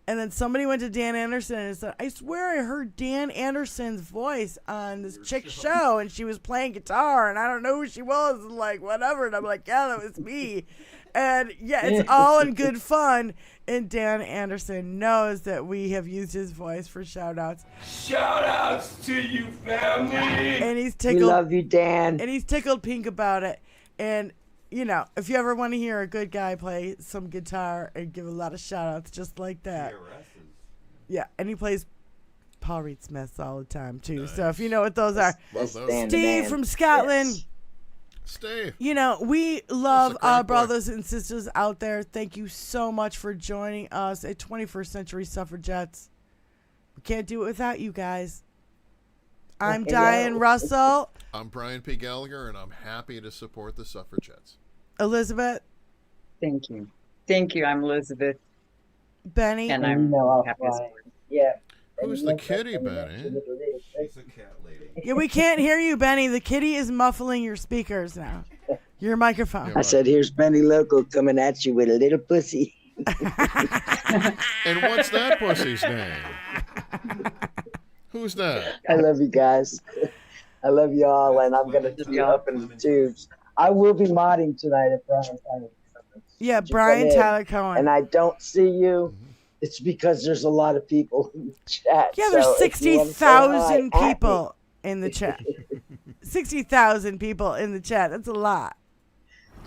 And then somebody went to Dan Anderson and said, I swear I heard Dan Anderson's voice on this chick's show, and she was playing guitar, and I don't know who she was, and like, whatever. And I'm like, yeah, that was me. And yeah, it's all in good fun. And Dan Anderson knows that we have used his voice for shout outs. Shout outs to you, family. And he's tickled. We love you, Dan. And he's tickled pink about it. And you know, if you ever want to hear a good guy play some guitar and give a lot of shout outs just like that. Yeah, and he plays Paul Reed Smiths all the time too. Nice. So if you know what those are. Steve from Scotland. Yes. Steve. You know, we love our brothers and sisters out there. Thank you so much for joining us at 21st Century Suffragettes. We can't do it without you guys. I'm Diane Russell. I'm Brian P. Gallagher, and I'm happy to support the suffragettes. Elizabeth. Thank you. Thank you. I'm Elizabeth. Benny. And I'm happy to support. Yeah. Who's the kitty, Benny? She's a cat lady. Yeah, we can't hear you, Benny. The kitty is muffling your speakers now. Your microphone. I said, here's Benny Loco coming at you with a little pussy. And what's that pussy's name? Who's that? I love you guys. I love you all, and I'm going to see you up in the tubes. I will be modding tonight at Brian Tyler. Yeah, Brian Tyler Cohen. And I don't see you. It's because there's a lot of people in the chat. Yeah, there's 60,000 people in the chat. 60,000 people in the chat. That's a lot.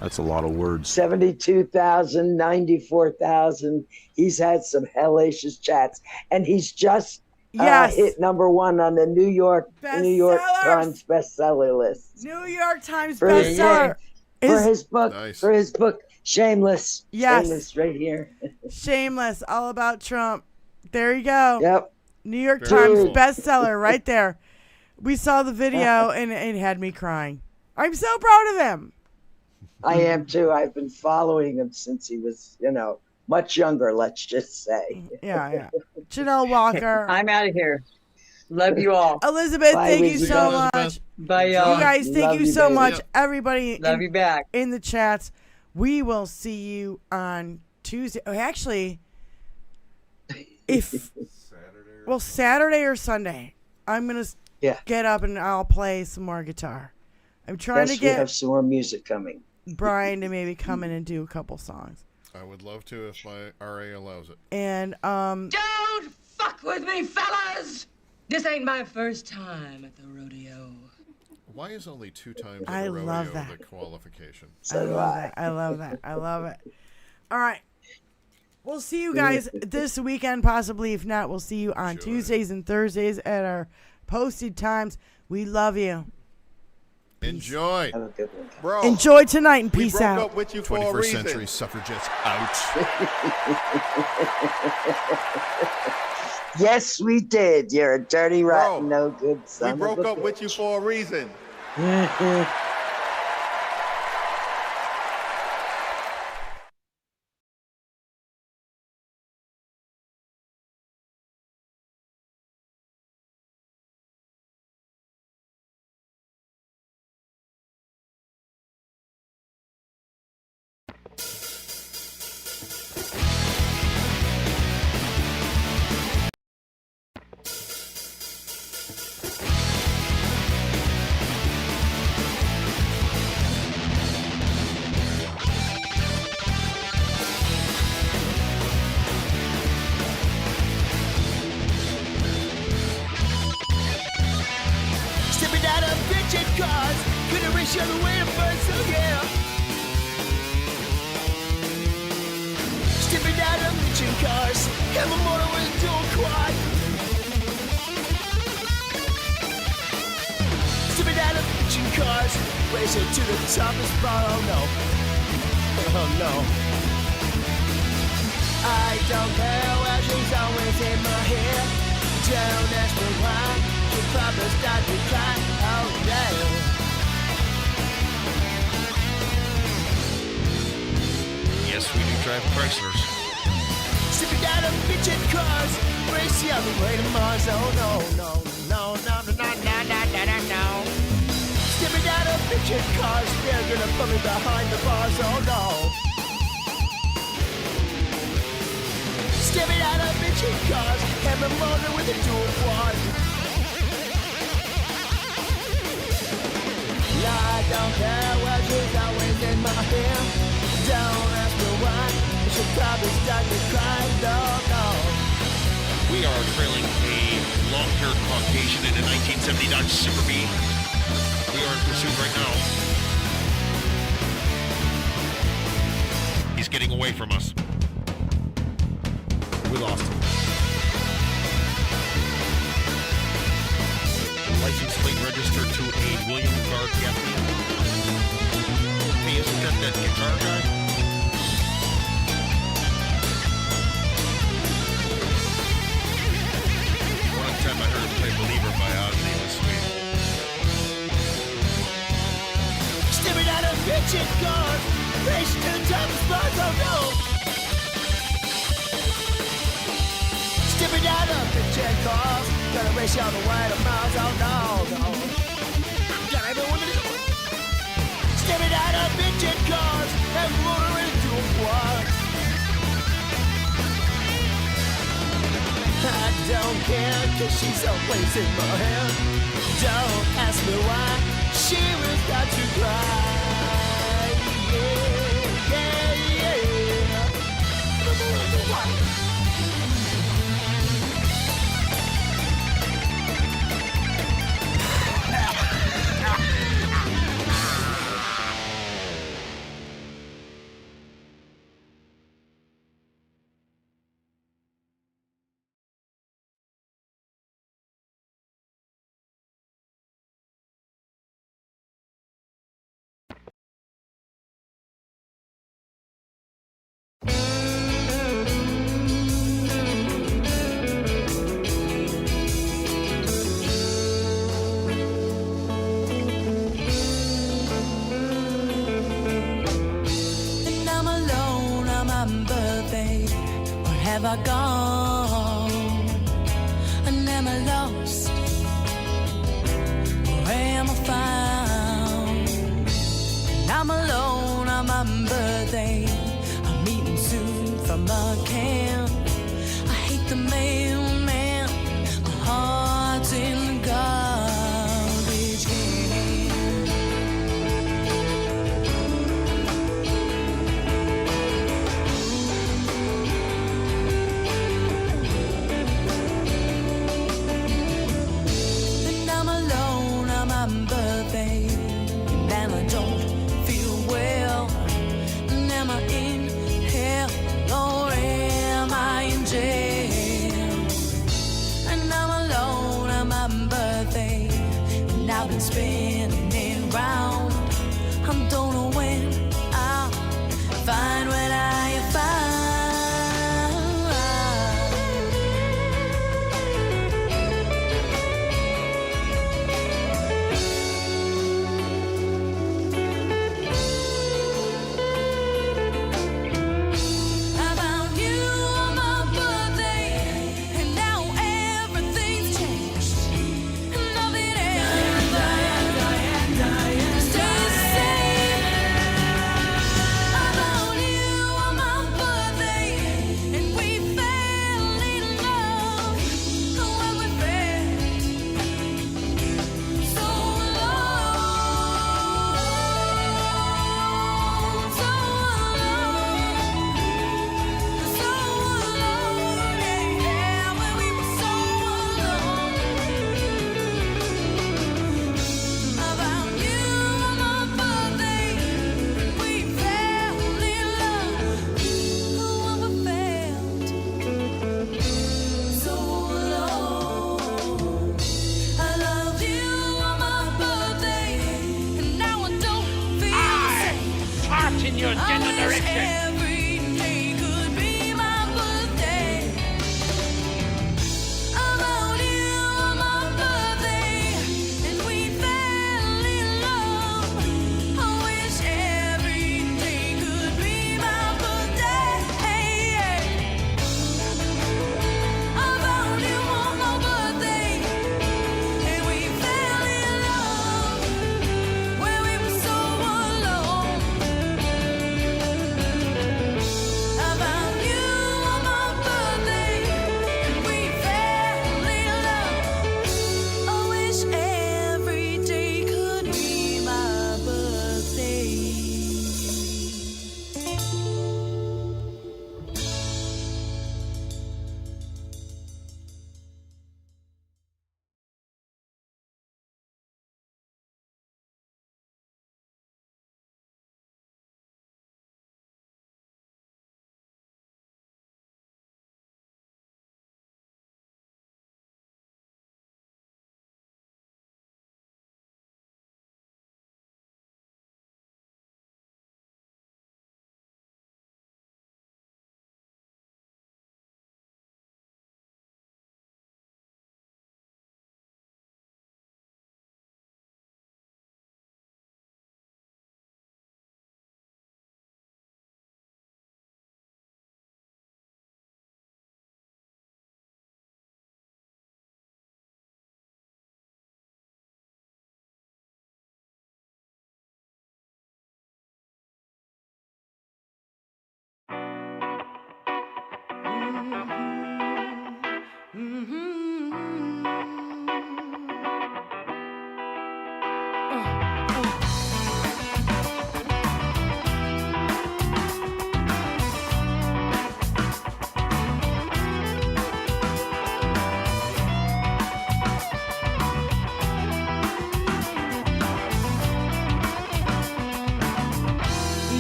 That's a lot of words. 72,000, 94,000. He's had some hellacious chats, and he's just hit #1 on the New York Times bestseller list. New York Times bestseller. For his book. Nice. For his book. Shameless. Yes. Shameless right here. Shameless. All about Trump. There you go. Yep. New York Times bestseller right there. We saw the video and it had me crying. I'm so proud of him. I am too. I've been following him since he was, much younger, let's just say. Yeah. Janelle Walker. I'm out of here. Love you all. Elizabeth, thank you so much. Bye, y'all. You guys, thank you so much. Everybody love you back in the chats. We will see you on Tuesday. Oh, actually, Saturday or Sunday, I'm going to get up and I'll play some more guitar. I'm trying to get we have some more music coming. Brian to maybe come in and do a couple songs. I would love to if my RA allows it. And don't fuck with me, fellas. This ain't my first time at the rodeo. Why is only 2 times in a rodeo the qualification? I love that. I love it. All right. We'll see you guys this weekend, possibly. If not, we'll see you on Tuesdays and Thursdays at our posted times. We love you. Enjoy. Bro, enjoy tonight and peace out. Up with you 21st Century Suffragettes out. Yes, we did. You're a dirty, rotten, no good son. We broke up with you for a reason. Cars. cars, racing to the toughest spot. Oh no, oh no. I don't care where she's always in my hair. Don't ask me why, she probably started to cry. Oh yeah. Yes, we do drive Chryslers. Sipping out of bitchin' cars, race the other way to Mars. Oh no, no, no, no, no, no, no, no, no, no, no. Sipping out of bitchin' cars, they're gonna put me behind the bars. Oh no. Stepping out of bitchin' cars, have a motor with a dual quad. I don't care where she's always in my hair. Don't ask me why, she'll probably start to cry. No, no. We are trailing a long-haired Caucasian in a 1970 Dodge Super Bee. We are in pursuit right now. He's getting away from us. We lost him. License plate registered to a William Clark Gaffney. Hey, isn't that guitar guy? One time I heard him play Believer by Ozzy. It was sweet. Stepping out of bitchin' cars, racing to the top of spots. Oh no. Stepping out of bitchin' cars, gonna race you all the way to Mars. Oh no, no. Got everyone to do. Stepping out of bitchin' cars, and motor into a quad. I don't care, cause she's always in my head. Don't ask me why, she will start to cry. Yeah, yeah, yeah. Have I gone? And am I lost? Or am I found? And I'm alone on my birthday. I'm eating soup from a can. I hate the mailman. My heart's in the garbage can. Birthday, and I don't feel well. And am I in hell or am I in jail? And I'm alone on my birthday, and I've been spinning it round. I don't know when I'll find what I have found. Stay the same. every day could be my birthday. I found you on my birthday, and we fell in love. I wish every day could be my birthday. I found you on my birthday, and we fell in love when we were so alone. I found you on my birthday, and we fell in love. I wish every day could be my birthday.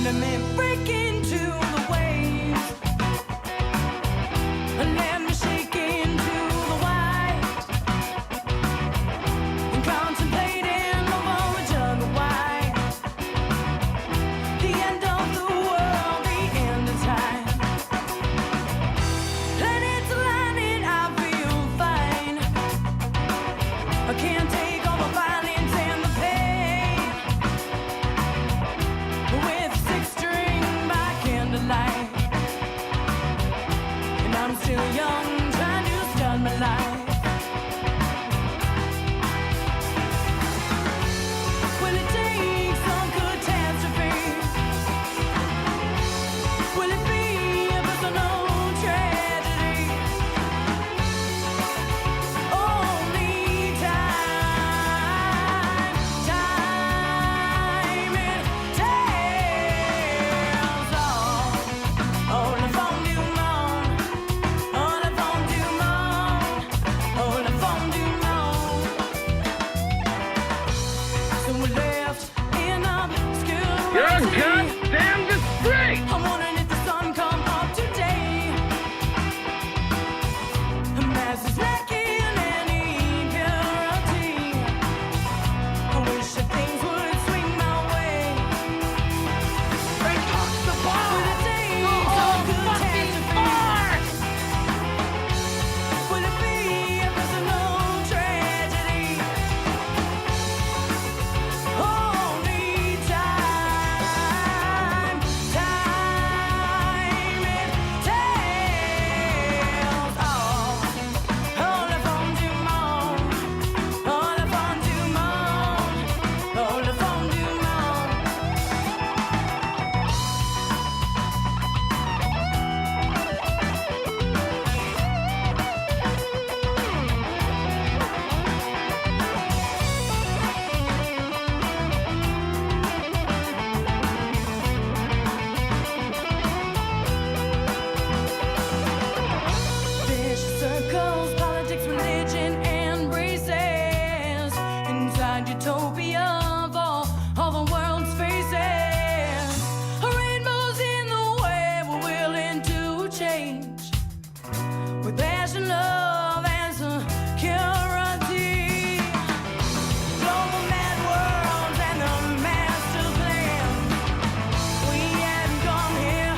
Let me break into the waves, and let me shake into the white, and contemplating over a jug of wine. The end of the world, the end of time. Planets aligning, I feel fine. I can't take all the violence and the pain. With six-string by candlelight, and I'm still young, trying to start my life. Will it take some catastrophe? Will it be a personal tragedy? Only time, time it tells all. Oh, le fond du monde, oh, le fond du monde, oh, le fond du monde. So we're left in obscurity. You're a goddamn disgrace! I'm wondering if the sun come up today. A masses lacking any purity. I wish that things would swing my way. They tossed the ball! Will it take The some whole good fucking catastrophe? farce! Will it be a personal tragedy? Only time, time it tells all. Oh, le fond du monde, oh, le fond du monde, oh, le fond du monde. Vicious circles, politics, religion, and races. Inside utopia of all the world's faces. Rainbows in the way, we're willing to change. With passion, love, and security. Global mad worlds and the master plan. We hadn't come here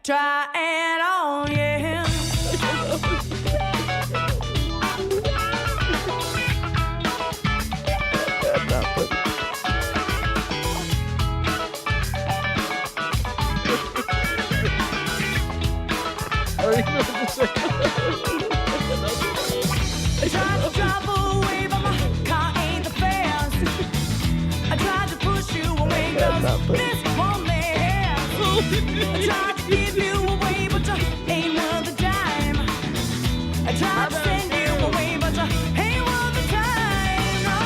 Try it on, yeah. I tried to drive away, but my car ain't the fast. I tried to push you away, 'cause this won't last. I tried to give you away, but you ain't worth a dime. I tried to send you away, but you ain't worth the time. No,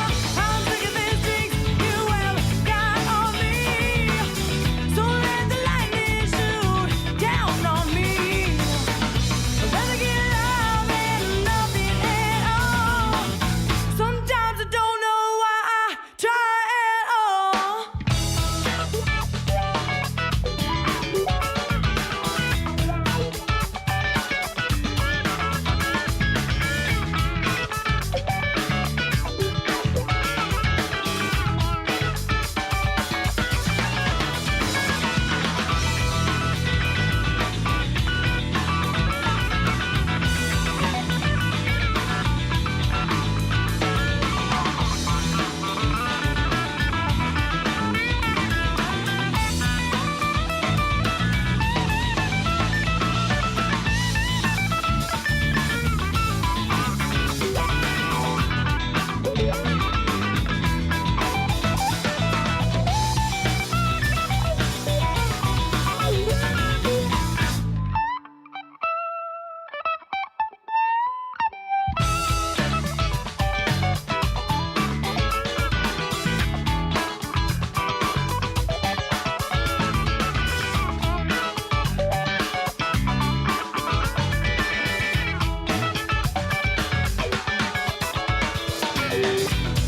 I'm sick of these drinks you have got on me. So let the lightning shoot down on me. I'd rather get love than nothing at all. Sometimes I don't know why I try at all.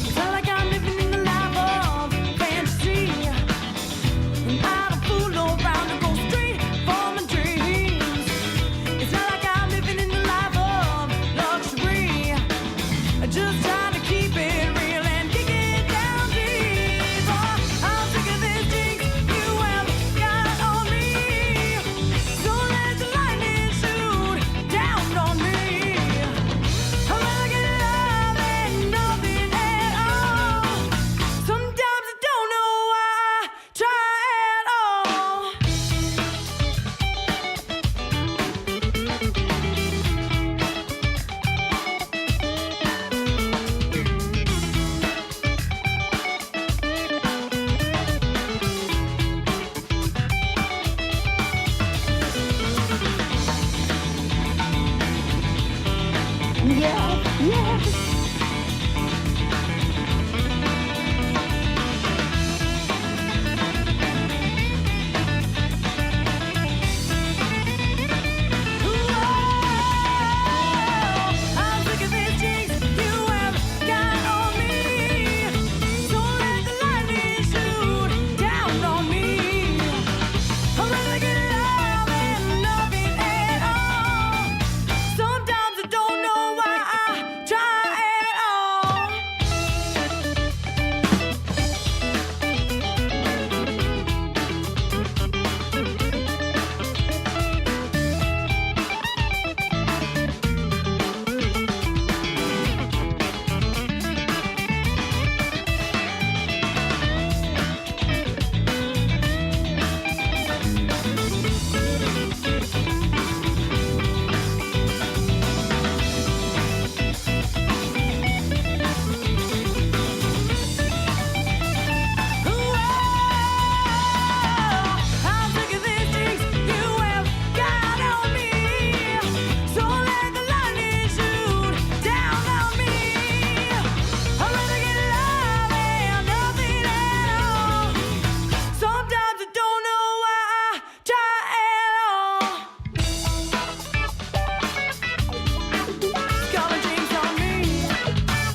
It's not like I'm living in the life of fantasy, and I don't fool around and go straight for my dreams. It's not like I'm living in the life of luxury. I just try to keep it real and kick it down deep. Oh, I'm sick of these drinks you have got on me. So let the lightning shoot down on me. I'd rather get love than nothing at all. Sometimes I don't know why I try at all. Yeah, yeah.